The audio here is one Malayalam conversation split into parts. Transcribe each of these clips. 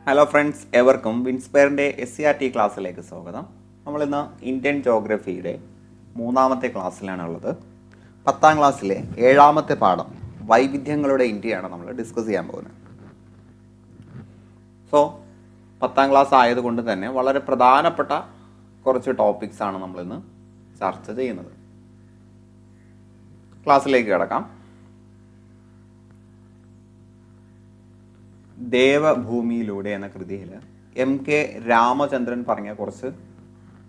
ഹലോ ഫ്രണ്ട്സ്, എവർക്കും വിൻസ്പയറിൻ്റെ SCRT ക്ലാസ്സിലേക്ക് സ്വാഗതം. നമ്മളിന്ന് ഇന്ത്യൻ ജോഗ്രഫിയുടെ മൂന്നാമത്തെ ക്ലാസ്സിലാണുള്ളത്. 10ാം ക്ലാസ്സിലെ 7ാമത്തെ പാഠം വൈവിധ്യങ്ങളുടെ ഇന്ത്യയാണ് നമ്മൾ ഡിസ്കസ് ചെയ്യാൻ പോകുന്നത്. സോ 10ാം ക്ലാസ് ആയതുകൊണ്ട് തന്നെ വളരെ പ്രധാനപ്പെട്ട കുറച്ച് ടോപ്പിക്സാണ് നമ്മളിന്ന് ചർച്ച ചെയ്യുന്നത്. ക്ലാസ്സിലേക്ക് കിടക്കാം. ദേവഭൂമിയിലൂടെ എന്ന കൃതിയിൽ MK രാമചന്ദ്രൻ പറഞ്ഞ കുറച്ച്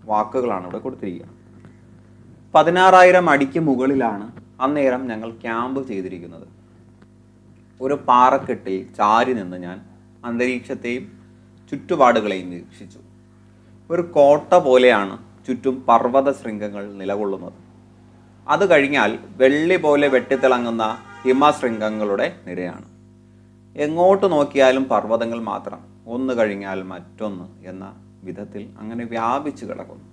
വാക്കുകളാണ് ഇവിടെ കൊടുത്തിരിക്കുക. 16,000 അടിക്ക് മുകളിലാണ് അന്നേരം ഞങ്ങൾ ക്യാമ്പ് ചെയ്തിരിക്കുന്നത്. ഒരു പാറക്കെട്ടിൽ ചാരി നിന്ന് ഞാൻ അന്തരീക്ഷത്തെയും ചുറ്റുപാടുകളെയും വീക്ഷിച്ചു. ഒരു കോട്ട പോലെയാണ് ചുറ്റും പർവ്വത ശൃംഗങ്ങൾ നിലകൊള്ളുന്നത്. അത് കഴിഞ്ഞാൽ വെള്ളി പോലെ വെട്ടിത്തിളങ്ങുന്ന ഹിമശൃംഗങ്ങളുടെ നിരയാണ്. എങ്ങോട്ട് നോക്കിയാലും പർവ്വതങ്ങൾ മാത്രം, ഒന്ന് കഴിഞ്ഞാൽ മറ്റൊന്ന് എന്ന വിധത്തിൽ അങ്ങനെ വ്യാപിച്ചു കിടക്കുന്നു.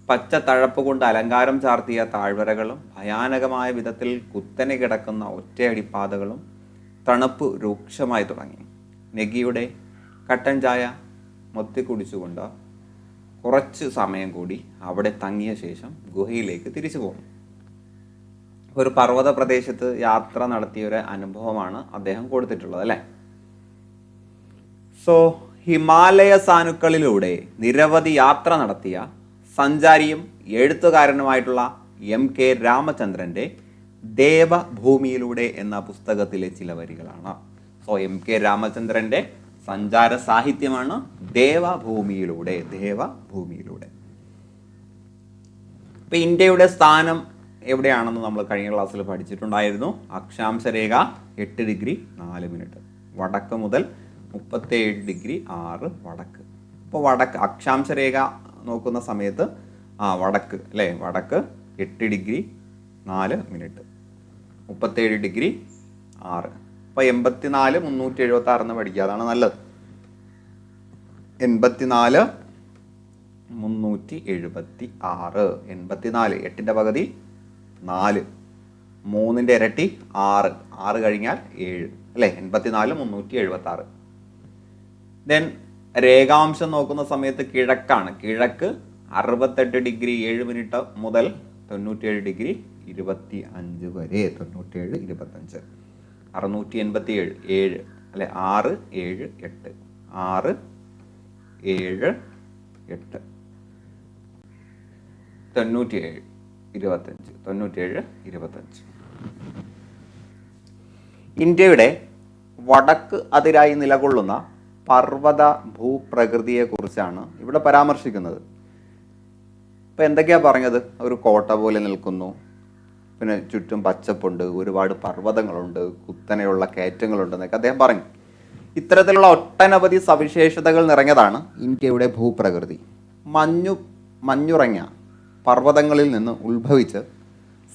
പച്ച തഴപ്പ് കൊണ്ട് അലങ്കാരം ചാർത്തിയ താഴ്വരകളും ഭയാനകമായ വിധത്തിൽ കുത്തനെ കിടക്കുന്ന ഒറ്റയടിപ്പാതകളും തണുപ്പ് രൂക്ഷമായി തുടങ്ങി. നെഗിയുടെ കട്ടൻ ചായ മൊത്തിക്കുടിച്ചുകൊണ്ട് കുറച്ച് സമയം കൂടി അവിടെ തങ്ങിയ ശേഷം ഗുഹയിലേക്ക് തിരിച്ചു പോന്നു. ഒരു പർവ്വത പ്രദേശത്ത് യാത്ര നടത്തിയ ഒരു അനുഭവമാണ് അദ്ദേഹം കൊടുത്തിട്ടുള്ളത്, അല്ലേ? സോ ഹിമാലയ സാനുക്കളിലൂടെ നിരവധി യാത്ര നടത്തിയ സഞ്ചാരിയും എഴുത്തുകാരനുമായിട്ടുള്ള MK രാമചന്ദ്രൻ്റെ ദേവഭൂമിയിലൂടെ എന്ന പുസ്തകത്തിലെ ചില വരികളാണ്. സോ MK രാമചന്ദ്രൻ്റെ സഞ്ചാര സാഹിത്യമാണ് ദേവഭൂമിയിലൂടെ. ഇപ്പം ഇന്ത്യയുടെ സ്ഥാനം എവിടെയാണെന്ന് നമ്മൾ കഴിഞ്ഞ ക്ലാസ്സിൽ പഠിച്ചിട്ടുണ്ടായിരുന്നു. അക്ഷാംശ രേഖ 8 ഡിഗ്രി 4 മിനിറ്റ്, വടക്ക് മുതൽ 37 ഡിഗ്രി 6 വടക്ക്. അപ്പോൾ വടക്ക് അക്ഷാംശ രേഖ നോക്കുന്ന സമയത്ത് വടക്ക് അല്ലേ, വടക്ക് 8 ഡിഗ്രി 4 മിനിറ്റ്, 37 ഡിഗ്രി 6. അപ്പോൾ 84 376 എന്ന് പഠിക്കുക, അതാണ് നല്ലത്. 84 376, 84, 8ൻ്റെ പകുതി 4, 3ൻ്റെ ഇരട്ടി 6, 6 കഴിഞ്ഞാൽ 7 അല്ലേ, 84 376. ദെൻ രേഖാംശം നോക്കുന്ന സമയത്ത് കിഴക്കാണ്. കിഴക്ക് 68 ഡിഗ്രി 7 മിനിറ്റ് മുതൽ 97 ഡിഗ്രി 25 വരെ, 97 25, 687 7 അല്ലെ, 6 7 8, 6 7 8, 97 25, 97 25. ഇന്ത്യയുടെ വടക്ക് അതിരായി നിലകൊള്ളുന്ന പർവ്വത ഭൂപ്രകൃതിയെക്കുറിച്ചാണ് ഇവിടെ പരാമർശിക്കുന്നത്. ഇപ്പം എന്തൊക്കെയാണ് പറഞ്ഞത്? ഒരു കോട്ട പോലെ നിൽക്കുന്നു, പിന്നെ ചുറ്റും പച്ചപ്പുണ്ട്, ഒരുപാട് പർവ്വതങ്ങളുണ്ട്, കുത്തനെയുള്ള കയറ്റങ്ങളുണ്ട് എന്നൊക്കെ അദ്ദേഹം പറഞ്ഞു. ഇത്തരത്തിലുള്ള ഒട്ടനവധി സവിശേഷതകൾ നിറഞ്ഞതാണ് ഇന്ത്യയുടെ ഭൂപ്രകൃതി. മഞ്ഞുറങ്ങ പർവ്വതങ്ങളിൽ നിന്ന് ഉത്ഭവിച്ച്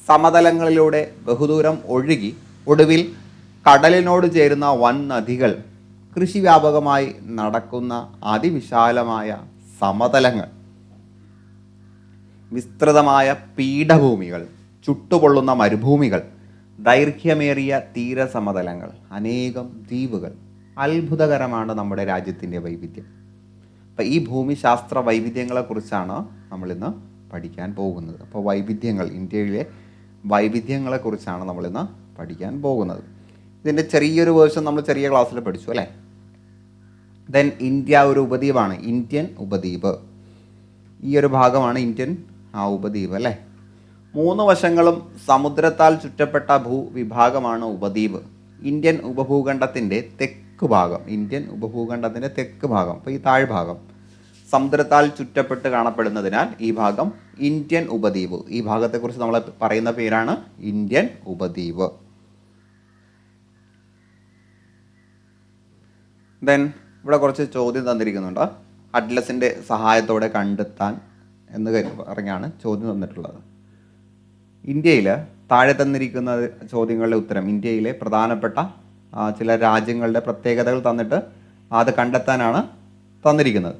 സമതലങ്ങളിലൂടെ ബഹുദൂരം ഒഴുകി ഒടുവിൽ കടലിനോട് ചേരുന്ന വൻ നദികൾ, കൃഷി വ്യാപകമായി നടക്കുന്ന അതിവിശാലമായ സമതലങ്ങൾ, വിസ്തൃതമായ പീഠഭൂമികൾ, ചുട്ടുപൊള്ളുന്ന മരുഭൂമികൾ, ദൈർഘ്യമേറിയ തീരസമതലങ്ങൾ, അനേകം ദ്വീപുകൾ. അത്ഭുതകരമാണ് നമ്മുടെ രാജ്യത്തിൻ്റെ വൈവിധ്യം. അപ്പം ഈ ഭൂമിശാസ്ത്ര വൈവിധ്യങ്ങളെക്കുറിച്ചാണ് നമ്മളിന്ന് പഠിക്കാൻ പോകുന്നത്. അപ്പോൾ വൈവിധ്യങ്ങൾ, ഇന്ത്യയിലെ വൈവിധ്യങ്ങളെക്കുറിച്ചാണ് നമ്മളിന്ന് പഠിക്കാൻ പോകുന്നത്. ഇതിൻ്റെ ചെറിയൊരു വേർഷൻ നമ്മൾ ചെറിയ ക്ലാസ്സിൽ പഠിച്ചു, അല്ലേ? ദെൻ ഇന്ത്യ ഒരു ഉപദ്വീപാണ്, ഇന്ത്യൻ ഉപദ്വീപ്. ഈ ഒരു ഭാഗമാണ് ഇന്ത്യൻ ഉപദ്വീപ്, അല്ലേ? 3 വശങ്ങളും സമുദ്രത്താൽ ചുറ്റപ്പെട്ട ഭൂവിഭാഗമാണ് ഉപദ്വീപ്. ഇന്ത്യൻ ഉപഭൂഖണ്ഡത്തിൻ്റെ തെക്ക് ഭാഗം, അപ്പോൾ ഈ താഴ്ഭാഗം സമുദ്രത്താൽ ചുറ്റപ്പെട്ട് കാണപ്പെടുന്നതിനാൽ ഈ ഭാഗം ഇന്ത്യൻ ഉപദ്വീപ്. ഈ ഭാഗത്തെക്കുറിച്ച് നമ്മൾ പറയുന്ന പേരാണ് ഇന്ത്യൻ ഉപദ്വീപ്. ദെൻ ഇവിടെ കുറച്ച് ചോദ്യം തന്നിരിക്കുന്നുണ്ട്. അറ്റ്ലസിൻ്റെ സഹായത്തോടെ കണ്ടെത്താൻ എന്ന് പറഞ്ഞാണ് ചോദ്യം തന്നിട്ടുള്ളത്. ഇന്ത്യയിൽ താഴെ തന്നിരിക്കുന്ന ചോദ്യങ്ങളുടെ ഉത്തരം, ഇന്ത്യയിലെ പ്രധാനപ്പെട്ട ചില രാജ്യങ്ങളുടെ പ്രത്യേകതകൾ തന്നിട്ട് അത് കണ്ടെത്താനാണ് തന്നിരിക്കുന്നത്.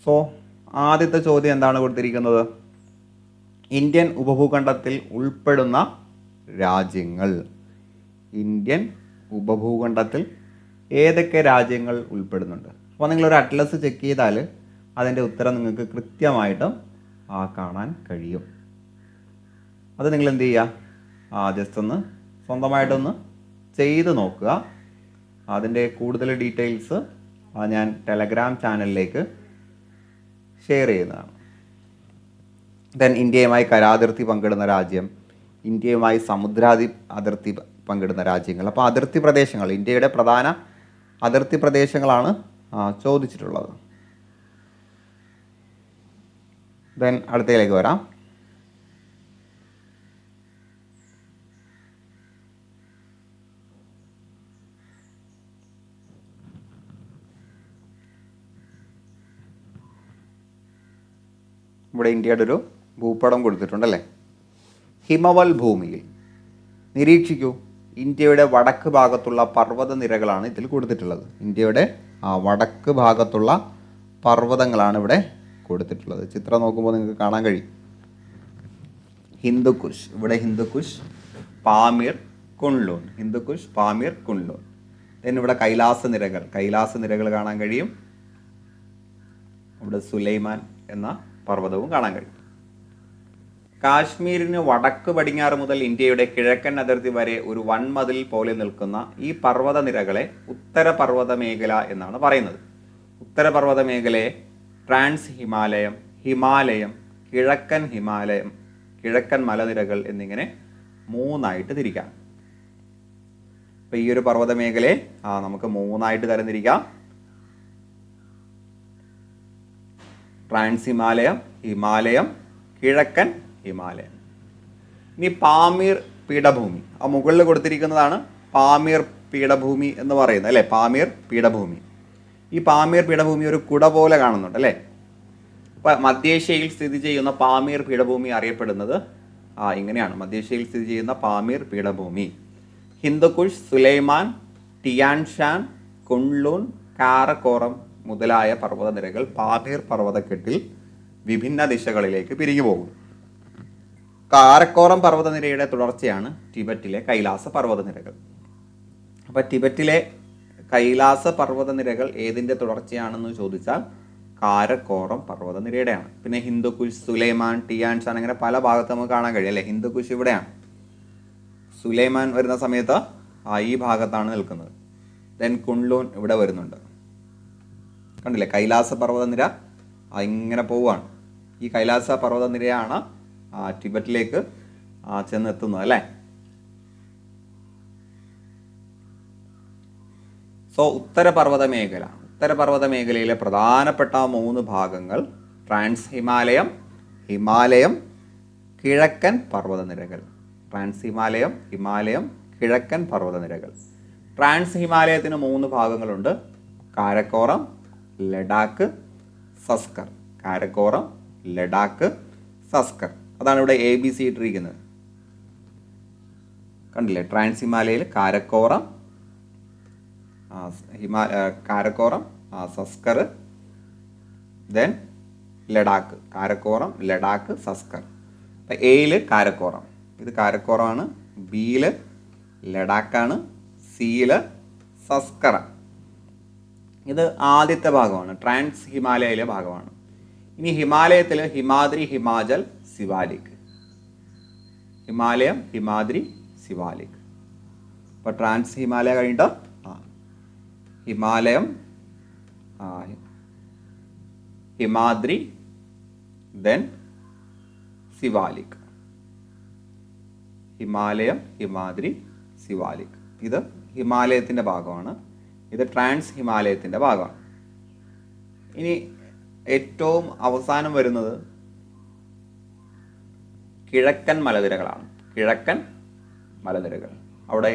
സോ ആദ്യത്തെ ചോദ്യം എന്താണ് കൊടുത്തിരിക്കുന്നത്? ഇന്ത്യൻ ഉപഭൂഖണ്ഡത്തിൽ ഉൾപ്പെടുന്ന രാജ്യങ്ങൾ. ഇന്ത്യൻ ഉപഭൂഖണ്ഡത്തിൽ ഏതൊക്കെ രാജ്യങ്ങൾ ഉൾപ്പെടുന്നുണ്ട്? അപ്പോൾ നിങ്ങളൊരു അറ്റ്ലസ് ചെക്ക് ചെയ്താൽ അതിൻ്റെ ഉത്തരം നിങ്ങൾക്ക് കൃത്യമായിട്ടും കാണാൻ കഴിയും. അത് നിങ്ങൾ എന്ത് ചെയ്യുക, ജസ്റ്റ് ഒന്ന് സ്വന്തമായിട്ടൊന്ന് ചെയ്ത് നോക്കുക. അതിൻ്റെ കൂടുതൽ ഡീറ്റെയിൽസ് ഞാൻ ടെലഗ്രാം ചാനലിലേക്ക് ഷെയർ ചെയ്യുന്നതാണ്. ദെൻ ഇന്ത്യയുമായി കരാതിർത്തി പങ്കിടുന്ന രാജ്യം, ഇന്ത്യയുമായി അതിർത്തി പങ്കിടുന്ന രാജ്യങ്ങൾ. അപ്പോൾ അതിർത്തി പ്രദേശങ്ങൾ, ഇന്ത്യയുടെ പ്രധാന അതിർത്തി പ്രദേശങ്ങളാണ് ചോദിച്ചിട്ടുള്ളത്. ദെൻ അടുത്തയിലേക്ക് വരാം. ഇവിടെ ഇന്ത്യയുടെ ഒരു ഭൂപടം കൊടുത്തിട്ടുണ്ടല്ലേ. ഹിമവൽ ഭൂമിയിൽ നിരീക്ഷിക്കൂ, ഇന്ത്യയുടെ വടക്ക് ഭാഗത്തുള്ള പർവ്വത നിരകളാണ് ഇതിൽ കൊടുത്തിട്ടുള്ളത്. ഇന്ത്യയുടെ വടക്ക് ഭാഗത്തുള്ള പർവ്വതങ്ങളാണ് ഇവിടെ കൊടുത്തിട്ടുള്ളത്. ചിത്രം നോക്കുമ്പോൾ നിങ്ങൾക്ക് കാണാൻ കഴിയും. ഹിന്ദുക്കുഷ്, ഇവിടെ Hindu Kush, Pamir, Kunlun. Hindu Kush, Pamir, Kunlun. Then ഇവിടെ കൈലാസ നിരകൾ കാണാൻ കഴിയും. ഇവിടെ സുലൈമാൻ എന്ന പർവ്വതവും കാണാൻ കഴിയും. കാശ്മീരിന് വടക്ക് പടിഞ്ഞാറ് മുതൽ ഇന്ത്യയുടെ കിഴക്കൻ അതിർത്തി വരെ ഒരു വൻമതിൽ പോലെ നിൽക്കുന്ന ഈ പർവ്വത നിരകളെ ഉത്തരപർവ്വത മേഖല എന്നാണ് പറയുന്നത്. ഉത്തരപർവ്വത മേഖലയെ ട്രാൻസ് ഹിമാലയം, ഹിമാലയം, കിഴക്കൻ ഹിമാലയം, കിഴക്കൻ മലനിരകൾ എന്നിങ്ങനെ മൂന്നായിട്ട് തിരിക്കാം. അപ്പം ഈ ഒരു പർവ്വത മേഖലയെ നമുക്ക് മൂന്നായിട്ട് തരംതിരിക്കാം. ട്രാൻസ് ഹിമാലയം, ഹിമാലയം, കിഴക്കൻ ഹിമാലയം. ഇനി പാമീർ പീഠഭൂമി, മുകളിൽ കൊടുത്തിരിക്കുന്നതാണ് പാമീർ പീഠഭൂമി എന്ന് പറയുന്നത് അല്ലേ. പാമീർ പീഠഭൂമി, ഈ പാമീർ പീഠഭൂമി ഒരു കുട പോലെ കാണുന്നുണ്ട് അല്ലേ. അപ്പം മധ്യേഷ്യയിൽ സ്ഥിതി ചെയ്യുന്ന പാമീർ പീഠഭൂമി അറിയപ്പെടുന്നത് ഇങ്ങനെയാണ്. മധ്യേഷ്യയിൽ സ്ഥിതി ചെയ്യുന്ന പാമീർ പീഠഭൂമി ഹിന്ദുക്കുഷ്, സുലൈമാൻ, ടിയാൻഷാൻ, കുൺലൂൺ, കാരക്കോറം മുതലായ പർവ്വതനിരകൾ പാമീർ പർവ്വതക്കെട്ടിൽ വിഭിന്ന ദിശകളിലേക്ക് പിരിഞ്ഞു പോകും. കാരക്കോറം പർവ്വതനിരയുടെ തുടർച്ചയാണ് ടിബറ്റിലെ കൈലാസ പർവ്വതനിരകൾ. അപ്പം ടിബറ്റിലെ കൈലാസ പർവ്വതനിരകൾ ഏതിൻ്റെ തുടർച്ചയാണെന്ന് ചോദിച്ചാൽ കാരക്കോറം പർവ്വതനിരയുടെയാണ്. പിന്നെ ഹിന്ദുക്കുഷ്, സുലൈമാൻ, ടിയാൻഷാൻ അങ്ങനെ പല ഭാഗത്ത് നമുക്ക് കാണാൻ കഴിയും അല്ലേ. ഹിന്ദുക്കുഷ് ഇവിടെയാണ്, സുലൈമാൻ വരുന്ന സമയത്ത് ഈ ഭാഗത്താണ് നിൽക്കുന്നത്. ദെൻ കുൺലൂൺ ഇവിടെ വരുന്നുണ്ട്. കണ്ടില്ലേ, കൈലാസ പർവ്വതനിര ഇങ്ങനെ പോവുകയാണ്. ഈ കൈലാസ പർവ്വതനിരയാണ് ടിബറ്റിലേക്ക് ചെന്നെത്തുന്നത് അല്ലേ. സോ ഉത്തരപർവ്വത മേഖലയിലെ പ്രധാനപ്പെട്ട 3 ഭാഗങ്ങൾ ട്രാൻസ് ഹിമാലയം, ഹിമാലയം, കിഴക്കൻ പർവ്വതനിരകൾ. ട്രാൻസ് ഹിമാലയം, ഹിമാലയം, കിഴക്കൻ പർവ്വതനിരകൾ. ട്രാൻസ് ഹിമാലയത്തിന് 3 ഭാഗങ്ങളുണ്ട്: കാരക്കോറം, ലഡാക്ക്, സസ്കർ. കാരക്കോറം, ലഡാക്ക്, സസ്കർ. അതാണ് ഇവിടെ ABC ഇട്ടിരിക്കുന്നത്. കണ്ടില്ലേ, ട്രാൻസ് ഹിമാലയയിൽ കാരക്കോറം, കാരക്കോറം, സസ്കർ, ദെൻ ലഡാക്ക്. കാരക്കോറം, ലഡാക്ക്, സസ്കർ. അപ്പം എയിൽ കാരക്കോറം, ഇത് കാരക്കോറമാണ്. ബിയിൽ ലഡാക്കാണ്. സിയിൽ സസ്കർ. ഇത് ആദ്യത്തെ ഭാഗമാണ്, ട്രാൻസ് ഹിമാലയയിലെ ഭാഗമാണ്. ഇനി ഹിമാലയത്തിൽ ഹിമാദ്രി, ഹിമാചൽ, സിവാലിക്. ഹിമാലയം, ഹിമാദ്രി, സിവാലിക്. അപ്പോൾ ട്രാൻസ് ഹിമാലയ കഴിഞ്ഞിട്ട് ഹിമാലയം, ഹിമാദ്രി, ദെൻ സിവാലിക്. ഹിമാലയം, ഹിമാദ്രി, സിവാലിക്. ഇത് ഹിമാലയത്തിൻ്റെ ഭാഗമാണ്. ഇത് ട്രാൻസ് ഹിമാലയത്തിൻ്റെ ഭാഗമാണ്. ഇനി ഏറ്റവും അവസാനം വരുന്നത് കിഴക്കൻ മലനിരകളാണ്. കിഴക്കൻ മലനിരകൾ, അവിടെ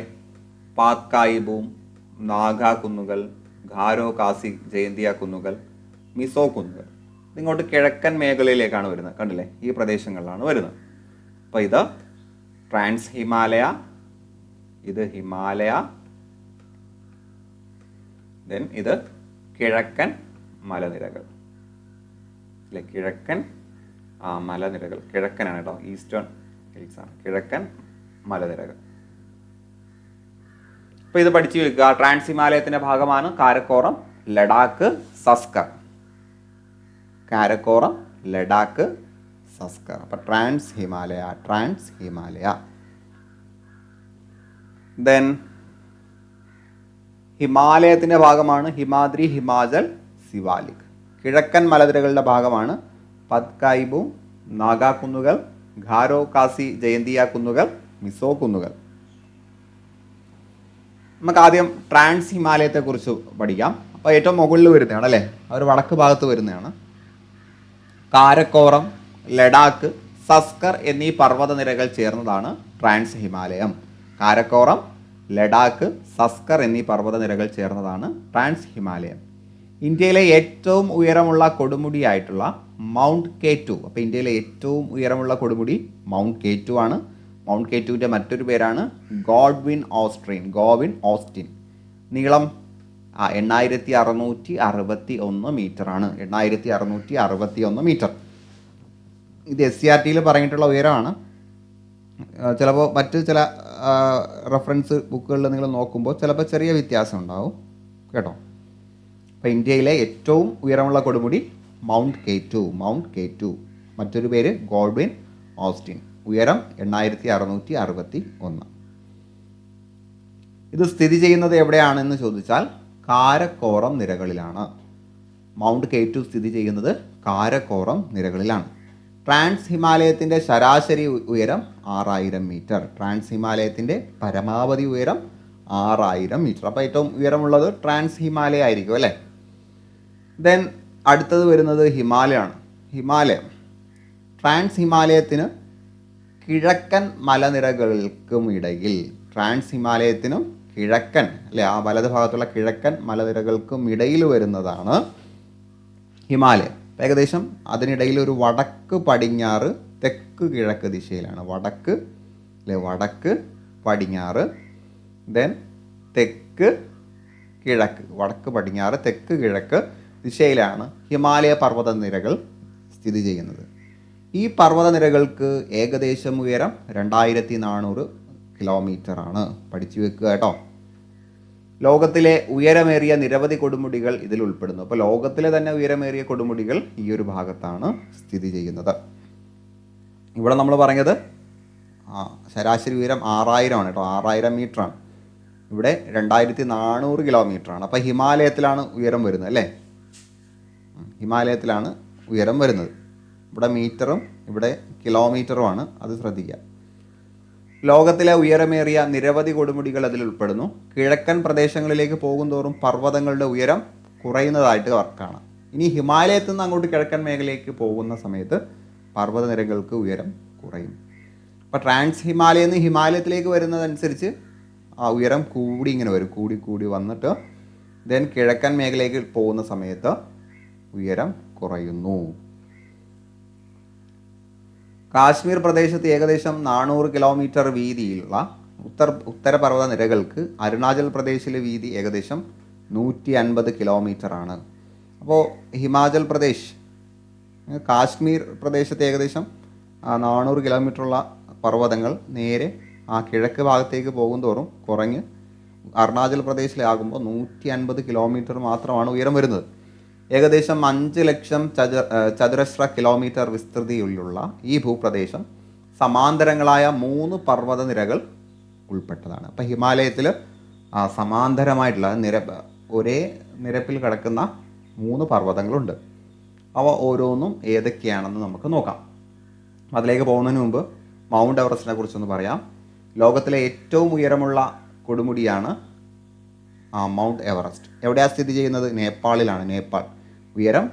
പാത്കായി ബൂം, നാഗ കുന്നുകൾ, ഗാരോ കാസി ജയന്തിയ കുന്നുകൾ, മിസോ കുന്നുകൾ. ഇങ്ങോട്ട് കിഴക്കൻ മേഖലയിലേക്കാണ് വരുന്നത്. കണ്ടില്ലേ, ഈ പ്രദേശങ്ങളിലാണ് വരുന്നത്. അപ്പോൾ ഇത് ട്രാൻസ് ഹിമാലയ, ഇത് ഹിമാലയ, ദെൻ ഇത് കിഴക്കൻ മലനിരകൾ അല്ലെ. കിഴക്കൻ മലനിരകൾ, കിഴക്കനാണ് കേട്ടോ, ഈസ്റ്റേൺ ഹിൽസ് ആണ് കിഴക്കൻ മലനിരകൾ. അപ്പോൾ ഇത് പഠിച്ചു വെക്കുക. ട്രാൻസ് ഹിമാലയത്തിൻ്റെ ഭാഗമാണ് കാരക്കോറം, ലഡാക്ക്, സസ്കർ. കാരക്കോറം, ലഡാക്ക്, സസ്കർ. അപ്പോൾ ട്രാൻസ് ഹിമാലയ. ദെൻ ഹിമാലയത്തിൻ്റെ ഭാഗമാണ് ഹിമാദ്രി, ഹിമാചൽ, സിവാലിക്. കിഴക്കൻ മലനിരകളുടെ ഭാഗമാണ് പത്കായിബു, നാഗാ കുന്നുകൾ, ഖാരോ കാസി ജയന്തിയ കുന്നുകൾ, മിസോ കുന്നുകൾ. നമുക്ക് ആദ്യം ട്രാൻസ് ഹിമാലയത്തെക്കുറിച്ച് പഠിക്കാം. അപ്പോൾ ഏറ്റവും മുകളിൽ വരുന്നതാണ് അല്ലേ, അവർ വടക്ക് ഭാഗത്ത് വരുന്നതാണ്. കാരക്കോറം, ലഡാക്ക്, സസ്കർ എന്നീ പർവ്വതനിരകൾ ചേർന്നതാണ് ട്രാൻസ് ഹിമാലയം. കാരക്കോറം, ലഡാക്ക്, സസ്കർ എന്നീ പർവ്വതനിരകൾ ചേർന്നതാണ് ട്രാൻസ് ഹിമാലയം. ഇന്ത്യയിലെ ഏറ്റവും ഉയരമുള്ള കൊടുമുടിയായിട്ടുള്ള മൗണ്ട് K2. അപ്പോൾ ഇന്ത്യയിലെ ഏറ്റവും ഉയരമുള്ള കൊടുമുടി മൗണ്ട് K2 ആണ്. മൗണ്ട് K2വിൻ്റെ മറ്റൊരു പേരാണ് ഗോവിൻ ഓസ്റ്റിൻ. നീളം 8661 മീറ്റർ ആണ്. 8661 മീറ്റർ. ഇത് SCERTയിൽ പറഞ്ഞിട്ടുള്ള ഉയരമാണ്. ചിലപ്പോൾ മറ്റ് ചില റെഫറൻസ് ബുക്കുകളിൽ നിങ്ങൾ നോക്കുമ്പോൾ ചിലപ്പോൾ ചെറിയ വ്യത്യാസം ഉണ്ടാവും കേട്ടോ. അപ്പോൾ ഇന്ത്യയിലെ ഏറ്റവും ഉയരമുള്ള കൊടുമുടി മൗണ്ട് K2. മറ്റൊരു പേര് ഗോഡ്വിൻ ഓസ്റ്റിൻ. ഉയരം 8661. ഇത് സ്ഥിതി ചെയ്യുന്നത് എവിടെയാണെന്ന് ചോദിച്ചാൽ കാരക്കോറം നിരകളിലാണ്. മൗണ്ട് K2 സ്ഥിതി ചെയ്യുന്നത് കാരക്കോറം നിരകളിലാണ്. ട്രാൻസ് ഹിമാലയത്തിൻ്റെ ശരാശരി ഉയരം 6000 മീറ്റർ. ട്രാൻസ് ഹിമാലയത്തിൻ്റെ പരമാവധി ഉയരം 6000 മീറ്റർ. അപ്പോൾ ഏറ്റവും ഉയരമുള്ളത് ട്രാൻസ് ഹിമാലയ ആയിരിക്കും അല്ലേ. ദെൻ അടുത്തത് വരുന്നത് ഹിമാലയം. ട്രാൻസ് ഹിമാലയത്തിന് കിഴക്കൻ മലനിരകൾക്കും ഇടയിൽ, ട്രാൻസ് ഹിമാലയത്തിനും കിഴക്കൻ അല്ലെ ആ വലത് ഭാഗത്തുള്ള കിഴക്കൻ മലനിരകൾക്കും ഇടയിൽ വരുന്നതാണ് ഹിമാലയം. ഏകദേശം അതിനിടയിൽ ഒരു വടക്ക് പടിഞ്ഞാറ് തെക്ക് കിഴക്ക് ദിശയിലാണ്. വടക്ക് പടിഞ്ഞാറ്, ദെൻ തെക്ക് കിഴക്ക്, വടക്ക് പടിഞ്ഞാറ് തെക്ക് കിഴക്ക് ദിശയിലാണ് ഹിമാലയ പർവ്വതനിരകൾ സ്ഥിതി ചെയ്യുന്നത്. ഈ പർവ്വതനിരകൾക്ക് ഏകദേശം ഉയരം 2400 കിലോമീറ്റർ ആണ്. പഠിച്ചു വെക്കുക കേട്ടോ. ലോകത്തിലെ ഉയരമേറിയ നിരവധി കൊടുമുടികൾ ഇതിൽ ഉൾപ്പെടുന്നു. അപ്പോൾ ലോകത്തിലെ തന്നെ ഉയരമേറിയ കൊടുമുടികൾ ഈ ഒരു ഭാഗത്താണ് സ്ഥിതി ചെയ്യുന്നത്. ഇവിടെ നമ്മൾ പറഞ്ഞത് ശരാശരി ഉയരം 6000 ആണ് കേട്ടോ. 6000 മീറ്ററാണ്. ഇവിടെ 2400 കിലോമീറ്ററാണ്. അപ്പോൾ ഹിമാലയത്തിലാണ് ഉയരം വരുന്നത് അല്ലേ. ഹിമാലയത്തിലാണ് ഉയരം വരുന്നത്. ഇവിടെ മീറ്ററും ഇവിടെ കിലോമീറ്ററുമാണ്. അത് ശ്രദ്ധിക്കുക. ലോകത്തിലെ ഉയരമേറിയ നിരവധി കൊടുമുടികൾ അതിൽ ഉൾപ്പെടുന്നു. കിഴക്കൻ പ്രദേശങ്ങളിലേക്ക് പോകുന്തോറും പർവ്വതങ്ങളുടെ ഉയരം കുറയുന്നതായിട്ട് കാണാം. ഇനി ഹിമാലയത്തിൽ നിന്ന് അങ്ങോട്ട് കിഴക്കൻ മേഖലയിലേക്ക് പോകുന്ന സമയത്ത് പർവ്വതനിരകൾക്ക് ഉയരം കുറയും. അപ്പോൾ ട്രാൻസ് ഹിമാലയിൽ നിന്ന് ഹിമാലയത്തിലേക്ക് വരുന്നതനുസരിച്ച് ആ ഉയരം കൂടി ഇങ്ങനെ വരും, കൂടി വന്നിട്ട് ദെൻ കിഴക്കൻ മേഖലയിലേക്ക് പോകുന്ന സമയത്ത് ഉയരം കുറയുന്നു. കാശ്മീർ പ്രദേശത്ത് ഏകദേശം 400 കിലോമീറ്റർ വീതിയിലുള്ള ഉത്തരപർവ്വത നിരകൾക്ക് അരുണാചൽ പ്രദേശിലെ വീതി ഏകദേശം 150 കിലോമീറ്റർ ആണ്. അപ്പോൾ ഹിമാചൽ പ്രദേശ്, കാശ്മീർ പ്രദേശത്ത് ഏകദേശം 400 കിലോമീറ്ററുള്ള പർവ്വതങ്ങൾ നേരെ ആ കിഴക്ക് ഭാഗത്തേക്ക് പോകുന്തോറും കുറഞ്ഞ് അരുണാചൽ പ്രദേശിലാകുമ്പോൾ 150 കിലോമീറ്റർ മാത്രമാണ് ഉയരം വരുന്നത്. ഏകദേശം 5 ലക്ഷം ചതുരശ്ര കിലോമീറ്റർ വിസ്തൃതിയിലുള്ള ഈ ഭൂപ്രദേശം സമാന്തരങ്ങളായ 3 പർവ്വതനിരകൾ ഉൾപ്പെട്ടതാണ്. അപ്പോൾ ഹിമാലയത്തിൽ സമാന്തരമായിട്ടുള്ള ഒരേ നിരപ്പിൽ കിടക്കുന്ന 3 പർവ്വതങ്ങളുണ്ട്. അവ ഓരോന്നും ഏതൊക്കെയാണെന്ന് നമുക്ക് നോക്കാം. അതിലേക്ക് പോകുന്നതിന് മുമ്പ് മൗണ്ട് എവറസ്റ്റിനെ കുറിച്ചൊന്ന് പറയാം. ലോകത്തിലെ ഏറ്റവും ഉയരമുള്ള കൊടുമുടിയാണ് മൗണ്ട് എവറസ്റ്റ്. എവിടെയാണ് സ്ഥിതി ചെയ്യുന്നത്? നേപ്പാളിലാണ്. നേപ്പാൾ. ഉയരം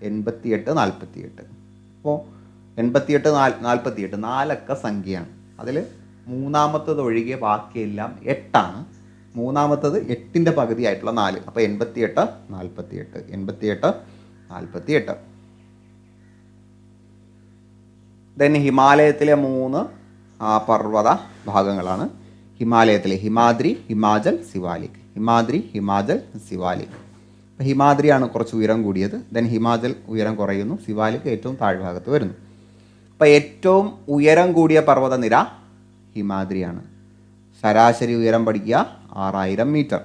8848. അപ്പോൾ 88, 4 സംഖ്യയാണ്. അതിൽ മൂന്നാമത്തത് ഒഴികെ ബാക്കിയെല്ലാം 8ആണ്. മൂന്നാമത്തത് 8ൻ്റെ പകുതിയായിട്ടുള്ള 4. അപ്പോൾ 88, 48. ദെൻ ഹിമാലയത്തിലെ 3 പർവ്വത ഭാഗങ്ങളാണ്. ഹിമാലയത്തിലെ ഹിമാദ്രി, ഹിമാചൽ, സിവാലിക്. അപ്പോൾ ഹിമാദ്രിയാണ് കുറച്ച് ഉയരം കൂടിയത്. ദെൻ ഹിമാചൽ ഉയരം കുറയുന്നു. സിവാലിക് ഏറ്റവും താഴ്ഭാഗത്ത് വരുന്നു. അപ്പോൾ ഏറ്റവും ഉയരം കൂടിയ പർവ്വതനിര ഹിമാദ്രിയാണ്. ശരാശരി ഉയരം പഠിക്കുക 6000 മീറ്റർ.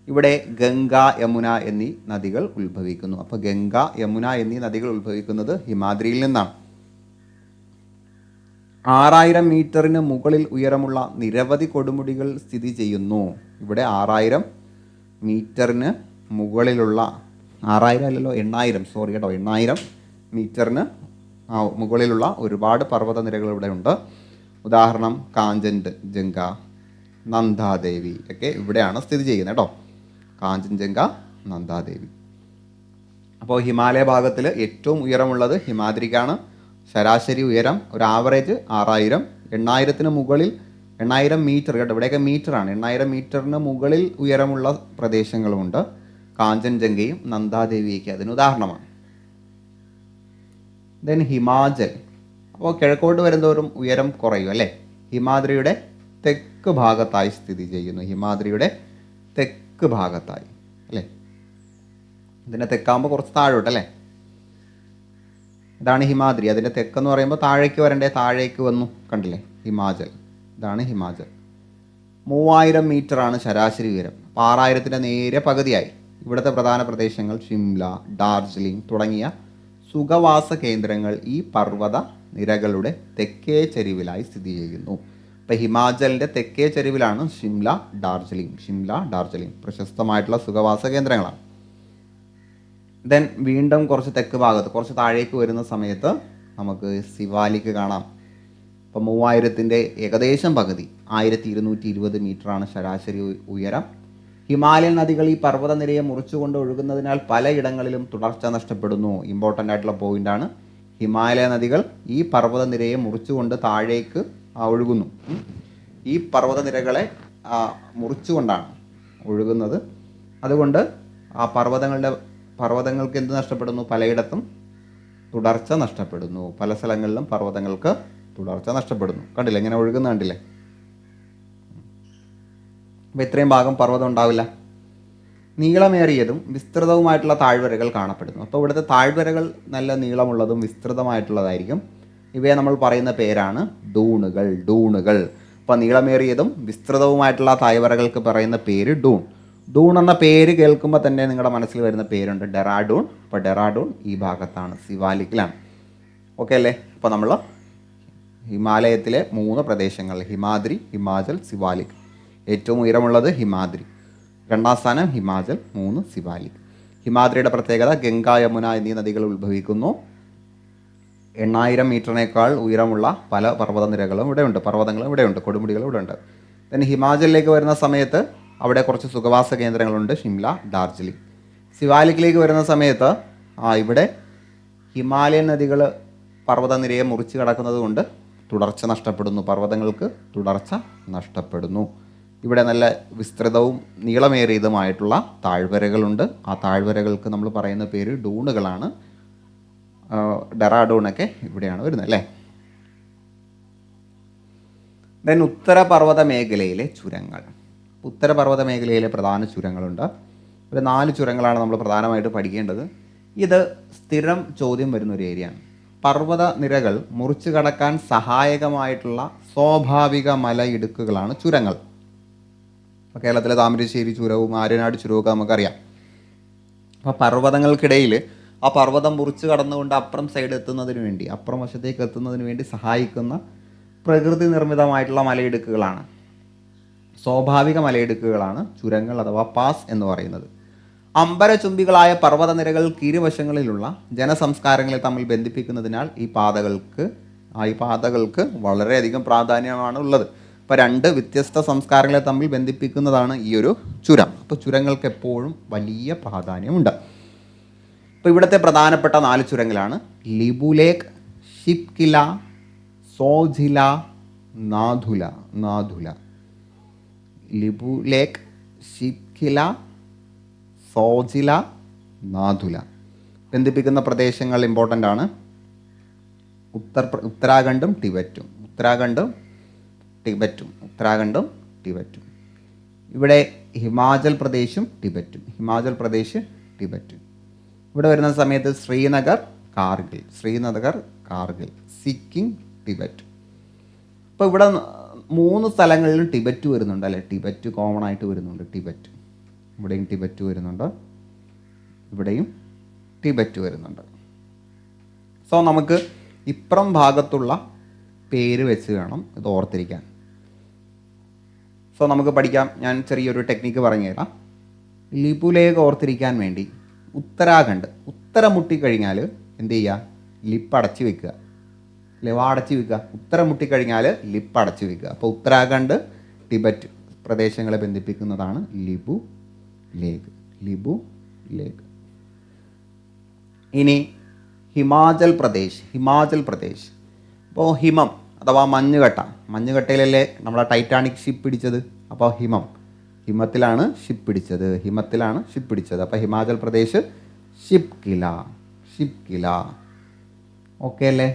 ഇവിടെ ഗംഗ, യമുന എന്നീ നദികൾ ഉത്ഭവിക്കുന്നു. അപ്പോൾ ഗംഗ, യമുന എന്നീ നദികൾ ഉത്ഭവിക്കുന്നത് ഹിമാദ്രിയിൽ നിന്നാണ്. 6000 മീറ്ററിന് മുകളിൽ ഉയരമുള്ള നിരവധി കൊടുമുടികൾ സ്ഥിതി ചെയ്യുന്നു. ഇവിടെ 6000 മീറ്ററിന് മുകളിലുള്ള 6000 അല്ലല്ലോ 8000 സോറി കേട്ടോ 8000 മീറ്ററിന് മുകളിലുള്ള ഒരുപാട് പർവ്വതനിരകൾ ഇവിടെ ഉണ്ട്. ഉദാഹരണം കാഞ്ചൻജംഗ, നന്ദാദേവി ഒക്കെ ഇവിടെയാണ് സ്ഥിതി ചെയ്യുന്നത് കേട്ടോ. കാഞ്ചൻജംഗ, നന്ദാദേവി. അപ്പോൾ ഹിമാലയ ഭാഗത്തിൽ ഏറ്റവും ഉയരമുള്ളത് ഹിമാദ്രിക്കാണ്. ശരാശരി ഉയരം ഒരു ആവറേജ് 6000. 8000-ന് മുകളിൽ 8000 മീറ്റർ കേട്ടോ, ഇവിടെയൊക്കെ മീറ്ററാണ്. 8000 മീറ്ററിന് മുകളിൽ ഉയരമുള്ള പ്രദേശങ്ങളുമുണ്ട്. കാഞ്ചൻജംഗയും നന്ദാദേവിയൊക്കെ അതിന് ഉദാഹരണമാണ്. ദെൻ ഹിമാചൽ. അപ്പോൾ കിഴക്കോട്ട് വരുന്തോറും ഉയരം കുറയും അല്ലേ. ഹിമാദ്രിയുടെ തെക്ക് ഭാഗത്തായി സ്ഥിതി ചെയ്യുന്നു. ഹിമാദ്രിയുടെ തെക്ക് ഭാഗത്തായി അല്ലേ. ഇതിൻ്റെ തെക്കാകുമ്പോൾ കുറച്ച് താഴോട്ടല്ലേ. ഇതാണ് ഹിമാദ്രി. അതിൻ്റെ തെക്കെന്ന് പറയുമ്പോൾ താഴേക്ക് വരണ്ടേ, താഴേക്ക് വന്നു കണ്ടില്ലേ. ഹിമാചൽ, ഇതാണ് ഹിമാചൽ. 3000 മീറ്ററാണ് ശരാശരി ഉയരം. അപ്പോൾ 6000-ൻ്റെ നേരെ പകുതിയായി. ഇവിടുത്തെ പ്രധാന പ്രദേശങ്ങൾ ഷിംല, ഡാർജിലിംഗ് തുടങ്ങിയ സുഖവാസ കേന്ദ്രങ്ങൾ ഈ പർവ്വത നിരകളുടെ തെക്കേ ചരിവിലായി സ്ഥിതി ചെയ്യുന്നു. ഇപ്പോൾ ഹിമാചലിൻ്റെ തെക്കേ ചരിവിലാണ് ഷിംല, ഡാർജിലിംഗ് പ്രശസ്തമായിട്ടുള്ള സുഖവാസ കേന്ദ്രങ്ങളാണ്. ദെൻ വീണ്ടും കുറച്ച് തെക്ക് ഭാഗത്ത് കുറച്ച് താഴേക്ക് വരുന്ന സമയത്ത് നമുക്ക് സിവാലിക് കാണാം. അപ്പോൾ 3000-ൻ്റെ ഏകദേശം പകുതി 1220 മീറ്ററാണ് ശരാശരി ഉയരം. ഹിമാലയൻ നദികൾ ഈ പർവ്വതനിരയെ മുറിച്ചുകൊണ്ട് ഒഴുകുന്നതിനാൽ പലയിടങ്ങളിലും തുടർച്ച നഷ്ടപ്പെടുന്നു. ഇമ്പോർട്ടൻ്റ് ആയിട്ടുള്ള പോയിൻ്റാണ്. ഹിമാലയ നദികൾ ഈ പർവ്വതനിരയെ മുറിച്ചുകൊണ്ട് താഴേക്ക് ഒഴുകുന്നു. ഈ പർവ്വതനിരകളെ മുറിച്ചുകൊണ്ടാണ് ഒഴുകുന്നത്. അതുകൊണ്ട് ആ പർവ്വതങ്ങൾക്ക് എന്ത് നഷ്ടപ്പെടുന്നു? പലയിടത്തും തുടർച്ച നഷ്ടപ്പെടുന്നു. പല സ്ഥലങ്ങളിലും പർവ്വതങ്ങൾക്ക് തുടർച്ച നഷ്ടപ്പെടുന്നു. കണ്ടില്ലേ, ഇങ്ങനെ ഒഴുകുന്ന കണ്ടില്ലേ. അപ്പോൾ ഇത്രയും ഭാഗം പർവ്വതം ഉണ്ടാവില്ല. നീളമേറിയതും വിസ്തൃതവുമായിട്ടുള്ള താഴ്വരകൾ കാണപ്പെടുന്നു. അപ്പോൾ ഇവിടുത്തെ താഴ്വരകൾ നല്ല നീളമുള്ളതും വിസ്തൃതമായിട്ടുള്ളതായിരിക്കും. ഇവയെ നമ്മൾ പറയുന്ന പേരാണ് ഡൂണുകൾ. അപ്പോൾ നീളമേറിയതും വിസ്തൃതവുമായിട്ടുള്ള താഴ്വരകൾക്ക് പറയുന്ന പേര് ഡൂൺ എന്ന പേര് കേൾക്കുമ്പോൾ തന്നെ നിങ്ങളുടെ മനസ്സിൽ വരുന്ന പേരുണ്ട് ഡെറാഡൂൺ. അപ്പോൾ ഡെറാഡൂൺ ഈ ഭാഗത്താണ്, സിവാലിക്കിലാണ്. ഓക്കെ അല്ലേ. അപ്പോൾ നമ്മൾ ഹിമാലയത്തിലെ 3 പ്രദേശങ്ങൾ ഹിമാദ്രി, ഹിമാചൽ, സിവാലിക്. ഏറ്റവും ഉയരമുള്ളത് ഹിമാദ്രി, 2ാം സ്ഥാനം ഹിമാചൽ, 3 സിവാലിക്. ഹിമാദ്രിയുടെ പ്രത്യേകത ഗംഗ, യമുന എന്നീ നദികൾ ഉത്ഭവിക്കുന്നു. 8000 മീറ്ററിനേക്കാൾ ഉയരമുള്ള പല പർവ്വതനിരകളും ഇവിടെയുണ്ട്, പർവ്വതങ്ങളും ഇവിടെയുണ്ട്, കൊടുമുടികളും ഇവിടെയുണ്ട്. then ഹിമാചലിലേക്ക് വരുന്ന സമയത്ത് അവിടെ കുറച്ച് സുഖവാസ കേന്ദ്രങ്ങളുണ്ട്, ഷിംല, ഡാർജിലിംഗ്. സിവാലിക്കിലേക്ക് വരുന്ന സമയത്ത് ഇവിടെ ഹിമാലയൻ നദികൾ പർവ്വതനിരയെ മുറിച്ച് കടക്കുന്നത് കൊണ്ട് തുടർച്ച നഷ്ടപ്പെടുന്നു, പർവ്വതങ്ങൾക്ക് തുടർച്ച നഷ്ടപ്പെടുന്നു. ഇവിടെ നല്ല വിസ്തൃതവും നീളമേറിയതുമായിട്ടുള്ള താഴ്വരകളുണ്ട്. ആ താഴ്വരകൾക്ക് നമ്മൾ പറയുന്ന പേര് ഡൂണുകളാണ്. ഡെറാഡൂണൊക്കെ ഇവിടെയാണ് വരുന്നത് അല്ലേ. ദെൻ ഉത്തരപർവ്വത മേഖലയിലെ ചുരങ്ങൾ. ഉത്തരപർവ്വത മേഖലയിലെ പ്രധാന ചുരങ്ങളുണ്ട്. ഒരു 4 ചുരങ്ങളാണ് നമ്മൾ പ്രധാനമായിട്ട് പഠിക്കേണ്ടത്. ഇത് സ്ഥിരം ചോദ്യം വരുന്നൊരു ഏരിയയാണ്. പർവ്വത നിരകൾ മുറിച്ചു കടക്കാൻ സഹായകമായിട്ടുള്ള സ്വാഭാവിക മലയിടുക്കുകളാണ് ചുരങ്ങൾ. ഇപ്പോൾ കേരളത്തിലെ താമരശ്ശേരി ചുരവും ആര്യനാട് ചുരവും നമുക്കറിയാം. അപ്പോൾ പർവ്വതങ്ങൾക്കിടയിൽ ആ പർവ്വതം മുറിച്ച് കടന്നുകൊണ്ട് അപ്പുറം സൈഡ് എത്തുന്നതിന് വേണ്ടി, അപ്പുറം വശത്തേക്ക് എത്തുന്നതിന് വേണ്ടി സഹായിക്കുന്ന പ്രകൃതി നിർമ്മിതമായിട്ടുള്ള മലയിടുക്കുകളാണ്, സ്വാഭാവിക മലയിടുക്കുകളാണ് ചുരങ്ങൾ അഥവാ പാസ് എന്ന് പറയുന്നത്. അമ്പരചുംബികളായ പർവ്വതനിരകൾ ഇരുവശങ്ങളിലുള്ള ജനസംസ്കാരങ്ങളെ തമ്മിൽ ബന്ധിപ്പിക്കുന്നതിനാൽ ഈ പാതകൾക്ക് വളരെയധികം പ്രാധാന്യമാണ് ഉള്ളത്. അപ്പോൾ 2 വ്യത്യസ്ത സംസ്കാരങ്ങളെ തമ്മിൽ ബന്ധിപ്പിക്കുന്നതാണ് ഈ ഒരു ചുരം. അപ്പോൾ ചുരങ്ങൾക്ക് എപ്പോഴും വലിയ പ്രാധാന്യമുണ്ട്. അപ്പോൾ ഇവിടുത്തെ പ്രധാനപ്പെട്ട 4 ചുരങ്ങളാണ് ലിബുലേഖ്, ഷിപ്കില, സോജില, നാഥുല. ലിബുലേഖ്, ഷിപ്കില, സോജില, നാഥുല. ബന്ധിപ്പിക്കുന്ന പ്രദേശങ്ങൾ ഇമ്പോർട്ടൻ്റ് ആണ്. ഉത്തരാഖണ്ഡും ടിബറ്റും. ഇവിടെ ഹിമാചൽ പ്രദേശും ടിബറ്റും. ഇവിടെ വരുന്ന സമയത്ത് ശ്രീനഗർ, കാർഗിൽ, സിക്കിം, ടിബറ്റ്. അപ്പോൾ ഇവിടെ 3 സ്ഥലങ്ങളിലും ടിബറ്റ് വരുന്നുണ്ട് അല്ലേ? ടിബറ്റ് കോമൺ ആയിട്ട് വരുന്നുണ്ട്. ടിബറ്റ് ഇവിടെയും ടിബറ്റ് വരുന്നുണ്ട്, ഇവിടെയും ടിബറ്റ് വരുന്നുണ്ട്. സോ നമുക്ക് ഇപ്പുറം ഭാഗത്തുള്ള പേര് വെച്ച് വേണം ഇത് ഓർത്തിരിക്കാൻ. സോ നമുക്ക് പഠിക്കാം. ഞാൻ ചെറിയൊരു ടെക്നിക്ക് പറഞ്ഞു തരാം. ലിപുലേക്ക് ഓർത്തിരിക്കാൻ വേണ്ടി ഉത്തരാഖണ്ഡ്, ഉത്തരം മുട്ടിക്കഴിഞ്ഞാൽ എന്ത് ചെയ്യുക? ലിപ്പ് അടച്ച് വെക്കുക, അല്ലെ? അടച്ച് വെക്കുക. ഉത്തരം മുട്ടിക്കഴിഞ്ഞാൽ ലിപ്പ് അടച്ച് വെക്കുക. അപ്പോൾ ഉത്തരാഖണ്ഡ് ടിബറ്റ് പ്രദേശങ്ങളെ ബന്ധിപ്പിക്കുന്നതാണ് ലിപു ലേക്ക്. ലിപു ലേക്ക്. ഇനി ഹിമാചൽ പ്രദേശ്. ഹിമാചൽ പ്രദേശ് അപ്പോൾ ഹിമം അഥവാ മഞ്ഞുകട്ട. മഞ്ഞുകട്ടയിലല്ലേ നമ്മളെ ടൈറ്റാനിക് ഷിപ്പ് പിടിച്ചത്? അപ്പോൾ ഹിമത്തിലാണ് ഷിപ്പ് പിടിച്ചത്. ഹിമത്തിലാണ് ഷിപ്പ് പിടിച്ചത്. അപ്പോൾ ഹിമാചൽ പ്രദേശ് ഷിപ്പ് കില. ഷിപ്പ് കില. ഓക്കെ അല്ലേ?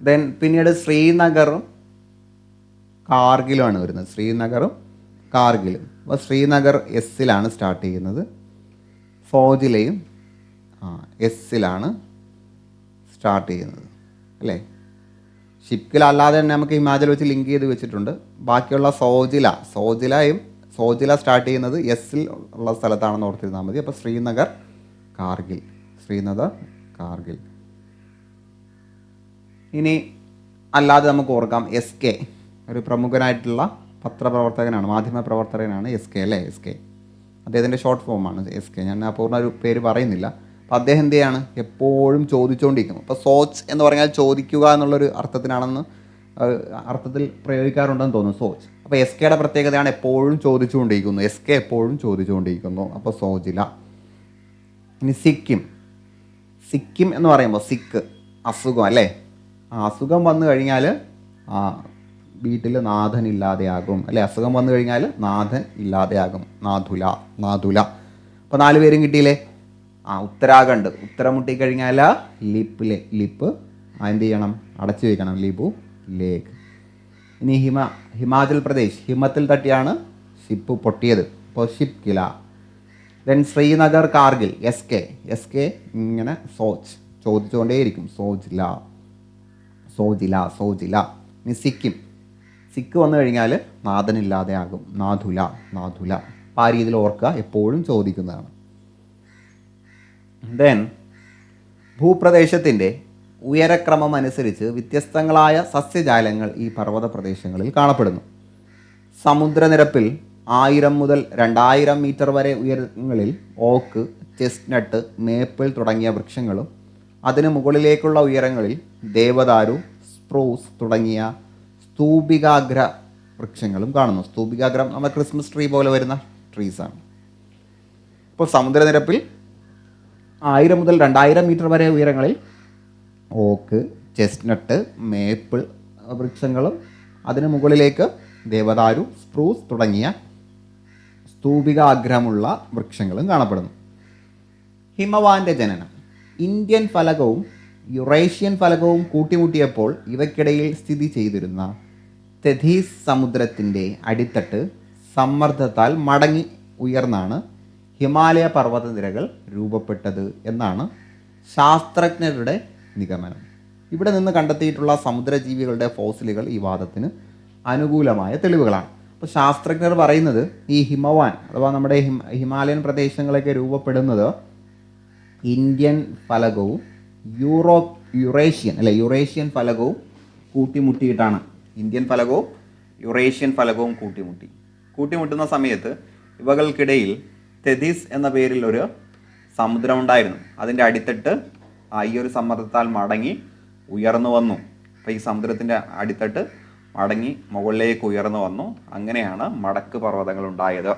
ദെൻ പിന്നീട് ശ്രീനഗറും കാർഗിലുമാണ് വരുന്നത്. ശ്രീനഗറും കാർഗിലും. അപ്പോൾ ശ്രീനഗർ എസ്സിലാണ് സ്റ്റാർട്ട് ചെയ്യുന്നത്. ഫോജിലയും എസ്സിലാണ് സ്റ്റാർട്ട് ചെയ്യുന്നത് അല്ലേ? ഷിപ്കില അല്ലാതെ തന്നെ നമുക്ക് ഹിമാചൽ വെച്ച് ലിങ്ക് ചെയ്ത് വെച്ചിട്ടുണ്ട്. ബാക്കിയുള്ള സോജില സ്റ്റാർട്ട് ചെയ്യുന്നത് എസ്സിൽ ഉള്ള സ്ഥലത്താണെന്ന് ഓർത്തിരുന്നാൽ മതി. അപ്പോൾ ശ്രീനഗർ കാർഗിൽ. ശ്രീനഗർ കാർഗിൽ. ഇനി അല്ലാതെ നമുക്ക് ഓർക്കാം SK, ഒരു പ്രമുഖനായിട്ടുള്ള പത്രപ്രവർത്തകനാണ്, മാധ്യമ പ്രവർത്തകനാണ് SK അല്ലേ? SK അദ്ദേഹത്തിൻ്റെ ഷോർട്ട് ഫോമാണ് SK. ഞാൻ പൂർണ്ണ ഒരു പേര് പറയുന്നില്ല. അപ്പോൾ അദ്ദേഹം എന്ത് ചെയ്യാണ്? എപ്പോഴും ചോദിച്ചുകൊണ്ടിരിക്കും. അപ്പോൾ സോച്ച് എന്ന് പറഞ്ഞാൽ ചോദിക്കുക എന്നുള്ളൊരു അർത്ഥത്തിൽ പ്രയോഗിക്കാറുണ്ടെന്ന് തോന്നുന്നു സോച്ച്. അപ്പോൾ SKയുടെ പ്രത്യേകതയാണ് എപ്പോഴും ചോദിച്ചുകൊണ്ടിരിക്കുന്നു. SK എപ്പോഴും ചോദിച്ചുകൊണ്ടിരിക്കുന്നു. അപ്പോൾ സോജില. ഇനി സിക്കിം എന്ന് പറയുമ്പോൾ സിക്ക് അസുഖം അല്ലേ? അസുഖം വന്നു കഴിഞ്ഞാൽ വീട്ടിൽ നാഥൻ ഇല്ലാതെയാകും അല്ലേ? അസുഖം വന്നു കഴിഞ്ഞാൽ നാഥൻ ഇല്ലാതെയാകും. നാഥുല. അപ്പോൾ 4 പേരും കിട്ടിയില്ലേ? ഉത്തരാഖണ്ഡ് ഉത്തരം മുട്ടിക്കഴിഞ്ഞാൽ ലിപ്പ് എന്ത് ചെയ്യണം? അടച്ചു വയ്ക്കണം. ലിപു ലേക്ക്. ഇനി ഹിമാചൽ പ്രദേശ് ഹിമത്തിൽ തട്ടിയാണ് ഷിപ്പ് പൊട്ടിയത്. അപ്പോൾ ഷിപ്പ് കില. ദെൻ ശ്രീനഗർ കാർഗിൽ SK ഇങ്ങനെ ചോദിച്ചുകൊണ്ടേയിരിക്കും. സോജില. ഇനി സിക്ക് വന്നു കഴിഞ്ഞാൽ നാഥനില്ലാതെയാകും. നാഥുല. അപ്പോൾ ആ രീതിയിൽ ഓർക്കുക, എപ്പോഴും ചോദിക്കുന്നതാണ്. ദെൻ ഭൂപ്രദേശത്തിൻ്റെ ഉയരക്രമം അനുസരിച്ച് വ്യത്യസ്തങ്ങളായ സസ്യജാലങ്ങൾ ഈ പർവ്വത പ്രദേശങ്ങളിൽ കാണപ്പെടുന്നു. സമുദ്രനിരപ്പിൽ 1000 മുതൽ 2000 മീറ്റർ വരെ ഉയരങ്ങളിൽ ഓക്ക്, ചെസ്റ്റ്നട്ട്, മേപ്പിൾ തുടങ്ങിയ വൃക്ഷങ്ങളും അതിന് മുകളിലേക്കുള്ള ഉയരങ്ങളിൽ ദേവദാരു, സ്പ്രൂസ് തുടങ്ങിയ സ്തൂപികാഗ്ര വൃക്ഷങ്ങളും കാണുന്നു. സ്തൂപികാഗ്രം നമ്മുടെ ക്രിസ്മസ് ട്രീ പോലെ വരുന്ന ട്രീസാണ്. ഇപ്പോൾ സമുദ്രനിരപ്പിൽ 1000 മുതൽ 2000 മീറ്റർ വരെ ഉയരങ്ങളിൽ ഓക്ക്, ചെസ്റ്റ്നട്ട്, മേപ്പിൾ വൃക്ഷങ്ങളും അതിന് മുകളിലേക്ക് ദേവദാരു, സ്പ്രൂസ് തുടങ്ങിയ സ്തൂപികാഗ്രമുള്ള വൃക്ഷങ്ങളും കാണപ്പെടുന്നു. ഹിമവാന്റെ ജനനം. ഇന്ത്യൻ ഫലകവും യുറേഷ്യൻ ഫലകവും കൂട്ടിമുട്ടിയപ്പോൾ ഇവയ്ക്കിടയിൽ സ്ഥിതി ചെയ്തിരുന്ന തെഥീസ് സമുദ്രത്തിൻ്റെ അടിത്തട്ട് സമ്മർദ്ദത്താൽ മടങ്ങി ഉയർന്നാണ് ഹിമാലയ പർവ്വതനിരകൾ രൂപപ്പെട്ടത് എന്നാണ് ശാസ്ത്രജ്ഞരുടെ നിഗമനം. ഇവിടെ നിന്ന് കണ്ടെത്തിയിട്ടുള്ള സമുദ്രജീവികളുടെ ഫോസിലുകൾ ഈ വാദത്തിന് അനുകൂലമായ തെളിവുകളാണ്. അപ്പോൾ ശാസ്ത്രജ്ഞർ പറയുന്നത് ഈ ഹിമവാൻ അഥവാ നമ്മുടെ ഹിമാലയൻ പ്രദേശങ്ങളൊക്കെ രൂപപ്പെടുന്നത് ഇന്ത്യൻ ഫലകവും യുറേഷ്യൻ ഫലകവും കൂട്ടിമുട്ടിയിട്ടാണ്. ഇന്ത്യൻ ഫലകവും യുറേഷ്യൻ ഫലകവും കൂട്ടിമുട്ടുന്ന സമയത്ത് ഇവകൾക്കിടയിൽ തെഥീസ് എന്ന പേരിൽ ഒരു സമുദ്രമുണ്ടായിരുന്നു. അതിൻ്റെ അടിത്തട്ട് ഈ ഒരു സമ്മർദ്ദത്താൽ മടങ്ങി ഉയർന്നു വന്നു. അപ്പോൾ ഈ സമുദ്രത്തിൻ്റെ അടിത്തട്ട് മടങ്ങി മുകളിലേക്ക് ഉയർന്നു വന്നു. അങ്ങനെയാണ് മടക്ക് പർവ്വതങ്ങൾ ഉണ്ടായത്.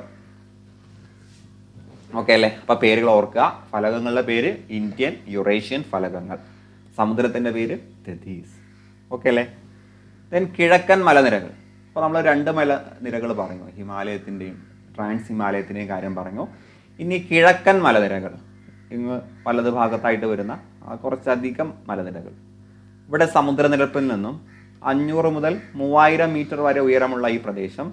ഓക്കെ അല്ലേ? അപ്പോൾ പേരുകൾ ഓർക്കുക. ഫലകങ്ങളുടെ പേര് ഇന്ത്യൻ യുറേഷ്യൻ ഫലകങ്ങൾ, സമുദ്രത്തിൻ്റെ പേര് തെഥീസ്. ഓക്കെ അല്ലേ? ദെൻ കിഴക്കൻ മലനിരകൾ. അപ്പോൾ നമ്മൾ 2 മലനിരകൾ പറഞ്ഞു, ഹിമാലയത്തിൻ്റെയും ട്രാൻസ് ഹിമാലയത്തിൻ്റെയും കാര്യം പറഞ്ഞു. ഇനി കിഴക്കൻ മലനിരകൾ, ഇങ്ങ് വലത് ഭാഗത്തായിട്ട് വരുന്ന കുറച്ചധികം മലനിരകൾ. ഇവിടെ സമുദ്രനിരപ്പിൽ നിന്നും 500 മുതൽ 3000 മീറ്റർ വരെ ഉയരമുള്ള ഈ പ്രദേശം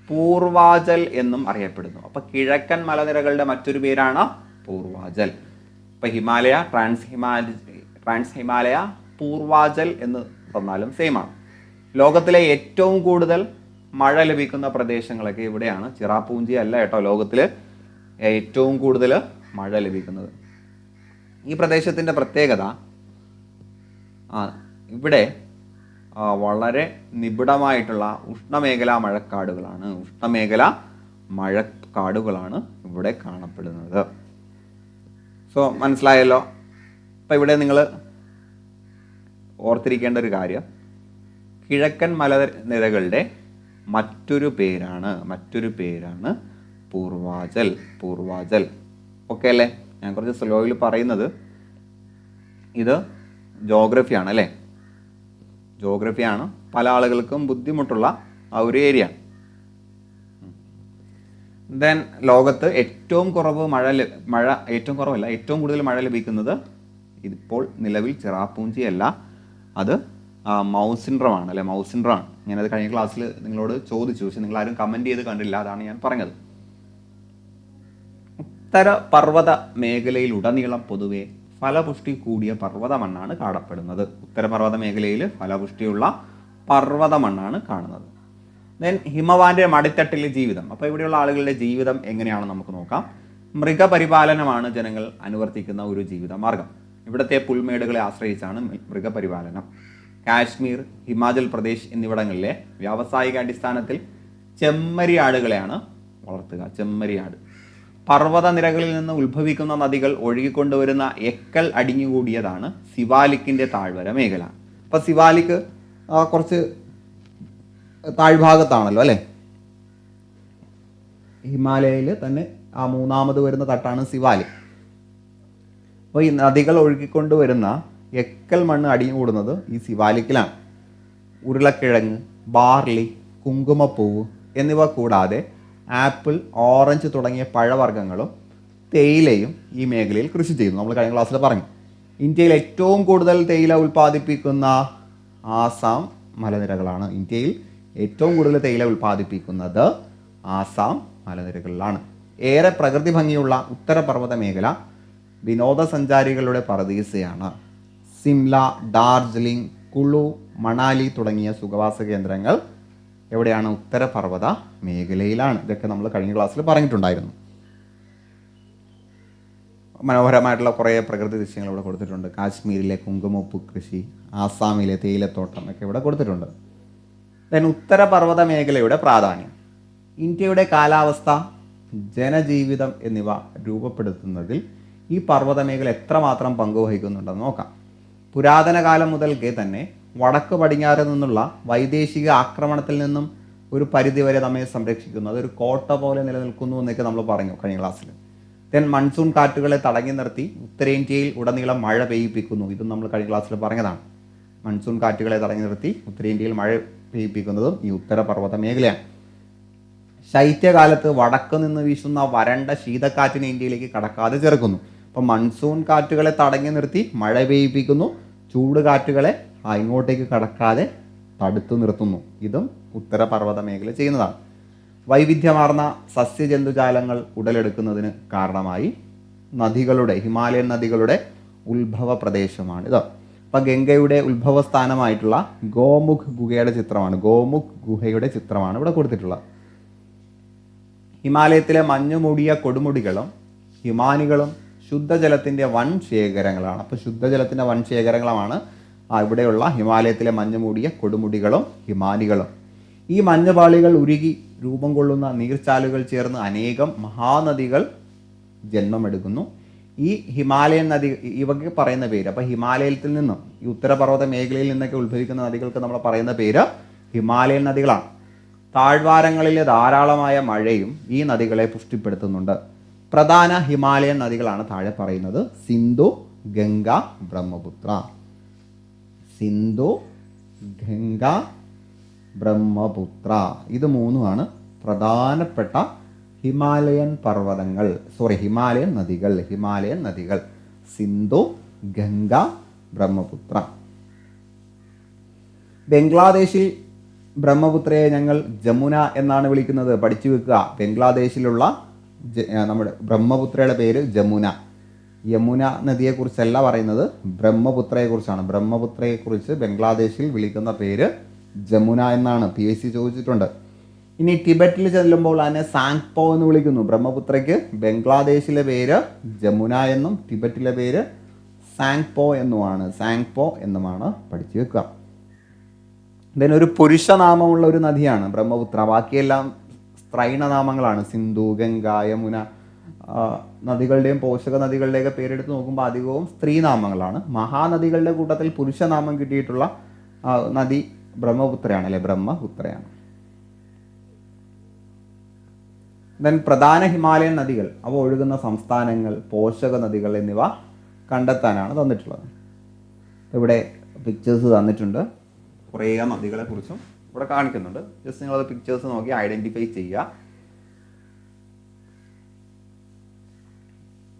പൂർവാചൽ എന്നും അറിയപ്പെടുന്നു. അപ്പോൾ കിഴക്കൻ മലനിരകളുടെ മറ്റൊരു പേരാണ് പൂർവാചൽ. ഇപ്പോൾ ഹിമാലയ, ട്രാൻസ് ഹിമാലയ, പൂർവാചൽ എന്ന് തന്നാലും സെയിം ആണ്. ലോകത്തിലെ ഏറ്റവും കൂടുതൽ മഴ ലഭിക്കുന്ന പ്രദേശങ്ങളൊക്കെ ഇവിടെയാണ്. ചിറാപൂഞ്ചി അല്ല കേട്ടോ ലോകത്തിൽ ഏറ്റവും കൂടുതൽ മഴ ലഭിക്കുന്നത്. ഈ പ്രദേശത്തിൻ്റെ പ്രത്യേകത ഇവിടെ വളരെ നിബിഡമായിട്ടുള്ള ഉഷ്ണമേഖലാ മഴക്കാടുകളാണ് ഇവിടെ കാണപ്പെടുന്നത്. സോ മനസ്സിലായല്ലോ. അപ്പം ഇവിടെ നിങ്ങൾ ഓർത്തിരിക്കേണ്ട ഒരു കാര്യം, കിഴക്കൻ മലനിരകളുടെ മറ്റൊരു പേരാണ് പൂർവാചൽ. ഓക്കെ അല്ലേ? ഞാൻ കുറച്ച് സ്ലോയിൽ പറയുന്നത് ഇത് ജോഗ്രഫിയാണ് അല്ലേ, ജോഗ്രഫിയാണ്. പല ആളുകൾക്കും ബുദ്ധിമുട്ടുള്ള ആ ഒരു ഏരിയ. ദെൻ ലോകത്ത് ഏറ്റവും കൂടുതൽ മഴ ലഭിക്കുന്നത് ഇപ്പോൾ നിലവിൽ ചിറാപൂഞ്ചി അല്ല, അത് മൗസിൻഡ്രമാണ് അല്ലെ, മൗസിൻഡ്രമാണ്. ഞാനത് കഴിഞ്ഞ ക്ലാസ്സിൽ നിങ്ങളോട് ചോദിച്ചു, പക്ഷെ നിങ്ങൾ ആരും കമൻറ്റ് ചെയ്ത് കണ്ടില്ല, അതാണ് ഞാൻ പറഞ്ഞത്. ഉത്തര പർവ്വത മേഖലയിലുടനീളം പൊതുവെ ഫലപുഷ്ടി കൂടിയ പർവ്വത മണ്ണാണ് കാണപ്പെടുന്നത്. ഉത്തരപർവ്വത മേഖലയിൽ ഫലപുഷ്ടിയുള്ള പർവ്വത മണ്ണാണ് കാണുന്നത്. ദെൻ ഹിമവാന്റെ മടിത്തട്ടിലെ ജീവിതം. അപ്പോൾ ഇവിടെയുള്ള ആളുകളുടെ ജീവിതം എങ്ങനെയാണെന്ന് നമുക്ക് നോക്കാം. മൃഗപരിപാലനമാണ് ജനങ്ങൾ അനുവർത്തിക്കുന്ന ഒരു ജീവിത മാർഗം. ഇവിടുത്തെ പുൽമേടുകളെ ആശ്രയിച്ചാണ് മൃഗപരിപാലനം. കാശ്മീർ, ഹിമാചൽ പ്രദേശ് എന്നിവിടങ്ങളിലെ വ്യാവസായിക അടിസ്ഥാനത്തിൽ ചെമ്മരിയാടുകളെയാണ് വളർത്തുക. ചെമ്മരിയാട്. പർവ്വത നിരകളിൽ നിന്ന് ഉത്ഭവിക്കുന്ന നദികൾ ഒഴുകിക്കൊണ്ടുവരുന്ന എക്കൽ അടിഞ്ഞുകൂടിയതാണ് സിവാലിക്കിൻ്റെ താഴ്വര മേഖല. അപ്പോൾ സിവാലിക്ക് കുറച്ച് താഴ്ഭാഗത്താണല്ലോ അല്ലേ, ഹിമാലയയിൽ തന്നെ ആ മൂന്നാമത് വരുന്ന തട്ടാണ് സിവാലിക്. അപ്പോൾ ഈ നദികൾ ഒഴുകിക്കൊണ്ടുവരുന്ന എക്കൽ മണ്ണ് അടിഞ്ഞുകൂടുന്നത് ഈ സിവാലിക്കിലാണ്. ഉരുളക്കിഴങ്ങ്, ബാർലി, കുങ്കുമപ്പൂവ് എന്നിവ കൂടാതെ ആപ്പിൾ, ഓറഞ്ച് തുടങ്ങിയ പഴവർഗ്ഗങ്ങളും തേയിലയും ഈ മേഖലയിൽ കൃഷി ചെയ്യുന്നു. നമ്മൾ കഴിഞ്ഞ ക്ലാസ്സിൽ പറഞ്ഞു. ഇന്ത്യയിൽ ഏറ്റവും കൂടുതൽ തേയില ഉൽപ്പാദിപ്പിക്കുന്ന ആസാം മലനിരകളാണ്. ഇന്ത്യയിൽ ഏറ്റവും കൂടുതൽ തേയില ഉൽപ്പാദിപ്പിക്കുന്നത് ആസാം മലനിരകളിലാണ്. ഏറെ പ്രകൃതി ഭംഗിയുള്ള ഉത്തരപർവ്വത മേഖല വിനോദസഞ്ചാരികളുടെ പറദീസയാണ്. സിംല, ഡാർജിലിംഗ്, കുളു, മണാലി തുടങ്ങിയ സുഖവാസ കേന്ദ്രങ്ങൾ എവിടെയാണ്? ഉത്തരപർവ്വത മേഖലയിലാണ്. ഇതൊക്കെ നമ്മൾ കഴിഞ്ഞ ക്ലാസ്സിൽ പറഞ്ഞിട്ടുണ്ടായിരുന്നു. മനോഹരമായിട്ടുള്ള കുറേ പ്രകൃതി ദൃശ്യങ്ങൾ ഇവിടെ കൊടുത്തിട്ടുണ്ട്. കാശ്മീരിലെ കുങ്കുമപ്പൂ കൃഷി, ആസാമിലെ തേയിലത്തോട്ടം ഒക്കെ ഇവിടെ കൊടുത്തിട്ടുണ്ട്. ദെൻ ഉത്തരപർവ്വത മേഖലയുടെ പ്രാധാന്യം. ഇന്ത്യയുടെ കാലാവസ്ഥ, ജനജീവിതം എന്നിവ രൂപപ്പെടുത്തുന്നതിൽ ഈ പർവ്വത മേഖല എത്രമാത്രം പങ്കുവഹിക്കുന്നുണ്ടെന്ന് നോക്കാം. പുരാതന കാലം മുതൽക്കേ തന്നെ വടക്ക് പടിഞ്ഞാറ് നിന്നുള്ള വൈദേശിക ആക്രമണത്തിൽ നിന്നും ഒരു പരിധിവരെ നമ്മെ സംരക്ഷിക്കുന്നു. അതൊരു കോട്ട പോലെ നിലനിൽക്കുന്നു എന്നൊക്കെ നമ്മൾ പറഞ്ഞു കഴിഞ്ഞ ക്ലാസ്സിൽ. ദെൻ മൺസൂൺ കാറ്റുകളെ തടഞ്ഞു നിർത്തി ഉത്തരേന്ത്യയിൽ ഉടനീളം മഴ പെയ്യിപ്പിക്കുന്നു. ഇതും നമ്മൾ കഴിഞ്ഞ ക്ലാസ്സിൽ പറഞ്ഞതാണ്. മൺസൂൺ കാറ്റുകളെ തടഞ്ഞു നിർത്തി ഉത്തരേന്ത്യയിൽ മഴ പെയ്യിപ്പിക്കുന്നതും ഈ ഉത്തരപർവ്വത മേഖലയാണ്. ശൈത്യകാലത്ത് വടക്ക് നിന്ന് വീശുന്ന വരണ്ട ശീതക്കാറ്റിനെ ഇന്ത്യയിലേക്ക് കടക്കാതെ ചെറുക്കുന്നു. അപ്പം മൺസൂൺ കാറ്റുകളെ തടഞ്ഞു നിർത്തി മഴ പെയ്യിപ്പിക്കുന്നു, ചൂട് കാറ്റുകളെ ഇങ്ങോട്ടേക്ക് കടക്കാതെ തടുത്തു നിർത്തുന്നു. ഇതും ഉത്തരപർവ്വത മേഖല ചെയ്യുന്നതാണ്. വൈവിധ്യമാർന്ന സസ്യജന്തുജാലങ്ങൾ ഉടലെടുക്കുന്നതിന് കാരണമായി ഹിമാലയൻ നദികളുടെ ഉത്ഭവ പ്രദേശമാണിത്. അപ്പം ഗംഗയുടെ ഉത്ഭവസ്ഥാനമായിട്ടുള്ള ഗോമുഖ് ഗുഹയുടെ ചിത്രമാണ് ഇവിടെ കൊടുത്തിട്ടുള്ളത്. ഹിമാലയത്തിലെ മഞ്ഞുമൂടിയ കൊടുമുടികളും ഹിമാനികളും ശുദ്ധജലത്തിൻ്റെ വൻ ശേഖരങ്ങളാണ്. അപ്പോൾ ശുദ്ധജലത്തിൻ്റെ വൻ ശേഖരങ്ങളാണ് ഇവിടെയുള്ള ഹിമാലയത്തിലെ മഞ്ഞുമൂടിയ കൊടുമുടികളും ഹിമാനികളും. ഈ മഞ്ഞുപാളികൾ ഉരുകി രൂപം കൊള്ളുന്ന നീർച്ചാലുകൾ ചേർന്ന് അനേകം മഹാനദികൾ ജന്മമെടുക്കുന്നു. ഈ ഹിമാലയൻ നദി ഇവയ്ക്ക് പറയുന്ന പേര്, അപ്പോൾ ഹിമാലയത്തിൽ നിന്നും ഈ ഉത്തരപർവ്വത മേഖലയിൽ നിന്നൊക്കെ ഉത്ഭവിക്കുന്ന നദികൾക്ക് നമ്മൾ പറയുന്ന പേര് ഹിമാലയൻ നദികളാണ്. താഴ്വാരങ്ങളിലെ ധാരാളമായ മഴയും ഈ നദികളെ പുഷ്ടിപ്പെടുത്തുന്നുണ്ട്. പ്രധാന ഹിമാലയൻ നദികളാണ് താഴെ പറയുന്നത്: സിന്ധു, ഗംഗ, ബ്രഹ്മപുത്ര. സിന്ധു, ഗംഗ, ബ്രഹ്മപുത്ര. ഇത് മൂന്നുമാണ് പ്രധാനപ്പെട്ട ഹിമാലയൻ നദികൾ. സിന്ധു, ഗംഗ, ബ്രഹ്മപുത്ര. ബംഗ്ലാദേശിൽ ബ്രഹ്മപുത്രയെ ഞങ്ങൾ ജമുന എന്നാണ് വിളിക്കുന്നത്. പഠിച്ചു വെക്കുക. ബംഗ്ലാദേശിലുള്ള നമ്മുടെ ബ്രഹ്മപുത്രയുടെ പേര് ജമുന. യമുന നദിയെക്കുറിച്ചല്ല പറയുന്നത്, ബ്രഹ്മപുത്രയെക്കുറിച്ചാണ്. ബ്രഹ്മപുത്രയെക്കുറിച്ച് ബംഗ്ലാദേശിൽ വിളിക്കുന്ന പേര് ജമുന എന്നാണ് PSC ചോദിച്ചിട്ടുണ്ട്. ഇനി ടിബറ്റിൽ ചെല്ലുമ്പോൾ അതിനെ സാങ്പോ എന്ന് വിളിക്കുന്നു. ബ്രഹ്മപുത്രയ്ക്ക് ബംഗ്ലാദേശിലെ പേര് ജമുന എന്നും ടിബറ്റിലെ പേര് സാങ്പോ എന്നുമാണ്. സാങ്പോ എന്നുമാണ് പഠിച്ചു വെക്കുക. ഇതിനൊരു പുരുഷനാമമുള്ള ഒരു നദിയാണ് ബ്രഹ്മപുത്ര. ബാക്കിയെല്ലാം സ്ത്രൈണനാമങ്ങളാണ്. സിന്ധു, ഗംഗ, യമുന നദികളുടെയും പോഷക നദികളുടെയൊക്കെ പേരെടുത്ത് നോക്കുമ്പോൾ അധികവും സ്ത്രീനാമങ്ങളാണ്. മഹാനദികളുടെ കൂട്ടത്തിൽ പുരുഷനാമം കിട്ടിയിട്ടുള്ള നദി ബ്രഹ്മപുത്രയാണ്, അല്ലെ ബ്രഹ്മപുത്രയാണ്. ദെൻ പ്രധാന ഹിമാലയൻ നദികൾ, അവ ഒഴുകുന്ന സംസ്ഥാനങ്ങൾ, പോഷക നദികൾ എന്നിവ കണ്ടെത്താനാണ് തന്നിട്ടുള്ളത്. ഇവിടെ പിക്ചേഴ്സ് തന്നിട്ടുണ്ട്. കുറേ നദികളെ കുറിച്ചും ഇവിടെ കാണിക്കുന്നുണ്ട്. ജസ്റ്റ് നിങ്ങളത് പിക്ചേഴ്സ് നോക്കി ഐഡൻറ്റിഫൈ ചെയ്യുക.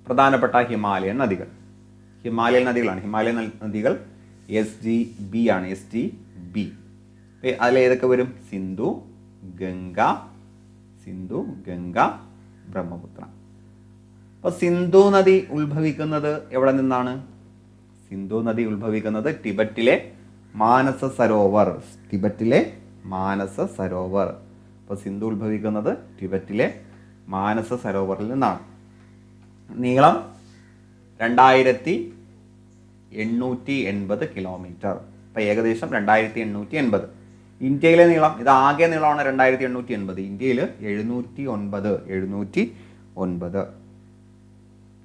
പ്രധാനപ്പെട്ട ഹിമാലയൻ നദികൾ, ഹിമാലയൻ നദികളാണ്. ഹിമാലയൻ നദികൾ SGB ആണ്. SGB. അതിലേതൊക്കെ വരും? സിന്ധു, ഗംഗ, ബ്രഹ്മപുത്ര. അപ്പോൾ സിന്ധു നദി ഉത്ഭവിക്കുന്നത് എവിടെ നിന്നാണ്? സിന്ധു നദി ഉത്ഭവിക്കുന്നത് ടിബറ്റിലെ മാനസ സരോവർ. അപ്പോൾ സിന്ധു ഉത്ഭവിക്കുന്നത് ടിബറ്റിലെ മാനസ സരോവറിൽ നിന്നാണ്. നീളം 2880 കിലോമീറ്റർ. അപ്പോൾ ഏകദേശം 2880. ഇന്ത്യയിലെ നീളം, ഇത് ആകെ നീളമാണ് 2880. ഇന്ത്യയിൽ 709.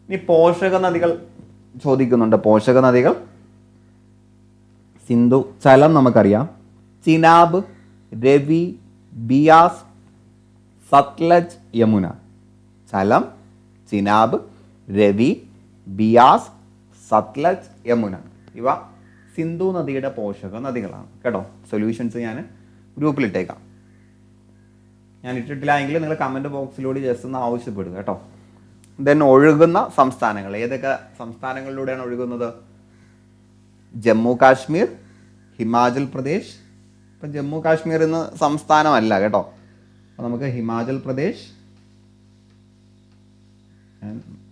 ഇനി പോഷക നദികൾ ചോദിക്കുന്നുണ്ട്. പോഷക നദികൾ സിന്ധു, ചലം നമുക്കറിയാം. ചിനാബ്, രവി, ബിയാസ്, സത്ലജ്, യമുന. ചലം, ചിനാബ്, രവി, ബിയാസ്, സത്ലജ്, യമുന. ഇവ സിന്ധു നദിയുടെ പോഷക നദികളാണ് കേട്ടോ. സൊല്യൂഷൻസ് ഞാൻ ഗ്രൂപ്പിലിട്ടേക്കാം. ഞാൻ ഇട്ടിട്ടില്ല എങ്കിൽ നിങ്ങൾ കമൻറ്റ് ബോക്സിലൂടെ ജസ്റ്റ് ഒന്ന് ആവശ്യപ്പെടുക കേട്ടോ. ദെൻ ഒഴുകുന്ന സംസ്ഥാനങ്ങൾ, ഏതൊക്കെ സംസ്ഥാനങ്ങളിലൂടെയാണ് ഒഴുകുന്നത്? ജമ്മു കാശ്മീർ, ഹിമാചൽ പ്രദേശ്. ഇപ്പം ജമ്മു കാശ്മീർ ഇന്ന് സംസ്ഥാനമല്ല കേട്ടോ. അപ്പോൾ നമുക്ക് ഹിമാചൽ പ്രദേശ്,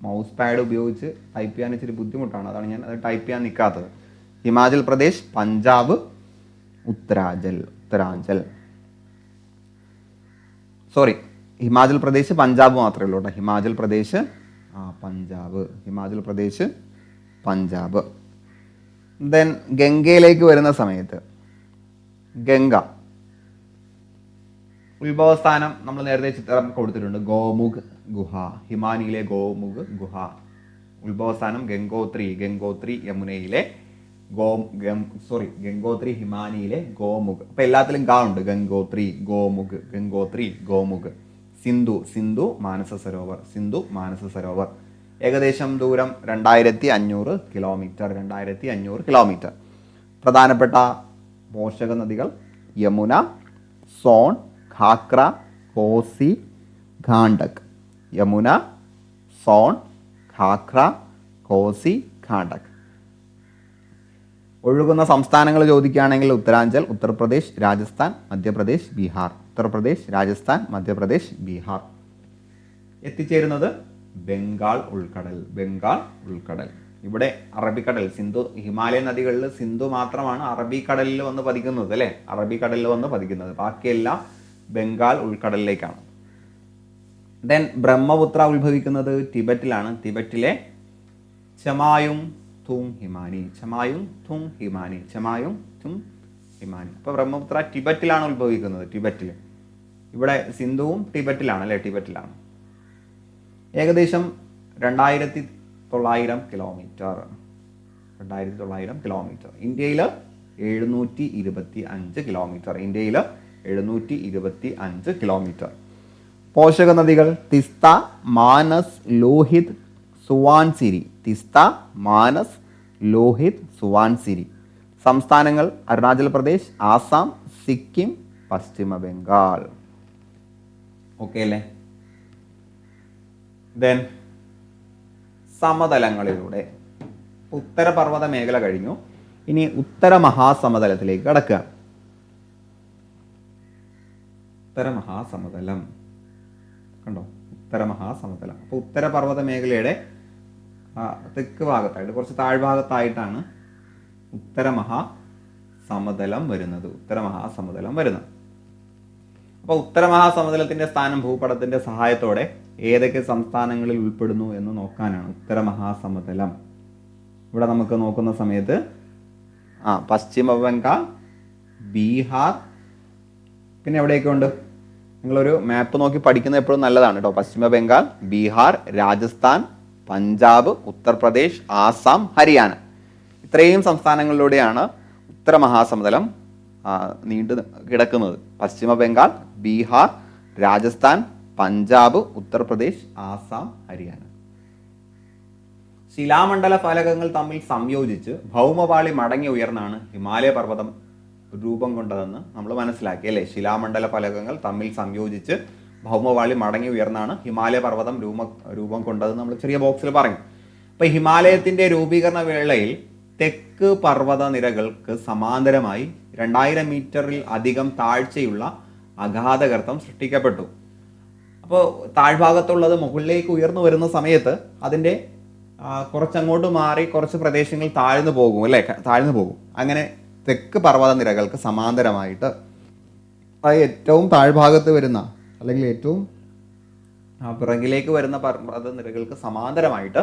മൗസ് പാഡ് ഉപയോഗിച്ച് ടൈപ്പ് ചെയ്യാൻ ഇച്ചിരി ബുദ്ധിമുട്ടാണ്, അതാണ് ഞാൻ അത് ടൈപ്പ് ചെയ്യാൻ നിൽക്കാത്തത്. ഹിമാചൽ പ്രദേശ്, പഞ്ചാബ്, ഉത്തരാഞ്ചൽ. സോറി, ഹിമാചൽ പ്രദേശ് പഞ്ചാബ് മാത്രമേ ഉള്ളൂ കേട്ടോ. ഹിമാചൽ പ്രദേശ്, പഞ്ചാബ്. ദെൻ ഗംഗയിലേക്ക് വരുന്ന സമയത്ത്, ഗംഗ ഉത്ഭവസ്ഥാനം നമ്മൾ നേരത്തെ ചിത്രം കൊടുത്തിട്ടുണ്ട്. ഗോമുഖ് ഗുഹ, ഹിമാനിയിലെ ഗോമുഖ് ഗുഹ. ഉത്ഭവസ്ഥാനം ഗംഗോത്രി യമുനയിലെ ഗംഗോത്രി ഹിമാനിയിലെ ഗോമുഖ്. അപ്പോൾ എല്ലാത്തിലും ഗാ ഉണ്ട്. ഗംഗോത്രി, ഗോമുഖ്. സിന്ധു മാനസ സരോവർ. ഏകദേശം ദൂരം 2500 കിലോമീറ്റർ. പ്രധാനപ്പെട്ട പോഷക നദികൾ യമുന, സോൺ, ഘാഗ്ര, കോസി, ഗാണ്ഡക്. ഒഴുകുന്ന സംസ്ഥാനങ്ങൾ ചോദിക്കുകയാണെങ്കിൽ ഉത്തരാഞ്ചൽ, ഉത്തർപ്രദേശ്, രാജസ്ഥാൻ, മധ്യപ്രദേശ്, ബീഹാർ. എത്തിച്ചേരുന്നത് ബംഗാൾ ഉൾക്കടൽ. ഇവിടെ അറബിക്കടൽ, സിന്ധു ഹിമാലയൻ നദികളിൽ സിന്ധു മാത്രമാണ് അറബിക്കടലിൽ വന്ന് പതിക്കുന്നത്. ബാക്കിയെല്ലാം ബംഗാൾ ഉൾക്കടലിലേക്കാണ്. ദെൻ ബ്രഹ്മപുത്ര ഉത്ഭവിക്കുന്നത് ടിബറ്റിലാണ്. ടിബറ്റിലെ ചമായുങ് തുങ് ഹിമാനി. അപ്പോൾ ബ്രഹ്മപുത്ര ടിബറ്റിലാണ് ഉത്ഭവിക്കുന്നത്. ഇവിടെ സിന്ധുവും ടിബറ്റിലാണ്, അല്ലേ? ടിബറ്റിലാണ്. ഏകദേശം 2900 കിലോമീറ്റർ. ഇന്ത്യയിൽ 725 കിലോമീറ്റർ. പോഷക നദികൾ തിസ്ത, മാനസ്, ലോഹിത്, സുവാൻസിരി. സംസ്ഥാനങ്ങൾ അരുണാചൽ പ്രദേശ്, ആസാം, സിക്കിം, പശ്ചിമ ബംഗാൾ. ഓക്കെ അല്ലേ? ദെൻ സമതലങ്ങളിലൂടെ ഉത്തരപർവ്വത മേഖല കഴിഞ്ഞു. ഇനി ഉത്തര മഹാസമതലത്തിലേക്ക് കടക്കുക. ഉത്തരമഹാസമതലം കണ്ടോ? ഉത്തരമഹാസമതലം. അപ്പോൾ ഉത്തരപർവ്വത മേഖലയുടെ തെക്ക് ഭാഗത്തായിട്ട്, കുറച്ച് താഴ്ഭാഗത്തായിട്ടാണ് സമതലം വരുന്നത്. ഉത്തര മഹാസമതലം വരുന്നത്. അപ്പോൾ ഉത്തര മഹാസമതലത്തിൻ്റെ സ്ഥാനം ഭൂപടത്തിൻ്റെ സഹായത്തോടെ ഏതൊക്കെ സംസ്ഥാനങ്ങളിൽ ഉൾപ്പെടുന്നു എന്ന് നോക്കാനാണ് ഉത്തര മഹാസമതലം. ഇവിടെ നമുക്ക് നോക്കുന്ന സമയത്ത് പശ്ചിമ ബംഗാൾ, ബീഹാർ, പിന്നെ എവിടെയൊക്കെ ഉണ്ട്? നിങ്ങളൊരു മാപ്പ് നോക്കി പഠിക്കുന്നത് എപ്പോഴും നല്ലതാണ് കേട്ടോ. പശ്ചിമ ബംഗാൾ, ബീഹാർ, രാജസ്ഥാൻ, പഞ്ചാബ്, ഉത്തർപ്രദേശ്, ആസാം, ഹരിയാന, ഇത്രയും സംസ്ഥാനങ്ങളിലൂടെയാണ് ഉത്തര മഹാസമതലം നീണ്ടു കിടക്കുന്നത്. പശ്ചിമ ബംഗാൾ, ബീഹാർ, രാജസ്ഥാൻ, പഞ്ചാബ്, ഉത്തർപ്രദേശ്, ആസാം, ഹരിയാന. ശിലാമണ്ഡല ഫലകങ്ങൾ തമ്മിൽ സംയോജിച്ച് ഭൗമപാളി മടങ്ങി ഉയർന്നാണ് ഹിമാലയ പർവ്വതം രൂപം കൊണ്ടതെന്ന് നമ്മൾ മനസ്സിലാക്കി അല്ലേ. ശിലാമണ്ഡല ഫലകങ്ങൾ തമ്മിൽ സംയോജിച്ച് ഭൗമപാളി മടങ്ങി ഉയർന്നാണ് ഹിമാലയ പർവ്വതം രൂപം കൊണ്ടതെന്ന് നമ്മൾ ചെറിയ ബോക്സിൽ പറഞ്ഞു. അപ്പോൾ ഹിമാലയത്തിൻ്റെ രൂപീകരണ വേളയിൽ തെക്ക് പർവ്വത നിരകൾക്ക് സമാന്തരമായി 2000 മീറ്ററിൽ അധികം താഴ്ചയുള്ള അഗാധഗർത്തം സൃഷ്ടിക്കപ്പെട്ടു. അപ്പോൾ താഴ്ഭാഗത്തുള്ളത് മുകളിലേക്ക് ഉയർന്നു വരുന്ന സമയത്ത് അതിൻ്റെ കുറച്ചങ്ങോട്ട് മാറി കുറച്ച് പ്രദേശങ്ങൾ താഴ്ന്നു പോകും അല്ലേ, താഴ്ന്നു പോകും. അങ്ങനെ തെക്ക് പർവ്വത നിരകൾക്ക് സമാന്തരമായിട്ട് ഏറ്റവും താഴ്ഭാഗത്ത് വരുന്ന അല്ലെങ്കിൽ ഏറ്റവും പിറകിലേക്ക് വരുന്ന പർവ്വത നിരകൾക്ക് സമാന്തരമായിട്ട്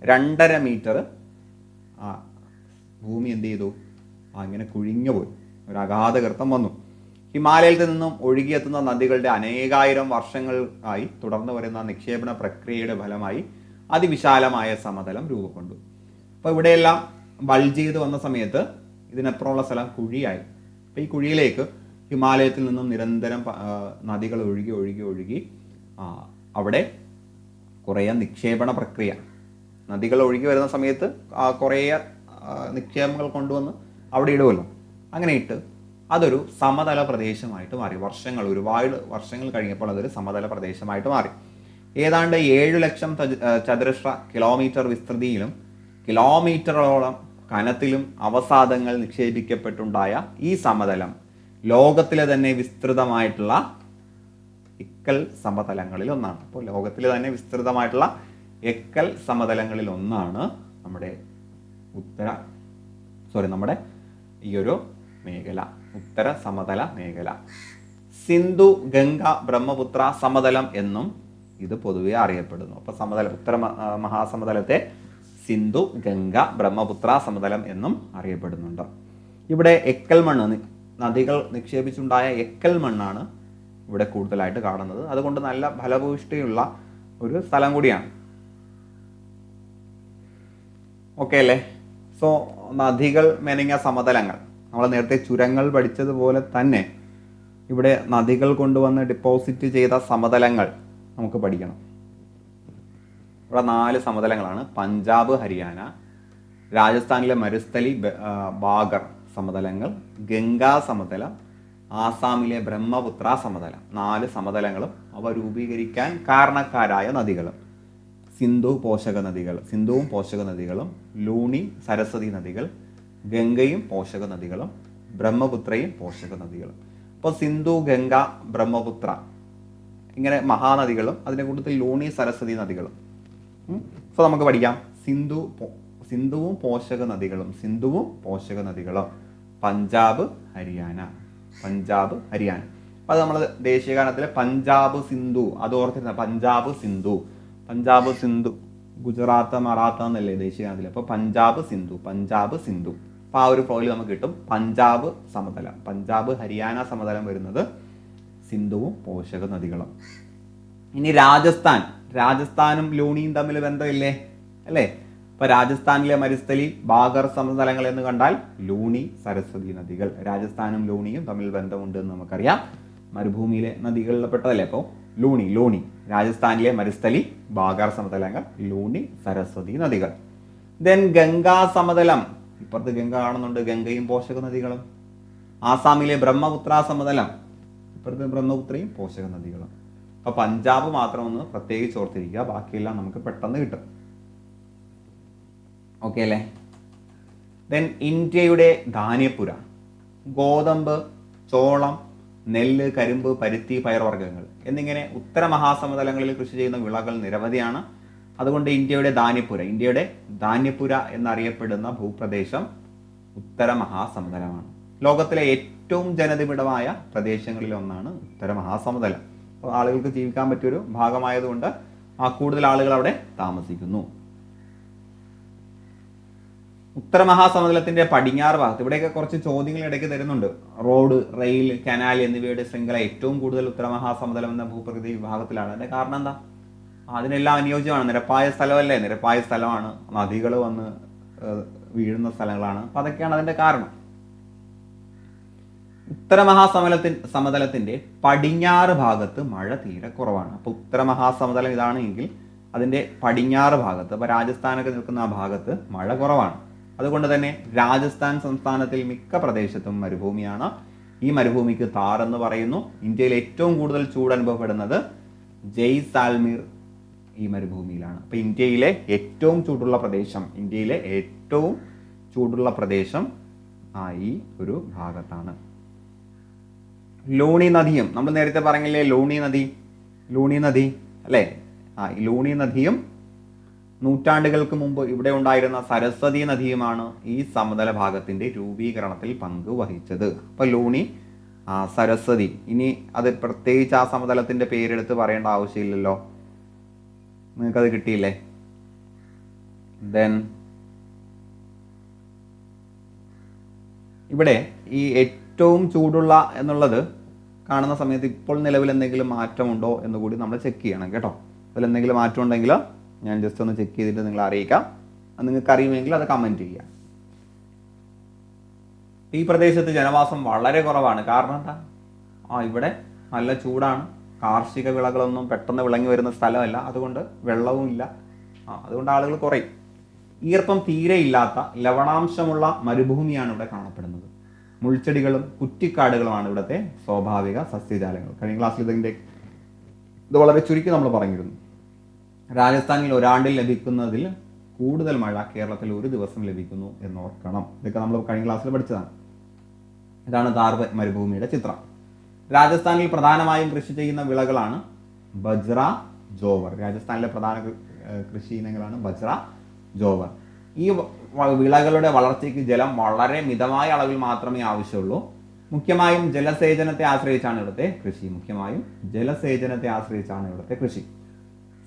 2.5 മീറ്റർ ഭൂമി എന്ത് ചെയ്തു? അങ്ങനെ കുഴിഞ്ഞു പോയി, ഒരു അഗാധഗർത്തം വന്നു. ഹിമാലയത്തിൽ നിന്നും ഒഴുകിയെത്തുന്ന നദികളുടെ അനേകായിരം വർഷങ്ങളായി തുടർന്ന് വരുന്ന നിക്ഷേപണ പ്രക്രിയയുടെ ഫലമായി അതിവിശാലമായ സമതലം രൂപക്കൊണ്ടു. അപ്പോൾ ഇവിടെയെല്ലാം ബൾജ് ചെയ്ത് വന്ന സമയത്ത് ഇതിനപ്പുറമുള്ള സ്ഥലം കുഴിയായി. അപ്പോൾ ഈ കുഴിയിലേക്ക് ഹിമാലയത്തിൽ നിന്നും നിരന്തരം നദികൾ ഒഴുകി ഒഴുകി ഒഴുകി അവിടെ കുറേ നിക്ഷേപണ പ്രക്രിയ, നദികൾ ഒഴുകി വരുന്ന സമയത്ത് കുറേ നിക്ഷേപങ്ങൾ കൊണ്ടുവന്ന് അവിടെ ഇടുമല്ലോ. അങ്ങനെ ഇട്ട് അതൊരു സമതല പ്രദേശമായിട്ട് മാറി. ഒരുപാട് വർഷങ്ങൾ കഴിഞ്ഞപ്പോൾ അതൊരു സമതല പ്രദേശമായിട്ട് മാറി. ഏതാണ്ട് 7 ലക്ഷം ചതുരശ്ര കിലോമീറ്റർ വിസ്തൃതിയിലും കിലോമീറ്ററോളം കനത്തിലും അവസാദങ്ങൾ നിക്ഷേപിക്കപ്പെട്ടുണ്ടായ ഈ സമതലം ലോകത്തിലെ തന്നെ വിസ്തൃതമായിട്ടുള്ള എക്കൽ സമതലങ്ങളിൽ ഒന്നാണ്. അപ്പോൾ ലോകത്തിലെ തന്നെ വിസ്തൃതമായിട്ടുള്ള എക്കൽ സമതലങ്ങളിൽ ഒന്നാണ് നമ്മുടെ നമ്മുടെ ഈ ഒരു മേഖല, ഉത്തര സമതല മേഖല. സിന്ധു ഗംഗ ബ്രഹ്മപുത്ര സമതലം എന്നും ഇത് പൊതുവെ അറിയപ്പെടുന്നു. അപ്പോൾ ഉത്തര മഹാസമതലത്തെ സിന്ധു ഗംഗ ബ്രഹ്മപുത്ര സമതലം എന്നും അറിയപ്പെടുന്നുണ്ട്. ഇവിടെ എക്കൽ മണ്ണ്, നദികൾ നിക്ഷേപിച്ചുണ്ടായ എക്കൽ മണ്ണാണ് ഇവിടെ കൂടുതലായിട്ട് കാണുന്നത്. അതുകൊണ്ട് നല്ല ഫലഭൂഷ്ടിയുള്ള ഒരു സ്ഥലം കൂടിയാണ്. ഓക്കെ അല്ലേ? സോ നദികൾ മെനഞ്ഞ സമതലങ്ങൾ, നമ്മൾ നേരത്തെ ചുരങ്ങൾ പഠിച്ചതുപോലെ തന്നെ ഇവിടെ നദികൾ കൊണ്ടുവന്ന് ഡിപ്പോസിറ്റ് ചെയ്ത സമതലങ്ങൾ നമുക്ക് പഠിക്കണം. ഇവിടെ 4 സമതലങ്ങളാണ്. പഞ്ചാബ്, ഹരിയാന, രാജസ്ഥാനിലെ മരുസ്ഥലി, ബാഗർ സമതലങ്ങൾ, ഗംഗാ സമതലം, ആസാമിലെ ബ്രഹ്മപുത്ര സമതലം. 4 സമതലങ്ങളും അവ രൂപീകരിക്കാൻ കാരണക്കാരായ നദികളും സിന്ധുവും പോഷക നദികളും, ലൂണി, സരസ്വതി നദികൾ, ഗംഗയും പോഷക നദികളും, ബ്രഹ്മപുത്രയും പോഷക നദികളും. അപ്പോൾ സിന്ധു, ഗംഗ, ബ്രഹ്മപുത്ര ഇങ്ങനെ മഹാനദികളും അതിൻ്റെ കൂട്ടത്തിൽ ലൂണി, സരസ്വതി നദികളും. സോ നമുക്ക് പഠിക്കാം. സിന്ധുവും പോഷക നദികളും, പഞ്ചാബ്, ഹരിയാന. അപ്പോൾ അത് നമ്മൾ ദേശീയഗാനത്തിലെ പഞ്ചാബ് സിന്ധു, അത് ഓർത്തിരുന്ന പഞ്ചാബ് സിന്ധു, ഗുജറാത്ത്, മറാത്ത എന്നല്ലേ ദേശീയഗാനത്തിൽ. അപ്പോൾ പഞ്ചാബ് സിന്ധു. അപ്പോൾ ആ ഒരു ഫ്ലോയിൽ നമുക്ക് കിട്ടും പഞ്ചാബ് സമതലം. പഞ്ചാബ് ഹരിയാന സമതലം വരുന്നത് സിന്ധുവും പോഷക നദികളും. ഇനി രാജസ്ഥാനും ലൂണിയും തമ്മിൽ ബന്ധമില്ലേ അല്ലേ? അപ്പോൾ രാജസ്ഥാനിലെ മരുസ്ഥലി, ബാഗർ സമതലങ്ങൾ എന്ന് കണ്ടാൽ ലൂണി, സരസ്വതി നദികൾ. രാജസ്ഥാനും ലൂണിയും തമ്മിൽ ബന്ധമുണ്ട് എന്ന് നമുക്കറിയാം. മരുഭൂമിയിലെ നദികളിൽ പെട്ടതല്ലേ. അപ്പോൾ ലൂണി രാജസ്ഥാനിലെ മരുസ്ഥലി, ബാഗർ സമതലങ്ങൾ, ലൂണി, സരസ്വതി നദികൾ. ദെൻ ഗംഗാ സമതലം, ഇപ്പുറത്ത് ഗംഗ കാണുന്നുണ്ട്, ഗംഗയും പോഷക നദികളും. ആസാമിലെ ബ്രഹ്മപുത്ര സമതലം, ഇപ്പുറത്ത് ബ്രഹ്മപുത്രയും പോഷക നദികളും. അപ്പോൾ പഞ്ചാബ് മാത്രം ഒന്ന് പ്രത്യേകിച്ച് ഓർത്തിരിക്കുക, ബാക്കിയെല്ലാം നമുക്ക് പെട്ടെന്ന് കിട്ടും. ഓക്കെ അല്ലേ? ദെൻ ഇന്ത്യയുടെ ധാന്യപ്പുര. ഗോതമ്പ്, ചോളം, നെല്ല്, കരിമ്പ്, പരുത്തി, പയർവർഗ്ഗങ്ങൾ എന്നിങ്ങനെ ഉത്തര മഹാസമതലങ്ങളിൽ കൃഷി ചെയ്യുന്ന വിളകൾ നിരവധിയാണ്. അതുകൊണ്ട് ഇന്ത്യയുടെ ധാന്യപ്പുര എന്നറിയപ്പെടുന്ന ഭൂപ്രദേശം ഉത്തര മഹാസമതലമാണ്. ലോകത്തിലെ ഏറ്റവും ജനനിബിഡമായ പ്രദേശങ്ങളിൽ ഒന്നാണ് ഉത്തര മഹാസമതലം. അപ്പോൾ ആളുകൾക്ക് ജീവിക്കാൻ പറ്റിയൊരു ഭാഗമായതുകൊണ്ട് കൂടുതൽ ആളുകൾ അവിടെ താമസിക്കുന്നു. ഉത്തര മഹാസമതലത്തിന്റെ പടിഞ്ഞാറ് ഭാഗത്ത് ഇവിടെയൊക്കെ കുറച്ച് ചോദ്യങ്ങൾ ഇടയ്ക്ക് തരുന്നുണ്ട്. റോഡ്, റെയിൽ, കനാൽ എന്നിവയുടെ ശൃംഖല ഏറ്റവും കൂടുതൽ ഉത്തര മഹാസമതലം എന്ന ഭൂപ്രകൃതി വിഭാഗത്തിലാണ്. അതിന്റെ കാരണം എന്താ? അതിനെല്ലാം അനുയോജ്യമാണ്. നിരപ്പായ സ്ഥലമല്ലേ, നിരപ്പായ സ്ഥലമാണ്, നദികൾ വന്ന് വീഴുന്ന സ്ഥലങ്ങളാണ്. അപ്പം അതൊക്കെയാണ് അതിന്റെ കാരണം. ഉത്തര സമതലത്തിന്റെ പടിഞ്ഞാറ് ഭാഗത്ത് മഴ തീരെ കുറവാണ്. അപ്പോൾ ഉത്തര മഹാസമതലം ഇതാണ് എങ്കിൽ അതിന്റെ പടിഞ്ഞാറ് ഭാഗത്ത്, അപ്പോൾ രാജസ്ഥാനൊക്കെ നിൽക്കുന്ന ആ ഭാഗത്ത് മഴ കുറവാണ്. അതുകൊണ്ട് തന്നെ രാജസ്ഥാൻ സംസ്ഥാനത്തിൽ മിക്ക പ്രദേശത്തും മരുഭൂമിയാണ്. ഈ മരുഭൂമിക്ക് താർ എന്ന് പറയുന്നു. ഇന്ത്യയിൽ ഏറ്റവും കൂടുതൽ ചൂട് അനുഭവപ്പെടുന്നത് ജയ്സാൽമീർ ഈ മരുഭൂമിയിലാണ്. അപ്പോൾ ഇന്ത്യയിലെ ഏറ്റവും ചൂടുള്ള പ്രദേശം ഈ ഒരു ഭാഗത്താണ്. ലൂണി നദിയും നമ്മൾ നേരത്തെ പറഞ്ഞില്ലേ, ലൂണി നദി അല്ലേ? ഈ ലൂണി നദിയും നൂറ്റാണ്ടുകൾക്ക് മുമ്പ് ഇവിടെ ഉണ്ടായിരുന്ന സരസ്വതി നദിയുമാണ് ഈ സമതല ഭാഗത്തിന്റെ രൂപീകരണത്തിൽ പങ്കുവഹിച്ചത്. അപ്പൊ ലൂണി, സരസ്വതി, ഇനി അത് പ്രത്യേകിച്ച് ആ സമതലത്തിന്റെ പേരെടുത്ത് പറയേണ്ട ആവശ്യമില്ലല്ലോ, നിങ്ങൾക്കത് കിട്ടിയില്ലേ? ദെൻ ഇവിടെ ഈ ഏറ്റവും ചൂടുള്ള എന്നുള്ളത് കാണുന്ന സമയത്ത് ഇപ്പോൾ നിലവിൽ എന്തെങ്കിലും മാറ്റമുണ്ടോ എന്ന് കൂടി നമ്മൾ ചെക്ക് ചെയ്യണം കേട്ടോ. അതിൽ എന്തെങ്കിലും മാറ്റം ഉണ്ടെങ്കിൽ ഞാൻ ജസ്റ്റ് ഒന്ന് ചെക്ക് ചെയ്തിട്ട് നിങ്ങളെ അറിയിക്കാം. അത് നിങ്ങൾക്ക് അറിയുമെങ്കിൽ അത് കമൻറ്റ് ചെയ്യാം. ഈ പ്രദേശത്ത് ജനവാസം വളരെ കുറവാണ്. കാരണം എന്താ? ഇവിടെ നല്ല ചൂടാണ്, കാർഷിക വിളകളൊന്നും പെട്ടെന്ന് വിളങ്ങി വരുന്ന സ്ഥലമല്ല, അതുകൊണ്ട് വെള്ളവും ഇല്ല, അതുകൊണ്ട് ആളുകൾ കുറയും. ഈർപ്പം തീരെ ഇല്ലാത്ത ലവണാംശമുള്ള മരുഭൂമിയാണ് ഇവിടെ കാണപ്പെടുന്നത്. മുൾച്ചെടികളും കുറ്റിക്കാടുകളുമാണ് ഇവിടുത്തെ സ്വാഭാവിക സസ്യജാലങ്ങൾ. കഴിഞ്ഞ ക്ലാസ്സിൽ ഇത് വളരെ ചുരുക്കി നമ്മൾ പറഞ്ഞിരുന്നു. രാജസ്ഥാനിൽ ഒരാണ്ടിൽ ലഭിക്കുന്നതിൽ കൂടുതൽ മഴ കേരളത്തിൽ ഒരു ദിവസം ലഭിക്കുന്നു എന്നോർക്കണം. ഇതൊക്കെ നമ്മൾ കഴിഞ്ഞ ക്ലാസ്സിൽ പഠിച്ചതാണ്. ഇതാണ് താർ മരുഭൂമിയുടെ ചിത്രം. രാജസ്ഥാനിൽ പ്രധാനമായും കൃഷി ചെയ്യുന്ന വിളകളാണ് ബജ്ര, ജോവർ. രാജസ്ഥാനിലെ പ്രധാന കൃഷി ഇനങ്ങളാണ് ബജ്ര, ജോവർ. ഈ വിളകളുടെ വളർച്ചയ്ക്ക് ജലം വളരെ മിതമായ അളവിൽ മാത്രമേ ആവശ്യമുള്ളൂ. മുഖ്യമായും ജലസേചനത്തെ ആശ്രയിച്ചാണ് ഇവിടുത്തെ കൃഷി.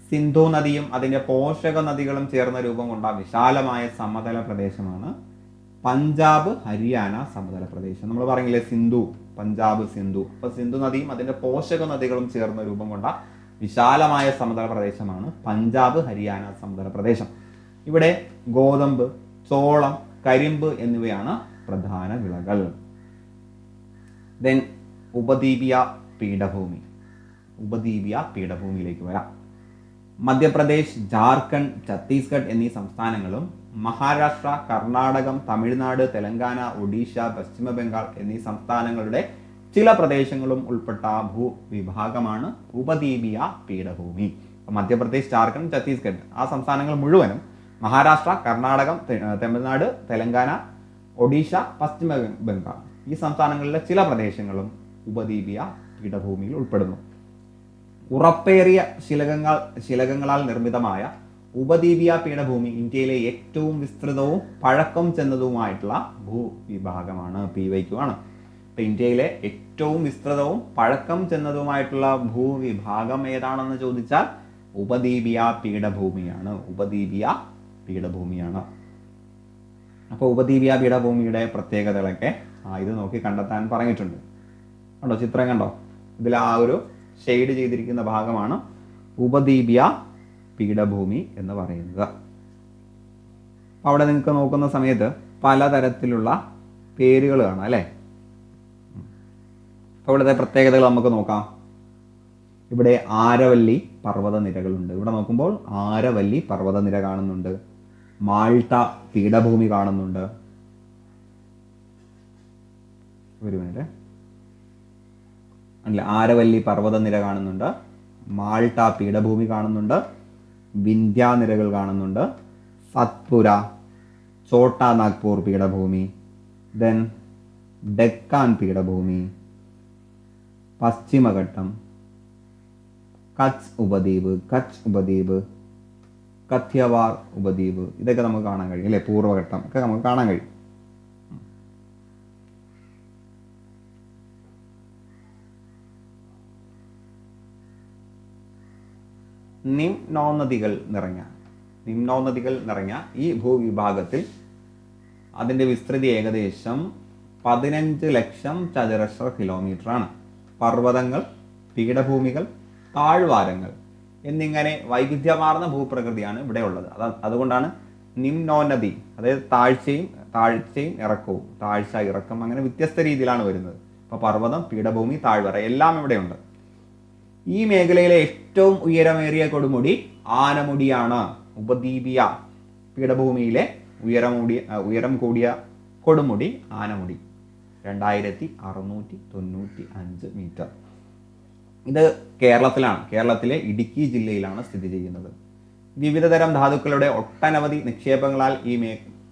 സിന്ധു നദിയും അതിന്റെ പോഷക നദികളും ചേർന്ന രൂപം കൊണ്ട വിശാലമായ സമതല പ്രദേശമാണ് പഞ്ചാബ്, ഹരിയാന സമതല പ്രദേശം. നമ്മൾ പറഞ്ഞില്ലേ പഞ്ചാബ് സിന്ധു. അപ്പൊ സിന്ധു നദിയും അതിന്റെ പോഷക നദികളും ചേർന്ന രൂപം കൊണ്ട വിശാലമായ സമതല പ്രദേശമാണ് പഞ്ചാബ്, ഹരിയാന സമതല പ്രദേശം. ഇവിടെ ഗോതമ്പ്, ചോളം, കരിമ്പ് എന്നിവയാണ് പ്രധാന വിളകൾ. ദെൻ ഉപദ്വീപീയ പീഠഭൂമിയിലേക്ക് വരാം. മധ്യപ്രദേശ്, ജാർഖണ്ഡ്, ഛത്തീസ്ഗഡ് എന്നീ സംസ്ഥാനങ്ങളും മഹാരാഷ്ട്ര, കർണാടകം, തമിഴ്നാട്, തെലങ്കാന, ഒഡീഷ, പശ്ചിമ ബംഗാൾ എന്നീ സംസ്ഥാനങ്ങളുടെ ചില പ്രദേശങ്ങളും ഉൾപ്പെട്ട ഭൂവിഭാഗമാണ് ഉപദ്വീപീയ പീഠഭൂമി. മധ്യപ്രദേശ്, ജാർഖണ്ഡ്, ഛത്തീസ്ഗഡ് ആ സംസ്ഥാനങ്ങൾ മുഴുവനും മഹാരാഷ്ട്ര, കർണാടകം, തമിഴ്നാട്, തെലങ്കാന, ഒഡീഷ, പശ്ചിമ ബംഗാൾ ഈ സംസ്ഥാനങ്ങളിലെ ചില പ്രദേശങ്ങളും ഉപദ്വീപീയ പീഠഭൂമിയിൽ ഉൾപ്പെടുന്നു. ഉറപ്പേറിയ ശിലകങ്ങളാൽ നിർമ്മിതമായ ഉപദ്വീപീയ പീഠഭൂമി ഇന്ത്യയിലെ ഏറ്റവും വിസ്തൃതവും പഴക്കം ചെന്നതുമായിട്ടുള്ള ഭൂവിഭാഗമാണ്. PYQ ആണ്. ഇപ്പൊ ഇന്ത്യയിലെ ഏറ്റവും വിസ്തൃതവും പഴക്കം ചെന്നതുമായിട്ടുള്ള ഭൂവിഭാഗം ഏതാണെന്ന് ചോദിച്ചാൽ ഉപദ്വീപീയ പീഠഭൂമിയാണ്. അപ്പോൾ ഉപദ്വീപീയ പീഠഭൂമിയുടെ പ്രത്യേകതകളൊക്കെ ഇത് നോക്കി കണ്ടെത്താൻ പറഞ്ഞിട്ടുണ്ട്. കണ്ടോ, ചിത്രം കണ്ടോ? ഇതിൽ ആ ഒരു ഷെയ്ഡ് ചെയ്തിരിക്കുന്ന ഭാഗമാണ് ഉപദ്വീപീയ പീഠഭൂമി എന്ന് പറയുന്നത്. അവിടെ നിങ്ങൾക്ക് നോക്കുന്ന സമയത്ത് പലതരത്തിലുള്ള പേരുകൾ കാണാം അല്ലേ? അപ്പോൾ ഇവിടുത്തെ പ്രത്യേകതകൾ നമുക്ക് നോക്കാം. ഇവിടെ ആരവല്ലി പർവ്വത നിരകളുണ്ട്. ഇവിടെ നോക്കുമ്പോൾ ആരവല്ലി പർവ്വത നിര കാണുന്നുണ്ട്. മാൾട്ട പീഠഭൂമി കാണുന്നുണ്ട്. ഒരു മിനിറ്റ്, അല്ല, ആരവല്ലി പർവ്വത നിര കാണുന്നുണ്ട്, മാൾട്ട പീഠഭൂമി കാണുന്നുണ്ട്, വിന്ധ്യാനിരകൾ കാണുന്നുണ്ട്, സത്പുര, ചോട്ടാ നാഗ്പൂർ പീഠഭൂമി, ദെൻ ഡെക്കാൻ പീഠഭൂമി, പശ്ചിമഘട്ടം, കച്ച് ഉപദ്വീപ്, കഥ്യവാർ ഉപദ്വീപ്, ഇതൊക്കെ നമുക്ക് കാണാൻ കഴിയും അല്ലേ? പൂർവ്വഘട്ടം ഒക്കെ നമുക്ക് കാണാൻ കഴിയും. നിമ്നോന്നതികൾ നിറഞ്ഞ ഈ ഭൂവിഭാഗത്തിൽ അതിൻ്റെ വിസ്തൃതി ഏകദേശം 15 ലക്ഷം ചതുരശ്ര കിലോമീറ്ററാണ്. പർവ്വതങ്ങൾ, പീഠഭൂമികൾ, താഴ്വാരങ്ങൾ എന്നിങ്ങനെ വൈവിധ്യമാർന്ന ഭൂപ്രകൃതിയാണ് ഇവിടെ ഉള്ളത്. അതുകൊണ്ടാണ് നിമ്നോന്നതി, അതായത് താഴ്ചയും ഇറക്കവും, താഴ്ച ഇറക്കം അങ്ങനെ വ്യത്യസ്ത രീതിയിലാണ് വരുന്നത്. അപ്പോൾ പർവ്വതം, പീഠഭൂമി, താഴ്വര എല്ലാം ഇവിടെയുണ്ട്. ഈ മേഖലയിലെ ഏറ്റവും ഉയരമേറിയ കൊടുമുടി ആനമുടിയാണ്. ഉപദ്വീപീയ പീഠഭൂമിയിലെ ഉയരം കൂടിയ കൊടുമുടി ആനമുടി, 2695 മീറ്റർ. ഇത് കേരളത്തിലാണ്. കേരളത്തിലെ ഇടുക്കി ജില്ലയിലാണ് സ്ഥിതി ചെയ്യുന്നത്. വിവിധതരം ധാതുക്കളുടെ ഒട്ടനവധി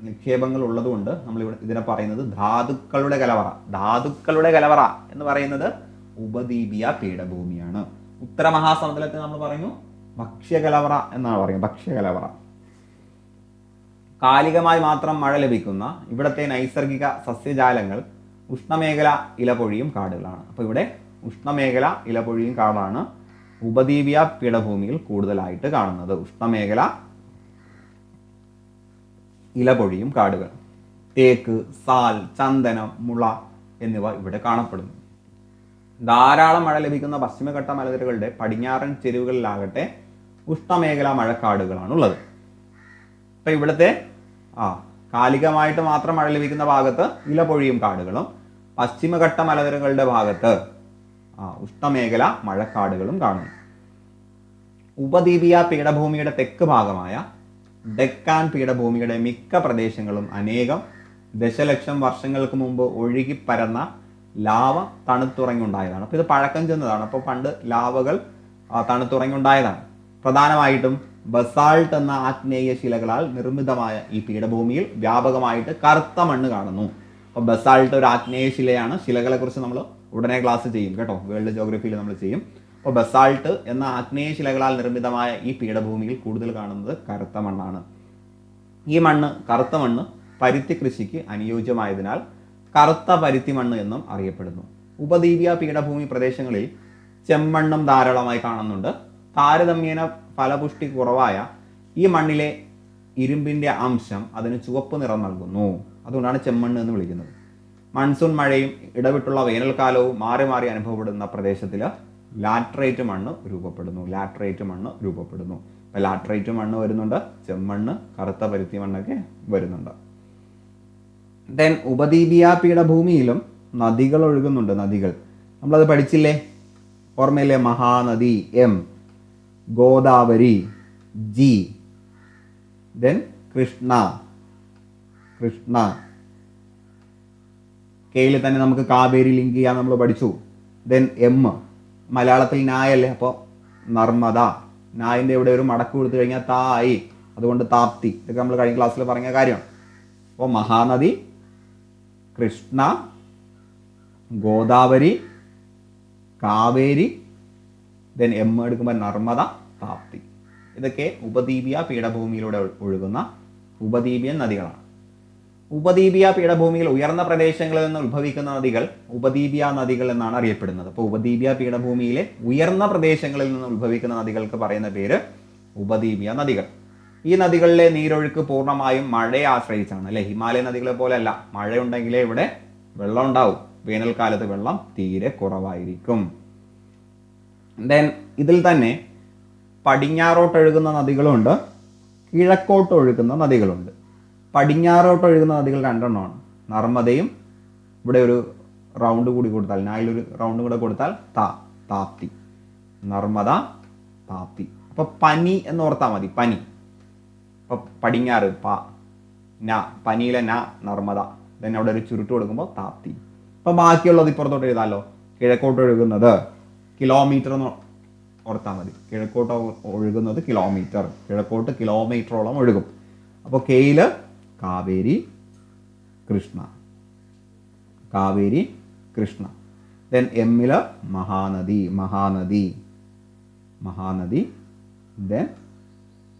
നിക്ഷേപങ്ങൾ ഉള്ളതുകൊണ്ട് നമ്മൾ ഇതിനെ പറയുന്നത് ധാതുക്കളുടെ കലവറ എന്ന് പറയുന്നത് ഉപദ്വീപീയ പീഠഭൂമിയാണ്. ഉത്തര മഹാസമുദ്രത്തെ നമ്മൾ പറയുന്നു ഭക്ഷ്യകലവറ എന്നാണ് പറയുന്നത്. ഭക്ഷ്യകലവറ. കാലികമായി മാത്രം മഴ ലഭിക്കുന്ന ഇവിടുത്തെ നൈസർഗിക സസ്യജാലങ്ങൾ ഉഷ്ണമേഖല ഇലപൊഴിയും കാടുകളാണ്. അപ്പോൾ ഇവിടെ ഉഷ്ണമേഖല ഇലപൊഴിയും കാടാണ് ഉപദ്വീപീയ പീഠഭൂമിയിൽ കൂടുതലായിട്ട് കാണുന്നത്. ഉഷ്ണമേഖല ഇലപൊഴിയും കാടുകൾ. തേക്ക്, സാൽ, ചന്ദനം, മുള എന്നിവ ഇവിടെ കാണപ്പെടുന്നു. ധാരാളം മഴ ലഭിക്കുന്ന പശ്ചിമഘട്ട മലനിരകളുടെ പടിഞ്ഞാറൻ ചെരുവുകളിലാകട്ടെ ഉഷ്ണമേഖല മഴക്കാടുകളാണുള്ളത്. അപ്പം ഇവിടുത്തെ കാലികമായിട്ട് മാത്രം മഴ ലഭിക്കുന്ന ഭാഗത്ത് ഇലപൊഴിയും കാടുകളും, പശ്ചിമഘട്ട മലനിരകളുടെ ഭാഗത്ത് ഉഷ്ണമേഖല മഴക്കാടുകളും കാണുന്നു. ഉപദ്വീപീയ പീഠഭൂമിയുടെ തെക്ക് ഭാഗമായ ഡെക്കാൻ പീഠഭൂമിയുടെ മിക്ക പ്രദേശങ്ങളും അനേകം ദശലക്ഷം വർഷങ്ങൾക്ക് മുമ്പ് ഒഴുകിപ്പരന്ന ലാവ തണുത്തുറങ്ങിയുണ്ടായതാണ്. അപ്പോൾ ഇത് പഴക്കം ചെന്നതാണ്. അപ്പോൾ പണ്ട് ലാവകൾ തണുത്തുറങ്ങിയുണ്ടായതാണ്. പ്രധാനമായിട്ടും ബസാൾട്ട് എന്ന ആഗ്നേയ ശിലകളാൽ നിർമ്മിതമായ ഈ പീഠഭൂമിയിൽ വ്യാപകമായിട്ട് കറുത്ത മണ്ണ് കാണുന്നു. അപ്പോൾ ബസാൾട്ട് ഒരു ആഗ്നേയ ശിലയാണ്. ശിലകളെ കുറിച്ച് നമ്മൾ ഉടനെ ക്ലാസ് ചെയ്യും കേട്ടോ, വേൾഡ് ജോഗ്രഫിയിൽ നമ്മൾ ചെയ്യും. അപ്പോൾ ബസാൾട്ട് എന്ന ആഗ്നേയ ശിലകളാൽ നിർമ്മിതമായ ഈ പീഠഭൂമിയിൽ കൂടുതൽ കാണുന്നത് കറുത്ത മണ്ണാണ്. ഈ കറുത്ത മണ്ണ് പരുത്തി കൃഷിക്ക് അനുയോജ്യമായതിനാൽ കറുത്ത പരുത്തി മണ്ണ് എന്നും അറിയപ്പെടുന്നു. ഉപദ്വീപീയ പീഠഭൂമി പ്രദേശങ്ങളിൽ ചെമ്മണ്ണും ധാരാളമായി കാണുന്നുണ്ട്. താരതമ്യേന ഫലപുഷ്ടി കുറവായ ഈ മണ്ണിലെ ഇരുമ്പിൻ്റെ അംശം അതിന് ചുവപ്പ് നിറം നൽകുന്നു. അതുകൊണ്ടാണ് ചെമ്മണ്ണ് എന്ന് വിളിക്കുന്നത്. മൺസൂൺ മഴയും ഇടവിട്ടുള്ള വേനൽക്കാലവും മാറി മാറി അനുഭവപ്പെടുന്ന പ്രദേശത്തിൽ ലാറ്ററൈറ്റ് മണ്ണ് രൂപപ്പെടുന്നു. അപ്പോൾ ലാറ്ററൈറ്റ് മണ്ണ് വരുന്നുണ്ട്, ചെമ്മണ്ണ്, കറുത്ത പരുത്തി മണ്ണൊക്കെ വരുന്നുണ്ട്. ദെൻ ഉപദ്വീപീയ പീഠഭൂമിയിലും നദികൾ ഒഴുകുന്നുണ്ട്. നമ്മളത് പഠിച്ചില്ലേ, ഓർമ്മയില്ലേ? Mahanadi M, Godavari G, then Krishna കെയിൽ തന്നെ നമുക്ക് കാവേരി ലിങ്ക് ചെയ്യാൻ നമ്മൾ പഠിച്ചു. ദെൻ M, മലയാളത്തിൽ നായല്ലേ, അപ്പോൾ നർമ്മദ. നായിൻ്റെ ഇവിടെ ഒരു മടക്ക് കൊടുത്തു കഴിഞ്ഞാൽ തായി, അതുകൊണ്ട് താപ്തി. ഇതൊക്കെ നമ്മൾ കഴിഞ്ഞ ക്ലാസ്സിൽ പറഞ്ഞ കാര്യമാണ്. അപ്പോൾ മഹാനദി, കൃഷ്ണ, ഗോദാവരി, കാവേരി, ദെൻ M എടുക്കുമ്പോൾ നർമ്മദ, താപ്തി. ഇതൊക്കെ ഉപദ്വീപീയ പീഠഭൂമിയിലൂടെ ഒഴുകുന്ന ഉപദ്വീപിയൻ നദികളാണ്. ഉപദ്വീപീയ പീഠഭൂമിയിൽ ഉയർന്ന പ്രദേശങ്ങളിൽ നിന്ന് ഉത്ഭവിക്കുന്ന നദികൾ ഉപദ്വീപീയ നദികൾ എന്നാണ് അറിയപ്പെടുന്നത്. അപ്പോൾ ഉപദ്വീപീയ പീഠഭൂമിയിലെ ഉയർന്ന പ്രദേശങ്ങളിൽ നിന്ന് ഉത്ഭവിക്കുന്ന നദികൾക്ക് പറയുന്ന പേര് ഉപദ്വീപീയ നദികൾ. ഈ നദികളിലെ നീരൊഴുക്ക് പൂർണ്ണമായും മഴയെ ആശ്രയിച്ചാണ് അല്ലേ. ഹിമാലയ നദികളെ പോലെ അല്ല, മഴയുണ്ടെങ്കിലേ ഇവിടെ വെള്ളം ഉണ്ടാവും. വേനൽക്കാലത്ത് വെള്ളം തീരെ കുറവായിരിക്കും. ദെൻ ഇതിൽ തന്നെ പടിഞ്ഞാറോട്ട് ഒഴുകുന്ന നദികളുണ്ട്, കിഴക്കോട്ട് ഒഴുകുന്ന നദികളുണ്ട്. പടിഞ്ഞാറോട്ട് ഒഴുകുന്ന നദികൾ രണ്ടെണ്ണമാണ്, നർമ്മദയും ഇവിടെ ഒരു റൗണ്ട് കൂടി കൊടുത്താൽ, നായിലൊരു റൗണ്ട് കൂടെ കൊടുത്താൽ താപ്തി. നർമ്മദ, താപ്തി. അപ്പോൾ പനി എന്ന് ഓർത്താൽ മതി. പനി, അപ്പോൾ പടിഞ്ഞാറ് പനിയിലെ നർമ്മദ, then അവിടെ ഒരു ചുരുട്ട് കൊടുക്കുമ്പോൾ താപ്തി. അപ്പോൾ ബാക്കിയുള്ളത് ഇപ്പുറത്തോട്ട് എഴുതാമല്ലോ. കിഴക്കോട്ട് ഒഴുകുന്നത് കിലോമീറ്റർ എന്ന് ഓർത്താൽ മതി. കിഴക്കോട്ട് ഒഴുകുന്നത് കിലോമീറ്റർ, കിഴക്കോട്ട് കിലോമീറ്ററോളം ഒഴുകും. അപ്പോൾ കെയില് കാവേരി, കൃഷ്ണ. ദെൻ എമ്മില് മഹാനദി. ദെൻ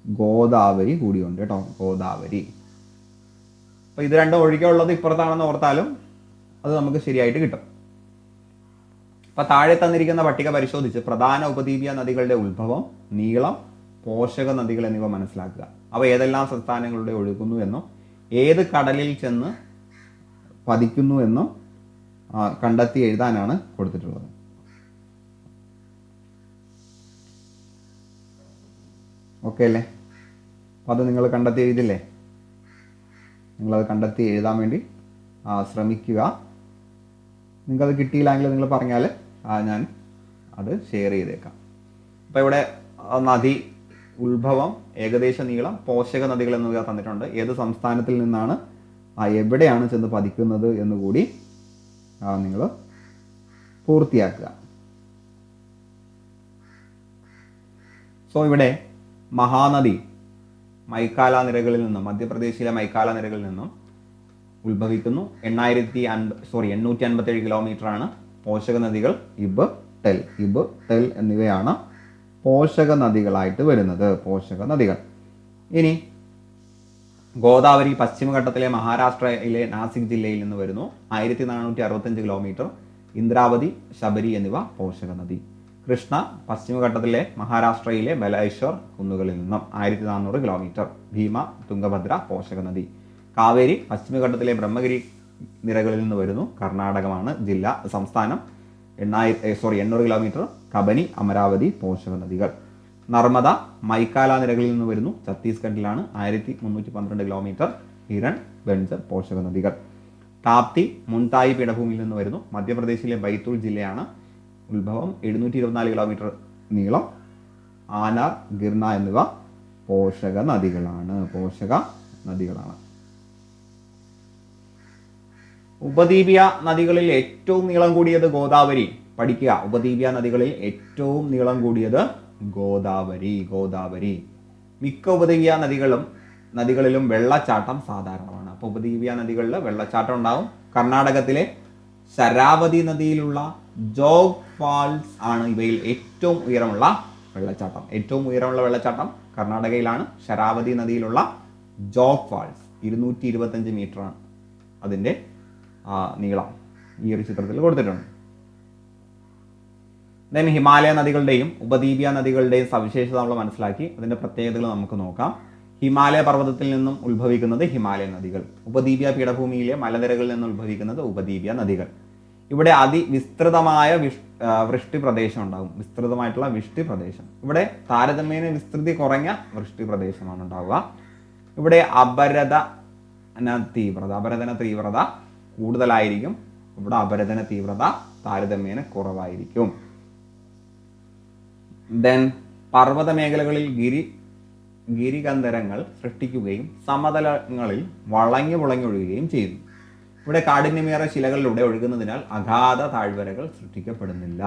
ഗോദാവരി കൂടിയുണ്ട് കേട്ടോ, ഗോദാവരി. അപ്പോൾ ഇത് രണ്ടും ഒഴികെയുള്ളത് ഇപ്പുറത്താണെന്ന് ഓർത്താലും അത് നമുക്ക് ശരിയായിട്ട് കിട്ടും. അപ്പോൾ താഴെ തന്നിരിക്കുന്ന പട്ടിക പരിശോധിച്ച് പ്രധാന ഉപദ്വീപീയ നദികളുടെ ഉത്ഭവം, നീളം, പോഷക നദികൾ എന്നിവ മനസ്സിലാക്കുക. അവ ഏതെല്ലാം സംസ്ഥാനങ്ങളിലൂടെ ഒഴുകുന്നു എന്നും ഏത് കടലിൽ ചെന്ന് പതിക്കുന്നു എന്നും കണ്ടെത്തി എഴുതാനാണ് കൊടുത്തിട്ടുള്ളത്. ഓക്കെ അല്ലേ? അപ്പോൾ അത് നിങ്ങൾ കണ്ടെത്തി എഴുതില്ലേ? നിങ്ങളത് കണ്ടെത്തി എഴുതാൻ വേണ്ടി ശ്രമിക്കുക. നിങ്ങൾക്കത് കിട്ടിയില്ലെങ്കിൽ നിങ്ങൾ പറഞ്ഞാൽ ഞാൻ അത് ഷെയർ ചെയ്തേക്കാം. അപ്പോൾ ഇവിടെ നദി ഉത്ഭവം, ഏകദേശ നീളം, പോഷക നദികൾ എന്നിവ തന്നിട്ടുണ്ട്. ഏത് സംസ്ഥാനത്തിൽ നിന്നാണ് എവിടെയാണ് ചെന്ന് പതിക്കുന്നത് എന്നുകൂടി നിങ്ങൾ പൂർത്തിയാക്കുക. സോ ഇവിടെ മഹാനദി മൈക്കാല നിരകളിൽ നിന്നും, മധ്യപ്രദേശിലെ മൈക്കാല നിരകളിൽ നിന്നും ഉത്ഭവിക്കുന്നു. 857 കിലോമീറ്ററാണ് പോഷക നദികൾ. ഇബ്, ടെൽ എന്നിവയാണ് പോഷക നദികളായിട്ട് വരുന്നത്. പോഷക നദികൾ. ഇനി ഗോദാവരി പശ്ചിമഘട്ടത്തിലെ മഹാരാഷ്ട്രയിലെ നാസിക് ജില്ലയിൽ നിന്ന് വരുന്നു. 1465 കിലോമീറ്റർ. ഇന്ദ്രാവതി, ശബരി എന്നിവ പോഷക നദി. കൃഷ്ണ പശ്ചിമഘട്ടത്തിലെ മഹാരാഷ്ട്രയിലെ ബലേശ്വർ കുന്നുകളിൽ നിന്നും 1400 കിലോമീറ്റർ. ഭീമ, തുംഗഭദ്ര പോഷക നദി. കാവേരി പശ്ചിമഘട്ടത്തിലെ ബ്രഹ്മഗിരി നിരകളിൽ നിന്ന് വരുന്നു. കർണാടകമാണ് സംസ്ഥാനം. 800 കിലോമീറ്റർ. കബനി, അമരാവതി പോഷക നദികൾ. നർമ്മദ മൈക്കാല നിരകളിൽ നിന്ന് വരുന്നു. ഛത്തീസ്ഗഡിലാണ്. 1312 കിലോമീറ്റർ. ഹിരൺ, ബെൻസർ പോഷക നദികൾ. താപ്തി മുൻതായി പീഠഭൂമിയിൽ നിന്ന് വരുന്നു. മധ്യപ്രദേശിലെ ബൈത്തൂൾ ജില്ലയാണ്. ഉത്ഭവം 724 കിലോമീറ്റർ നീളം. ആനാർ, ഗിർന എന്നിവ പോഷക നദികളാണ്. ഉപദ്വീപീയ നദികളിൽ ഏറ്റവും നീളം കൂടിയത് ഗോദാവരി. പഠിക്കുക, ഉപദ്വീപീയ നദികളിൽ ഏറ്റവും നീളം കൂടിയത് ഗോദാവരി. മിക്ക ഉപദ്വീപീയ നദികളിലും വെള്ളച്ചാട്ടം സാധാരണമാണ്. അപ്പോൾ ഉപദ്വീപീയ നദികളിൽ വെള്ളച്ചാട്ടം ഉണ്ടാവും. കർണാടകത്തിലെ ശരാവതി നദിയിലുള്ള ജോഗ് ഫാൾസ് ആണ് ഇവയിൽ ഏറ്റവും ഉയരമുള്ള വെള്ളച്ചാട്ടം. ഏറ്റവും ഉയരമുള്ള വെള്ളച്ചാട്ടം കർണാടകയിലാണ്. ശരാവതി നദിയിലുള്ള ജോഗ് ഫാൾസ് 225 മീറ്ററാണ് അതിൻ്റെ നീളം. ഈ ഒരു ചിത്രത്തിൽ കൊടുത്തിട്ടുണ്ട്. ദെൻ ഹിമാലയ നദികളുടെയും ഉപദ്വീപീയ നദികളുടെയും സവിശേഷത നമ്മൾ മനസ്സിലാക്കി. അതിൻ്റെ പ്രത്യേകതകൾ നമുക്ക് നോക്കാം. ഹിമാലയ പർവ്വതത്തിൽ നിന്നും ഉത്ഭവിക്കുന്നത് ഹിമാലയ നദികൾ. ഉപദ്വീപീയ പീഠഭൂമിയിലെ മലനിരകളിൽ നിന്ന് ഉത്ഭവിക്കുന്നത് ഉപദ്വീപീയ നദികൾ. ഇവിടെ അതിവിസ്തൃതമായ വൃഷ്ടി പ്രദേശം ഉണ്ടാകും. വിസ്തൃതമായിട്ടുള്ള വൃഷ്ടി പ്രദേശം. ഇവിടെ താരതമ്യേന വിസ്തൃതി കുറഞ്ഞ വൃഷ്ടി പ്രദേശമാണ് ഉണ്ടാവുക. ഇവിടെ അപരദന തീവ്രത കൂടുതലായിരിക്കും. ഇവിടെ അപരദന തീവ്രത താരതമ്യേന കുറവായിരിക്കും. ദെൻ പർവ്വത മേഖലകളിൽ ഗിരികന്ധരങ്ങൾ സൃഷ്ടിക്കുകയും സമതലങ്ങളിൽ വളഞ്ഞു ഒഴുകുകയും ചെയ്യുന്നു. ഇവിടെ കാഠിന്യമേറിയ ശിലകളിലൂടെ ഒഴുകുന്നതിനാൽ അഗാധ താഴ്വരകൾ സൃഷ്ടിക്കപ്പെടുന്നില്ല.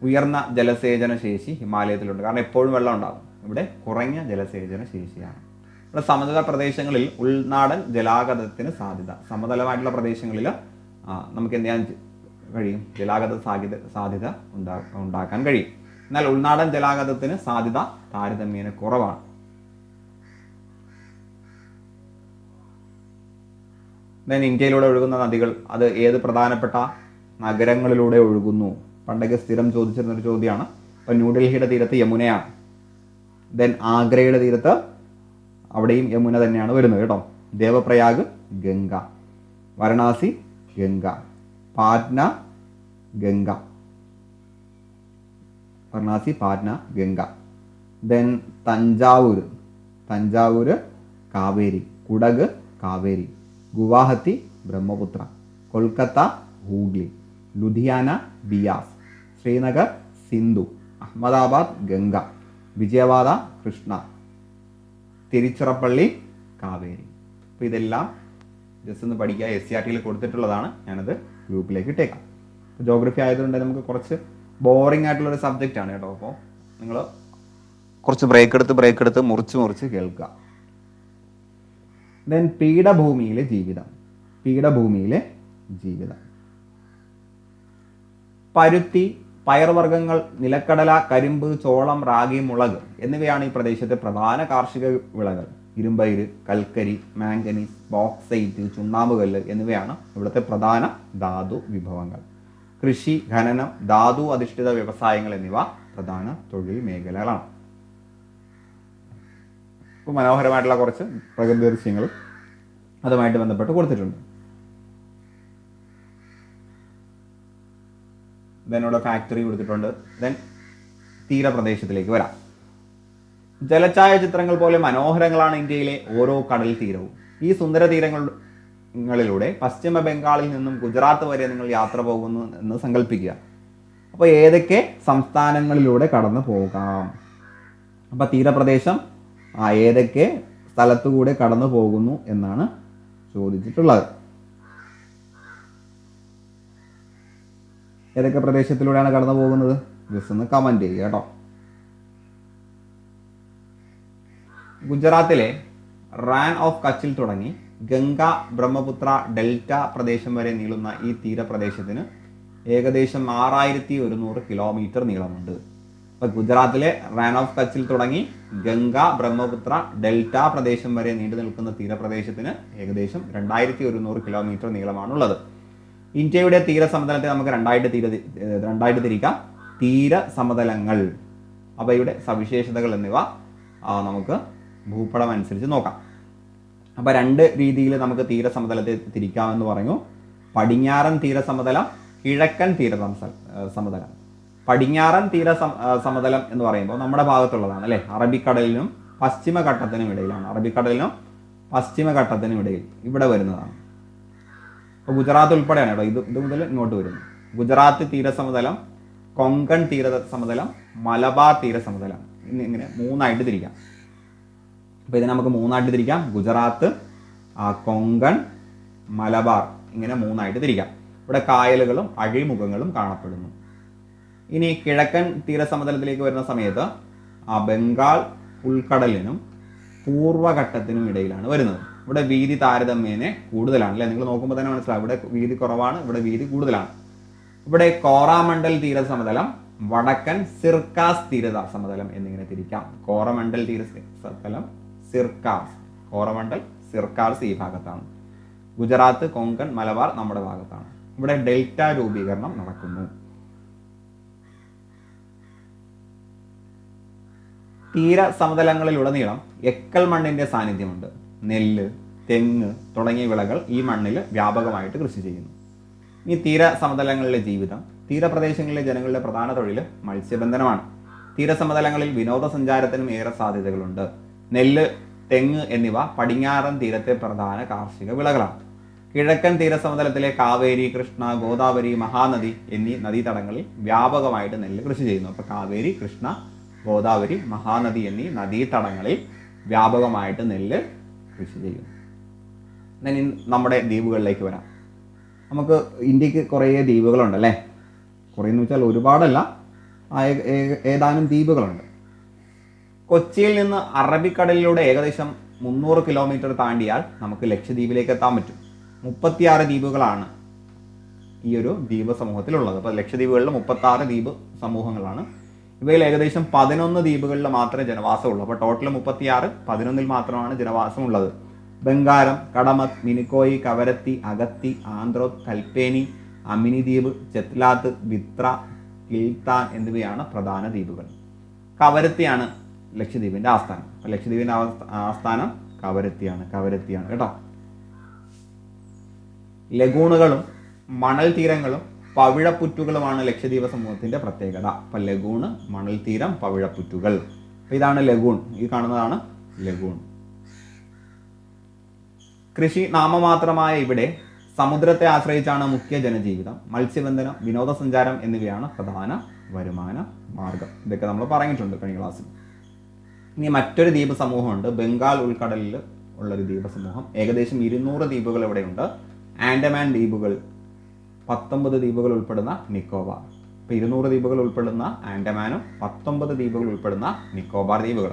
ഉയർന്ന ജലസേചന ശേഷി ഹിമാലയത്തിലുണ്ട്. കാരണം എപ്പോഴും വെള്ളം ഉണ്ടാകും. ഇവിടെ കുറഞ്ഞ ജലസേചന ശേഷിയാണ്. ഇവിടെ സമതല പ്രദേശങ്ങളിൽ ഉൾനാടൻ ജലാഗതത്തിന് സാധ്യത. സമതലമായിട്ടുള്ള പ്രദേശങ്ങളിൽ നമുക്ക് എന്ത് ചെയ്യാൻ കഴിയും? ജലാഗത സാധ്യത ഉണ്ടാക്കാൻ കഴിയും. എന്നാൽ ഉൾനാടൻ ജലാഗതത്തിന് സാധ്യത താരതമ്യേന കുറവാണ്. ദെൻ ഇന്ത്യയിലൂടെ ഒഴുകുന്ന നദികൾ, അത് ഏത് പ്രധാനപ്പെട്ട നഗരങ്ങളിലൂടെ ഒഴുകുന്നു? പണ്ടൊക്കെ സ്ഥിരം ചോദിച്ചിരുന്നൊരു ചോദ്യമാണ്. ഇപ്പം ന്യൂഡൽഹിയുടെ തീരത്ത് യമുനയാണ്. ദെൻ ആഗ്രയുടെ തീരത്ത് അവിടെയും യമുന തന്നെയാണ് വരുന്നത് കേട്ടോ. ദേവപ്രയാഗ് ഗംഗ, വാരണാസി ഗംഗ, പാറ്റ്ന ഗംഗ, ദെൻ തഞ്ചാവൂര് കാവേരി, കുടക് കാവേരി, ഗുവാഹത്തി ബ്രഹ്മപുത്ര, കൊൽക്കത്ത ഹൂഗ്ലി, ലുധിയാന ബിയാസ്, ശ്രീനഗർ സിന്ധു, അഹമ്മദാബാദ് ഗംഗ, വിജയവാഡ കൃഷ്ണ, തിരുച്ചിറപ്പള്ളി കാവേരി. അപ്പോൾ ഇതെല്ലാം ജസ്റ്റ് ഒന്ന് പഠിക്കുക. SCRT കൊടുത്തിട്ടുള്ളതാണ്. ഞാനത് ഗ്രൂപ്പിലേക്ക് ഇട്ടേക്കാം. അപ്പോൾ ജോഗ്രഫി ആയതുകൊണ്ട് നമുക്ക് കുറച്ച് ബോറിംഗ് ആയിട്ടുള്ളൊരു സബ്ജക്റ്റാണ് കേട്ടോ. അപ്പോൾ നിങ്ങൾ കുറച്ച് ബ്രേക്ക് എടുത്ത് മുറിച്ച് കേൾക്കുക. ദെൻ പീഠഭൂമിയിലെ ജീവിതം. പരുത്തി, പയർവർഗ്ഗങ്ങൾ, നിലക്കടല, കരിമ്പ്, ചോളം, റാഗി, മുളക് എന്നിവയാണ് ഈ പ്രദേശത്തെ പ്രധാന കാർഷിക വിളകൾ. ഇരുമ്പയിര്, കൽക്കരി, മാംഗനീസ്, ബോക്സൈറ്റ്, ചുണ്ണാമ്പുകല്ല് എന്നിവയാണ് ഇവിടുത്തെ പ്രധാന ധാതു വിഭവങ്ങൾ. കൃഷി, ഖനനം, ധാതു അധിഷ്ഠിത വ്യവസായങ്ങൾ എന്നിവ പ്രധാന തൊഴിൽ മേഖലകളാണ്. ഇപ്പോൾ മനോഹരമായിട്ടുള്ള കുറച്ച് പ്രകൃതി ദൃശ്യങ്ങളും അതുമായിട്ട് ബന്ധപ്പെട്ട് കൊടുത്തിട്ടുണ്ട്. ദെൻ ഇവിടെ ഫാക്ടറി കൊടുത്തിട്ടുണ്ട്. ദെൻ തീരപ്രദേശത്തിലേക്ക് വരാം. ജലഛായ ചിത്രങ്ങൾ പോലെ മനോഹരങ്ങളാണ് ഇന്ത്യയിലെ ഓരോ കടൽ തീരവും. ഈ സുന്ദര തീരങ്ങളിലൂടെ പശ്ചിമ ബംഗാളിൽ നിന്നും ഗുജറാത്ത് വരെ നിങ്ങൾ യാത്ര പോകുന്നു എന്ന് സങ്കല്പിക്കുക. അപ്പോൾ ഏതൊക്കെ സംസ്ഥാനങ്ങളിലൂടെ കടന്നു പോകാം? അപ്പോൾ തീരപ്രദേശം ഏതൊക്കെ സ്ഥലത്തുകൂടെ കടന്നു പോകുന്നു എന്നാണ് ചോദിച്ചിട്ടുള്ളത്. ഏതൊക്കെ പ്രദേശത്തിലൂടെയാണ് കടന്നു പോകുന്നത്? ജസ്റ്റ് ഒന്ന് കമന്റ് ചെയ്യുക കേട്ടോ. ഗുജറാത്തിലെ റാൻ ഓഫ് കച്ചിൽ തുടങ്ങി ഗംഗ ബ്രഹ്മപുത്ര ഡെൽറ്റ പ്രദേശം വരെ നീളുന്ന ഈ തീരപ്രദേശത്തിന് ഏകദേശം 6100 കിലോമീറ്റർ നീളമുണ്ട്. അപ്പോൾ ഗുജറാത്തിലെ റാൻ ഓഫ് കച്ചിൽ തുടങ്ങി ഗംഗ ബ്രഹ്മപുത്ര ഡെൽറ്റ പ്രദേശം വരെ നീണ്ടു നിൽക്കുന്ന തീരപ്രദേശത്തിന് ഏകദേശം 2100 കിലോമീറ്റർ നീളമാണുള്ളത്. ഇന്ത്യയുടെ തീരസമതലത്തെ നമുക്ക് രണ്ടായിട്ട് തിരിക്കാം. തീരസമതലങ്ങൾ, അവയുടെ സവിശേഷതകൾ എന്നിവ നമുക്ക് ഭൂപടം അനുസരിച്ച് നോക്കാം. അപ്പോൾ 2 രീതിയിൽ നമുക്ക് തീരസമതലത്തെ തിരിക്കാമെന്ന് പറഞ്ഞു. പടിഞ്ഞാറൻ തീരസമതലം, കിഴക്കൻ സമതലം. പടിഞ്ഞാറൻ സമതലം എന്ന് പറയുമ്പോൾ നമ്മുടെ ഭാഗത്തുള്ളതാണ് അല്ലേ. അറബിക്കടലിനും പശ്ചിമഘട്ടത്തിനും ഇടയിൽ ഇവിടെ വരുന്നതാണ്. അപ്പോൾ ഗുജറാത്ത് ഉൾപ്പെടെയാണ് കേട്ടോ. ഇത് മുതൽ ഇങ്ങോട്ട് വരുന്നു. ഗുജറാത്ത് തീരസമതലം, കൊങ്കൺ തീരസമതലം, മലബാർ തീരസമതലം, ഇങ്ങനെ 3ആയിട്ട് തിരിക്കാം. അപ്പോൾ ഇതിനെ നമുക്ക് 3ആയിട്ട് തിരിക്കാം. ഗുജറാത്ത്, കൊങ്കൺ, മലബാർ, ഇങ്ങനെ 3ആയിട്ട് തിരിക്കാം. ഇവിടെ കായലുകളും അഴിമുഖങ്ങളും കാണപ്പെടുന്നു. ഇനി കിഴക്കൻ തീരസമതലത്തിലേക്ക് വരുന്ന സമയത്ത് ബംഗാൾ ഉൾക്കടലിനും പൂർവ്വഘട്ടത്തിനും ഇടയിലാണ് വരുന്നത്. ഇവിടെ വീതി താരതമ്യേന കൂടുതലാണ് അല്ലേ. നിങ്ങൾ നോക്കുമ്പോൾ തന്നെ മനസ്സിലാവും ഇവിടെ വീതി കുറവാണ്, ഇവിടെ വീതി കൂടുതലാണ്. ഇവിടെ കോറാമണ്ഡൽ തീരസമതലം, വടക്കൻ സിർക്കാസ് തീരസമതലം എന്നിങ്ങനെ തിരിക്കാം. കോറമണ്ഡൽ തീരസമതലം, കോറമണ്ഡൽ സിർക്കാസ് ഈ ഭാഗത്താണ്. ഗുജറാത്ത്, കൊങ്കൺ, മലബാർ നമ്മുടെ ഭാഗത്താണ്. ഇവിടെ ഡെൽറ്റ രൂപീകരണം നടക്കുന്നു. തീരസമതലങ്ങളിലുടനീളം എക്കൽ മണ്ണിന്റെ സാന്നിധ്യമുണ്ട്. നെല്ല്, തെങ്ങ് തുടങ്ങിയ വിളകൾ ഈ മണ്ണിൽ വ്യാപകമായിട്ട് കൃഷി ചെയ്യുന്നു. ഈ തീരസമതലങ്ങളിലെ ജീവിതം. തീരപ്രദേശങ്ങളിലെ ജനങ്ങളുടെ പ്രധാന തൊഴിൽ മത്സ്യബന്ധനമാണ്. തീരസമതലങ്ങളിൽ വിനോദസഞ്ചാരത്തിനും ഏറെ സാധ്യതകളുണ്ട്. നെല്ല്, തെങ്ങ് എന്നിവ പടിഞ്ഞാറൻ തീരത്തെ പ്രധാന കാർഷിക വിളകളാണ്. കിഴക്കൻ തീരസമതലത്തിലെ കാവേരി, കൃഷ്ണ, ഗോദാവരി, മഹാനദി എന്നീ നദീതടങ്ങളിൽ വ്യാപകമായിട്ട് നെല്ല് കൃഷി ചെയ്യുന്നു. അപ്പോൾ കാവേരി, കൃഷ്ണ, ഗോദാവരി, മഹാനദി എന്നീ നദീതടങ്ങളിൽ വ്യാപകമായിട്ട് നെല്ല് കൃഷി ചെയ്യുന്നു. നമ്മുടെ ദ്വീപുകളിലേക്ക് വരാം. നമുക്ക് ഇന്ത്യക്ക് കുറേ ദ്വീപുകളുണ്ടല്ലേ. കുറേ എന്ന് വെച്ചാൽ ഒരുപാടല്ല, ഏതാനും ദ്വീപുകളുണ്ട്. കൊച്ചിയിൽ നിന്ന് അറബിക്കടലിലൂടെ ഏകദേശം 300 കിലോമീറ്റർ താണ്ടിയാൽ നമുക്ക് ലക്ഷദ്വീപിലേക്ക് എത്താൻ പറ്റും. 36 ദ്വീപുകളാണ് ഈ ഒരു ദ്വീപ സമൂഹത്തിലുള്ളത്. അപ്പോൾ ലക്ഷദ്വീപുകളിൽ 36 ദ്വീപ് സമൂഹങ്ങളാണ്. ഇവയിൽ ഏകദേശം 11 ദ്വീപുകളിൽ മാത്രമേ ജനവാസമുള്ളൂ. അപ്പോൾ ടോട്ടൽ 36, 11 മാത്രമാണ് ജനവാസമുള്ളത്. ബംഗാരം, കടമത്ത്, മിനിക്കോയി, കവരത്തി, അഗത്തി, ആന്ത്രോത്ത്, കൽപ്പേനി, അമിനി ദ്വീപ്, ചെത്ലാത്ത്, ബിത്ര, കിൽത്താൻ എന്നിവയാണ് പ്രധാന ദ്വീപുകൾ. കവരത്തിയാണ് ലക്ഷദ്വീപിന്റെ ആസ്ഥാനം. അപ്പോൾ ലക്ഷദ്വീപിന്റെ ആസ്ഥാനം കവരത്തിയാണ് കേട്ടോ. ലഗൂണുകളും മണൽ തീരങ്ങളും പവിഴപ്പുറ്റുകളുമാണ് ലക്ഷദ്വീപ സമൂഹത്തിന്റെ പ്രത്യേകത. അപ്പം ലഗൂണ്, മണൽ തീരം, പവിഴപ്പുറ്റുകൾ. അപ്പം ഇതാണ് ലഗൂൺ. ഈ കാണുന്നതാണ് ലഗൂൺ. കൃഷി നാമമാത്രമായ ഇവിടെ സമുദ്രത്തെ ആശ്രയിച്ചാണ് മുഖ്യ ജനജീവിതം. മത്സ്യബന്ധനം, വിനോദസഞ്ചാരം എന്നിവയാണ് പ്രധാന വരുമാന മാർഗം. ഇതൊക്കെ നമ്മൾ പറഞ്ഞിട്ടുണ്ട് കഴിഞ്ഞ ക്ലാസ്സിൽ. ഇനി മറ്റൊരു ദ്വീപ് സമൂഹമുണ്ട്. ബംഗാൾ ഉൾക്കടലിൽ ഉള്ളൊരു ദ്വീപ സമൂഹം. ഏകദേശം 200 ദ്വീപുകൾ ഇവിടെയുണ്ട്. ആൻഡമാൻ ദ്വീപുകൾ, 19 ദ്വീപുകൾ ഉൾപ്പെടുന്ന നിക്കോബാർ. ഇപ്പോൾ 200 ദ്വീപുകൾ ഉൾപ്പെടുന്ന ആൻഡമാനും 19 ദ്വീപുകൾ ഉൾപ്പെടുന്ന നിക്കോബാർ ദ്വീപുകൾ.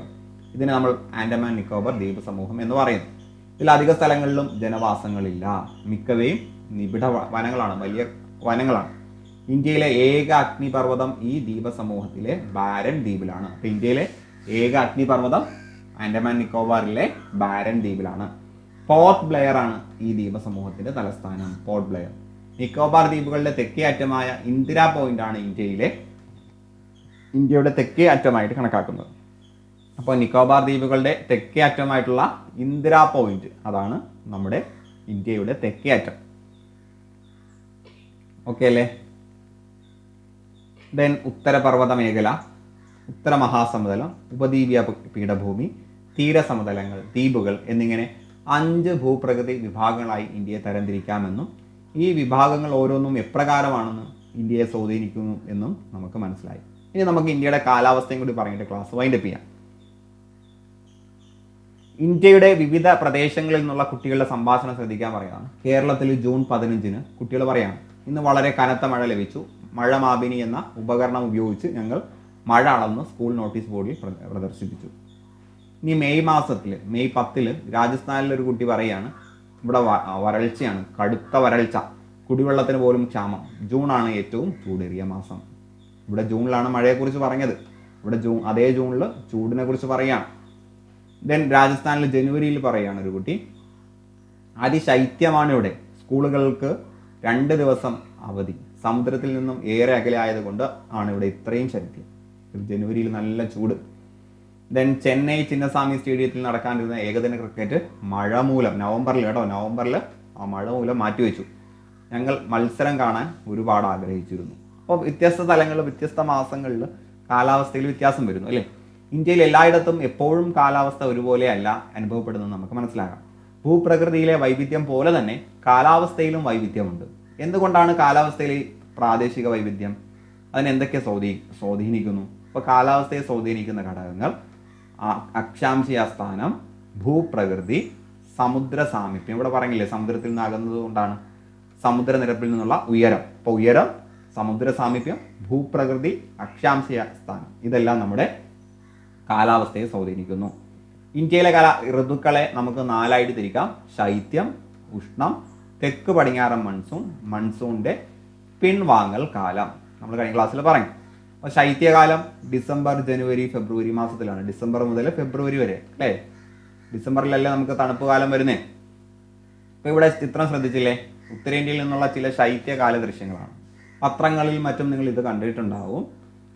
ഇതിനെ നമ്മൾ ആൻഡമാൻ നിക്കോബാർ ദ്വീപ് സമൂഹം എന്ന് പറയുന്നു. ഇതിൽ അധിക സ്ഥലങ്ങളിലും ജനവാസങ്ങളില്ല. മിക്കവയും നിബിഡ വനങ്ങളാണ്, വലിയ വനങ്ങളാണ്. ഇന്ത്യയിലെ ഏക അഗ്നിപർവ്വതം ഈ ദ്വീപ സമൂഹത്തിലെ ബാരൻ ദ്വീപിലാണ്. അപ്പോൾ ഇന്ത്യയിലെ ഏക അഗ്നിപർവ്വതം ആൻഡമാൻ നിക്കോബാറിലെ ബാരൻ ദ്വീപിലാണ്. പോർട്ട് ബ്ലെയർ ആണ് ഈ ദ്വീപ സമൂഹത്തിന്റെ തലസ്ഥാനം. പോർട്ട് ബ്ലെയർ. നിക്കോബാർ ദ്വീപുകളുടെ തെക്കേ അറ്റമായ ഇന്ദിര പോയിന്റ് ആണ് ഇന്ത്യയുടെ തെക്കേ അറ്റമായിട്ട് കണക്കാക്കുന്നത്. അപ്പോൾ നിക്കോബാർ ദ്വീപുകളുടെ തെക്കേ അറ്റമായിട്ടുള്ള ഇന്ദിരാ പോയിന്റ്, അതാണ് നമ്മുടെ ഇന്ത്യയുടെ തെക്കേ അറ്റം. ഓക്കെ അല്ലേ? ദെൻ ഉത്തരപർവ്വത മേഖല, ഉത്തര മഹാസമുദ്രം, ഉപദ്വീപീയ പീഠഭൂമി, തീരസമതലങ്ങൾ, ദ്വീപുകൾ എന്നിങ്ങനെ 5 ഭൂപ്രകൃതി വിഭാഗങ്ങളായി ഇന്ത്യയെ തരംതിരിക്കാമെന്നും ഈ വിഭാഗങ്ങൾ ഓരോന്നും എപ്രകാരമാണെന്ന് ഇന്ത്യയെ സ്വാധീനിക്കുന്നു എന്നും നമുക്ക് മനസ്സിലായി. ഇനി നമുക്ക് ഇന്ത്യയുടെ കാലാവസ്ഥയും കൂടി പറഞ്ഞിട്ട് ക്ലാസ് വൈൻഡപ്പ് ചെയ്യാം. ഇന്ത്യയുടെ വിവിധ പ്രദേശങ്ങളിൽ നിന്നുള്ള കുട്ടികളുടെ സംഭാഷണം ശ്രദ്ധിക്കാൻ പറയുകയാണ്. കേരളത്തിൽ ജൂൺ 15 കുട്ടികൾ പറയാണ്, ഇന്ന് വളരെ കനത്ത മഴ ലഭിച്ചു. മഴ മാപിനി എന്ന ഉപകരണം ഉപയോഗിച്ച് ഞങ്ങൾ മഴ അളന്ന് സ്കൂൾ നോട്ടീസ് ബോർഡിൽ പ്രദർശിപ്പിച്ചു. ഇനി മെയ് 10 രാജസ്ഥാനിലൊരു കുട്ടി പറയുകയാണ്, ഇവിടെ വരൾച്ചയാണ്, കടുത്ത വരൾച്ച, കുടിവെള്ളത്തിന് പോലും ക്ഷാമം, ജൂണാണ് ഏറ്റവും ചൂടേറിയ മാസം. ഇവിടെ ജൂണിലാണ് മഴയെക്കുറിച്ച് പറഞ്ഞത്, ഇവിടെ അതേ ജൂണിൽ ചൂടിനെ കുറിച്ച് പറയുകയാണ്. ദെൻ രാജസ്ഥാനിൽ ജനുവരിയിൽ പറയുകയാണ് ഒരു കുട്ടി, അതിശൈത്യമാണ് ഇവിടെ, സ്കൂളുകൾക്ക് 2 ദിവസം അവധി, സമുദ്രത്തിൽ നിന്നും ഏറെ അകലെ ആയതുകൊണ്ട് ആണ് ഇവിടെ ഇത്രയും ശൈത്യം. ജനുവരിയിൽ നല്ല ചൂട്. ദെൻ ചെന്നൈ ചിന്നസ്വാമി സ്റ്റേഡിയത്തിൽ നടക്കാനിരുന്ന ഏകദിന ക്രിക്കറ്റ് മഴ മൂലം നവംബറിൽ ആ മഴ മൂലം മാറ്റിവെച്ചു. ഞങ്ങൾ മത്സരം കാണാൻ ഒരുപാട് ആഗ്രഹിച്ചിരുന്നു. അപ്പോൾ വ്യത്യസ്ത സ്ഥലങ്ങളിൽ വ്യത്യസ്ത മാസങ്ങളിൽ കാലാവസ്ഥയിൽ വ്യത്യാസം വരുന്നു അല്ലേ? ഇന്ത്യയിൽ എല്ലായിടത്തും എപ്പോഴും കാലാവസ്ഥ ഒരുപോലെ അല്ല അനുഭവപ്പെടുന്നത് നമുക്ക് മനസ്സിലാക്കാം. ഭൂപ്രകൃതിയിലെ വൈവിധ്യം പോലെ തന്നെ കാലാവസ്ഥയിലും വൈവിധ്യമുണ്ട്. എന്തുകൊണ്ടാണ് കാലാവസ്ഥയിലെ പ്രാദേശിക വൈവിധ്യം? അതിനെന്തൊക്കെ സ്വാധീനിക്കുന്നു? ഇപ്പോൾ കാലാവസ്ഥയെ സ്വാധീനിക്കുന്ന ഘടകങ്ങൾ അക്ഷാംശീയ സ്ഥാനം, ഭൂപ്രകൃതി, സമുദ്ര സാമീപ്യം. ഇവിടെ പറഞ്ഞില്ലേ സമുദ്രത്തിൽ നിന്നാകുന്നത് കൊണ്ടാണ്, സമുദ്രനിരപ്പിൽ നിന്നുള്ള ഉയരം. അപ്പോൾ ഉയരം, സമുദ്ര സാമീപ്യം, ഭൂപ്രകൃതി, അക്ഷാംശീയ സ്ഥാനം, ഇതെല്ലാം നമ്മുടെ കാലാവസ്ഥയെ സ്വാധീനിക്കുന്നു. ഇന്ത്യയിലെ ഋതുക്കളെ നമുക്ക് 4ആയിട്ട് തിരിക്കാം. ശൈത്യം, ഉഷ്ണം, തെക്ക് പടിഞ്ഞാറൻ മൺസൂൺ, മൺസൂണിൻ്റെ പിൻവാങ്ങൽ കാലം. നമ്മൾ കഴിഞ്ഞ ക്ലാസ്സിൽ പറഞ്ഞു. അപ്പോൾ ശൈത്യകാലം ഡിസംബർ, ജനുവരി, ഫെബ്രുവരി മാസത്തിലാണ്. ഡിസംബർ മുതൽ ഫെബ്രുവരി വരെ അല്ലേ? ഡിസംബറിലല്ലേ നമുക്ക് തണുപ്പ് കാലം വരുന്നേ. ഇപ്പോൾ ഇവിടെ ചിത്രം ശ്രദ്ധിച്ചില്ലേ? ഉത്തരേന്ത്യയിൽ നിന്നുള്ള ചില ശൈത്യകാല ദൃശ്യങ്ങളാണ്. പത്രങ്ങളിൽ മറ്റും നിങ്ങൾ ഇത് കണ്ടിട്ടുണ്ടാവും.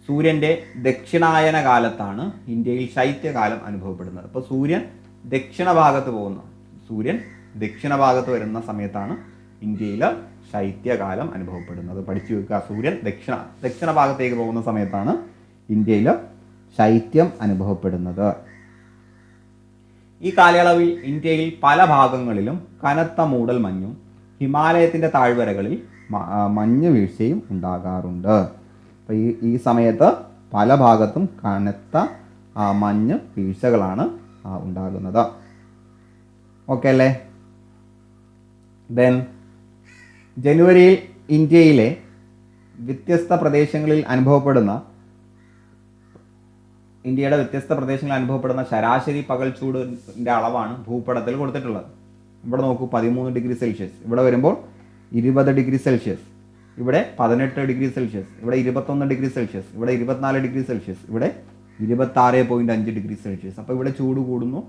സൂര്യൻ്റെ ദക്ഷിണായന കാലത്താണ് ഇന്ത്യയിൽ ശൈത്യകാലം അനുഭവപ്പെടുന്നത്. അപ്പോൾ സൂര്യൻ ദക്ഷിണ ഭാഗത്ത് വരുന്ന സമയത്താണ് ഇന്ത്യയിൽ ശൈത്യകാലം അനുഭവപ്പെടുന്നത്. പഠിച്ചു വെക്കുക. സൂര്യൻ ദക്ഷിണ ഭാഗത്തേക്ക് പോകുന്ന സമയത്താണ് ഇന്ത്യയിൽ ശൈത്യം അനുഭവപ്പെടുന്നത്. ഈ കാലയളവിൽ ഇന്ത്യയിൽ പല ഭാഗങ്ങളിലും കനത്ത മൂടൽ മഞ്ഞും ഹിമാലയത്തിൻ്റെ താഴ്വരകളിൽ മഞ്ഞ് വീഴ്ചയും ഉണ്ടാകാറുണ്ട്. അപ്പോൾ ഈ സമയത്ത് പല ഭാഗത്തും കനത്ത മഞ്ഞ് വീഴ്ചകളാണ് ഉണ്ടാകുന്നത്. ഓക്കെ അല്ലേ? ദെൻ ജനുവരിയിൽ ഇന്ത്യയിലെ വ്യത്യസ്ത പ്രദേശങ്ങളിൽ അനുഭവപ്പെടുന്ന ശരാശരി പകൽ ചൂടിൻ്റെ അളവാണ് ഭൂപടത്തിൽ കൊടുത്തിട്ടുള്ളത്. ഇവിടെ നോക്കൂ, 13 ഡിഗ്രി സെൽഷ്യസ്. ഇവിടെ വരുമ്പോൾ 20 ഡിഗ്രി സെൽഷ്യസ്, ഇവിടെ 18 ഡിഗ്രി സെൽഷ്യസ്, ഇവിടെ 21 ഡിഗ്രി സെൽഷ്യസ്, ഇവിടെ 24 ഡിഗ്രി സെൽഷ്യസ്, ഇവിടെ 26.5 ഡിഗ്രി സെൽഷ്യസ്. അപ്പോൾ ഇവിടെ ചൂട് കൂടുന്നു,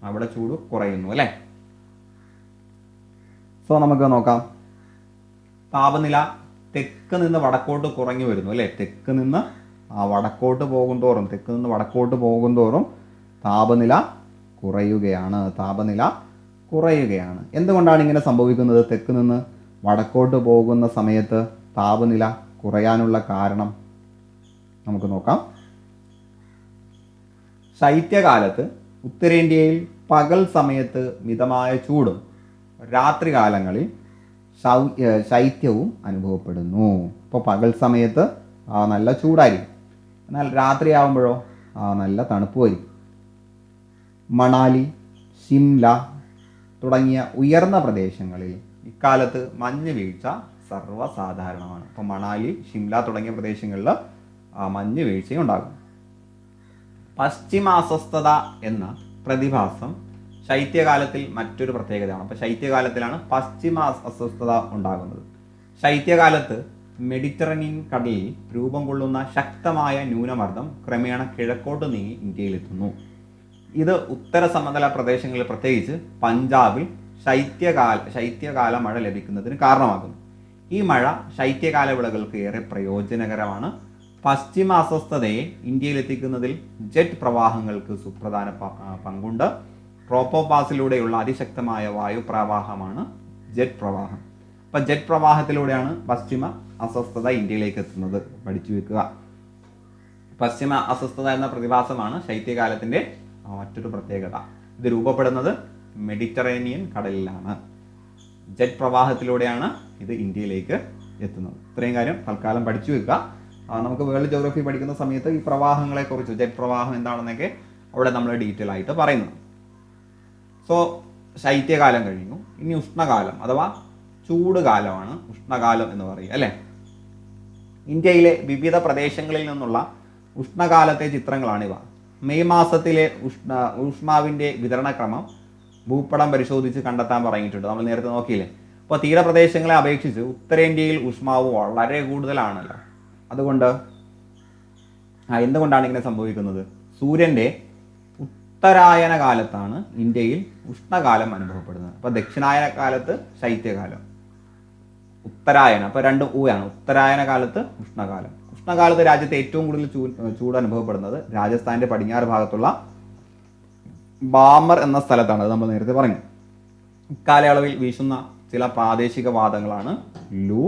അവിടെ ചൂട് കുറയുന്നു അല്ലേ? സോ നമുക്ക് നോക്കാം. താപനില തെക്ക് നിന്ന് വടക്കോട്ട് കുറഞ്ഞു വരുന്നു അല്ലേ? തെക്ക് നിന്ന് വടക്കോട്ട് പോകും തോറും താപനില കുറയുകയാണ്. എന്തുകൊണ്ടാണ് ഇങ്ങനെ സംഭവിക്കുന്നത്? തെക്ക് നിന്ന് വടക്കോട്ട് പോകുന്ന സമയത്ത് താപനില കുറയാനുള്ള കാരണം നമുക്ക് നോക്കാം. ശൈത്യകാലത്ത് ഉത്തരേന്ത്യയിൽ പകൽ സമയത്ത് മിതമായ ചൂടും രാത്രികാലങ്ങളിൽ ശൈത്യവും അനുഭവപ്പെടുന്നു. ഇപ്പോൾ പകൽ സമയത്ത് നല്ല ചൂടായിരിക്കും, എന്നാൽ രാത്രിയാവുമ്പോഴോ നല്ല തണുപ്പ് വരും. മണാലി, ഷിംല തുടങ്ങിയ ഉയർന്ന പ്രദേശങ്ങളിൽ ഇക്കാലത്ത് മഞ്ഞ് വീഴ്ച സർവ്വസാധാരണമാണ്. ഇപ്പോൾ മണാലി, ഷിംല തുടങ്ങിയ പ്രദേശങ്ങളിൽ മഞ്ഞ് വീഴ്ചയും ഉണ്ടാകും. പശ്ചിമ അസ്വസ്ഥത എന്ന പ്രതിഭാസം ശൈത്യകാലത്തിൽ മറ്റൊരു പ്രത്യേകതയാണ്. അപ്പോൾ ശൈത്യകാലത്തിലാണ് പശ്ചിമ അസ്വസ്ഥത ഉണ്ടാകുന്നത്. ശൈത്യകാലത്ത് മെഡിറ്ററേനിയൻ കടലിൽ രൂപം കൊള്ളുന്ന ശക്തമായ ന്യൂനമർദ്ദം ക്രമേണ കിഴക്കോട്ട് നീങ്ങി ഇന്ത്യയിലെത്തുന്നു. ഇത് ഉത്തര സമതല പ്രദേശങ്ങളിൽ, പ്രത്യേകിച്ച് പഞ്ചാബിൽ ശൈത്യകാല മഴ ലഭിക്കുന്നതിന് കാരണമാകുന്നു. ഈ മഴ ശൈത്യകാല വിളകൾക്ക് ഏറെ പ്രയോജനകരമാണ്. പശ്ചിമ അസ്വസ്ഥതയെ ഇന്ത്യയിൽ എത്തിക്കുന്നതിൽ ജെറ്റ് പ്രവാഹങ്ങൾക്ക് സുപ്രധാന പങ്കുണ്ട്. ട്രോപ്പോപാസിലൂടെയുള്ള അതിശക്തമായ വായുപ്രവാഹമാണ് ജെറ്റ് പ്രവാഹം. അപ്പം ജെറ്റ് പ്രവാഹത്തിലൂടെയാണ് പശ്ചിമ അസ്വസ്ഥത ഇന്ത്യയിലേക്ക് എത്തുന്നത്. പഠിച്ചു വെക്കുക. പശ്ചിമ അസ്വസ്ഥത എന്ന പ്രതിഭാസമാണ് ശൈത്യകാലത്തിൻ്റെ മറ്റൊരു പ്രത്യേകത. ഇത് രൂപപ്പെടുന്നത് മെഡിറ്ററേനിയൻ കടലിലാണ്. ജെറ്റ് പ്രവാഹത്തിലൂടെയാണ് ഇത് ഇന്ത്യയിലേക്ക് എത്തുന്നത്. ഇത്രയും കാര്യം തൽക്കാലം പഠിച്ചു വെക്കുക. നമുക്ക് വേൾഡ് ജോഗ്രഫി പഠിക്കുന്ന സമയത്ത് ഈ പ്രവാഹങ്ങളെക്കുറിച്ച്, ജെറ്റ് പ്രവാഹം എന്താണെന്നൊക്കെ അവിടെ നമ്മൾ ഡീറ്റെയിൽ ആയിട്ട് പറയുന്നത്. സോ ശൈത്യകാലം കഴിഞ്ഞു. ഇനി ഉഷ്ണകാലം അഥവാ ചൂട് കാലമാണ് ഉഷ്ണകാലം എന്ന് പറയുക, അല്ലേ? ഇന്ത്യയിലെ വിവിധ പ്രദേശങ്ങളിൽ നിന്നുള്ള ഉഷ്ണകാലത്തെ ചിത്രങ്ങളാണിവ. മെയ് മാസത്തിലെ ഊഷ്മാവിൻ്റെ വിതരണക്രമം ഭൂപടം പരിശോധിച്ച് കണ്ടെത്താൻ പറഞ്ഞിട്ടുണ്ട്. നമ്മൾ നേരത്തെ നോക്കിയില്ലേ? അപ്പോൾ തീരപ്രദേശങ്ങളെ അപേക്ഷിച്ച് ഉത്തരേന്ത്യയിൽ ഊഷ്മാവ് വളരെ കൂടുതലാണല്ലോ. അതുകൊണ്ട് എന്തുകൊണ്ടാണ് ഇങ്ങനെ സംഭവിക്കുന്നത്? സൂര്യൻ്റെ ഉത്തരായന കാലത്താണ് ഇന്ത്യയിൽ ഉഷ്ണകാലം അനുഭവപ്പെടുന്നത്. അപ്പോൾ ദക്ഷിണായന കാലത്ത് ശൈത്യകാലം, ഉത്തരായന, അപ്പോൾ രണ്ടും ഊയാണ്. ഉത്തരായന കാലത്ത് ഉഷ്ണകാലം. ഉഷ്ണകാലത്ത് രാജ്യത്ത് ഏറ്റവും കൂടുതൽ ചൂട് അനുഭവപ്പെടുന്നത് രാജസ്ഥാൻ്റെ പടിഞ്ഞാറ് ഭാഗത്തുള്ള ബാമർ എന്ന സ്ഥലത്താണ്. അത് നമ്മൾ നേരത്തെ പറഞ്ഞു. ഇക്കാലയളവിൽ വീശുന്ന ചില പ്രാദേശിക വാദങ്ങളാണ് ലൂ,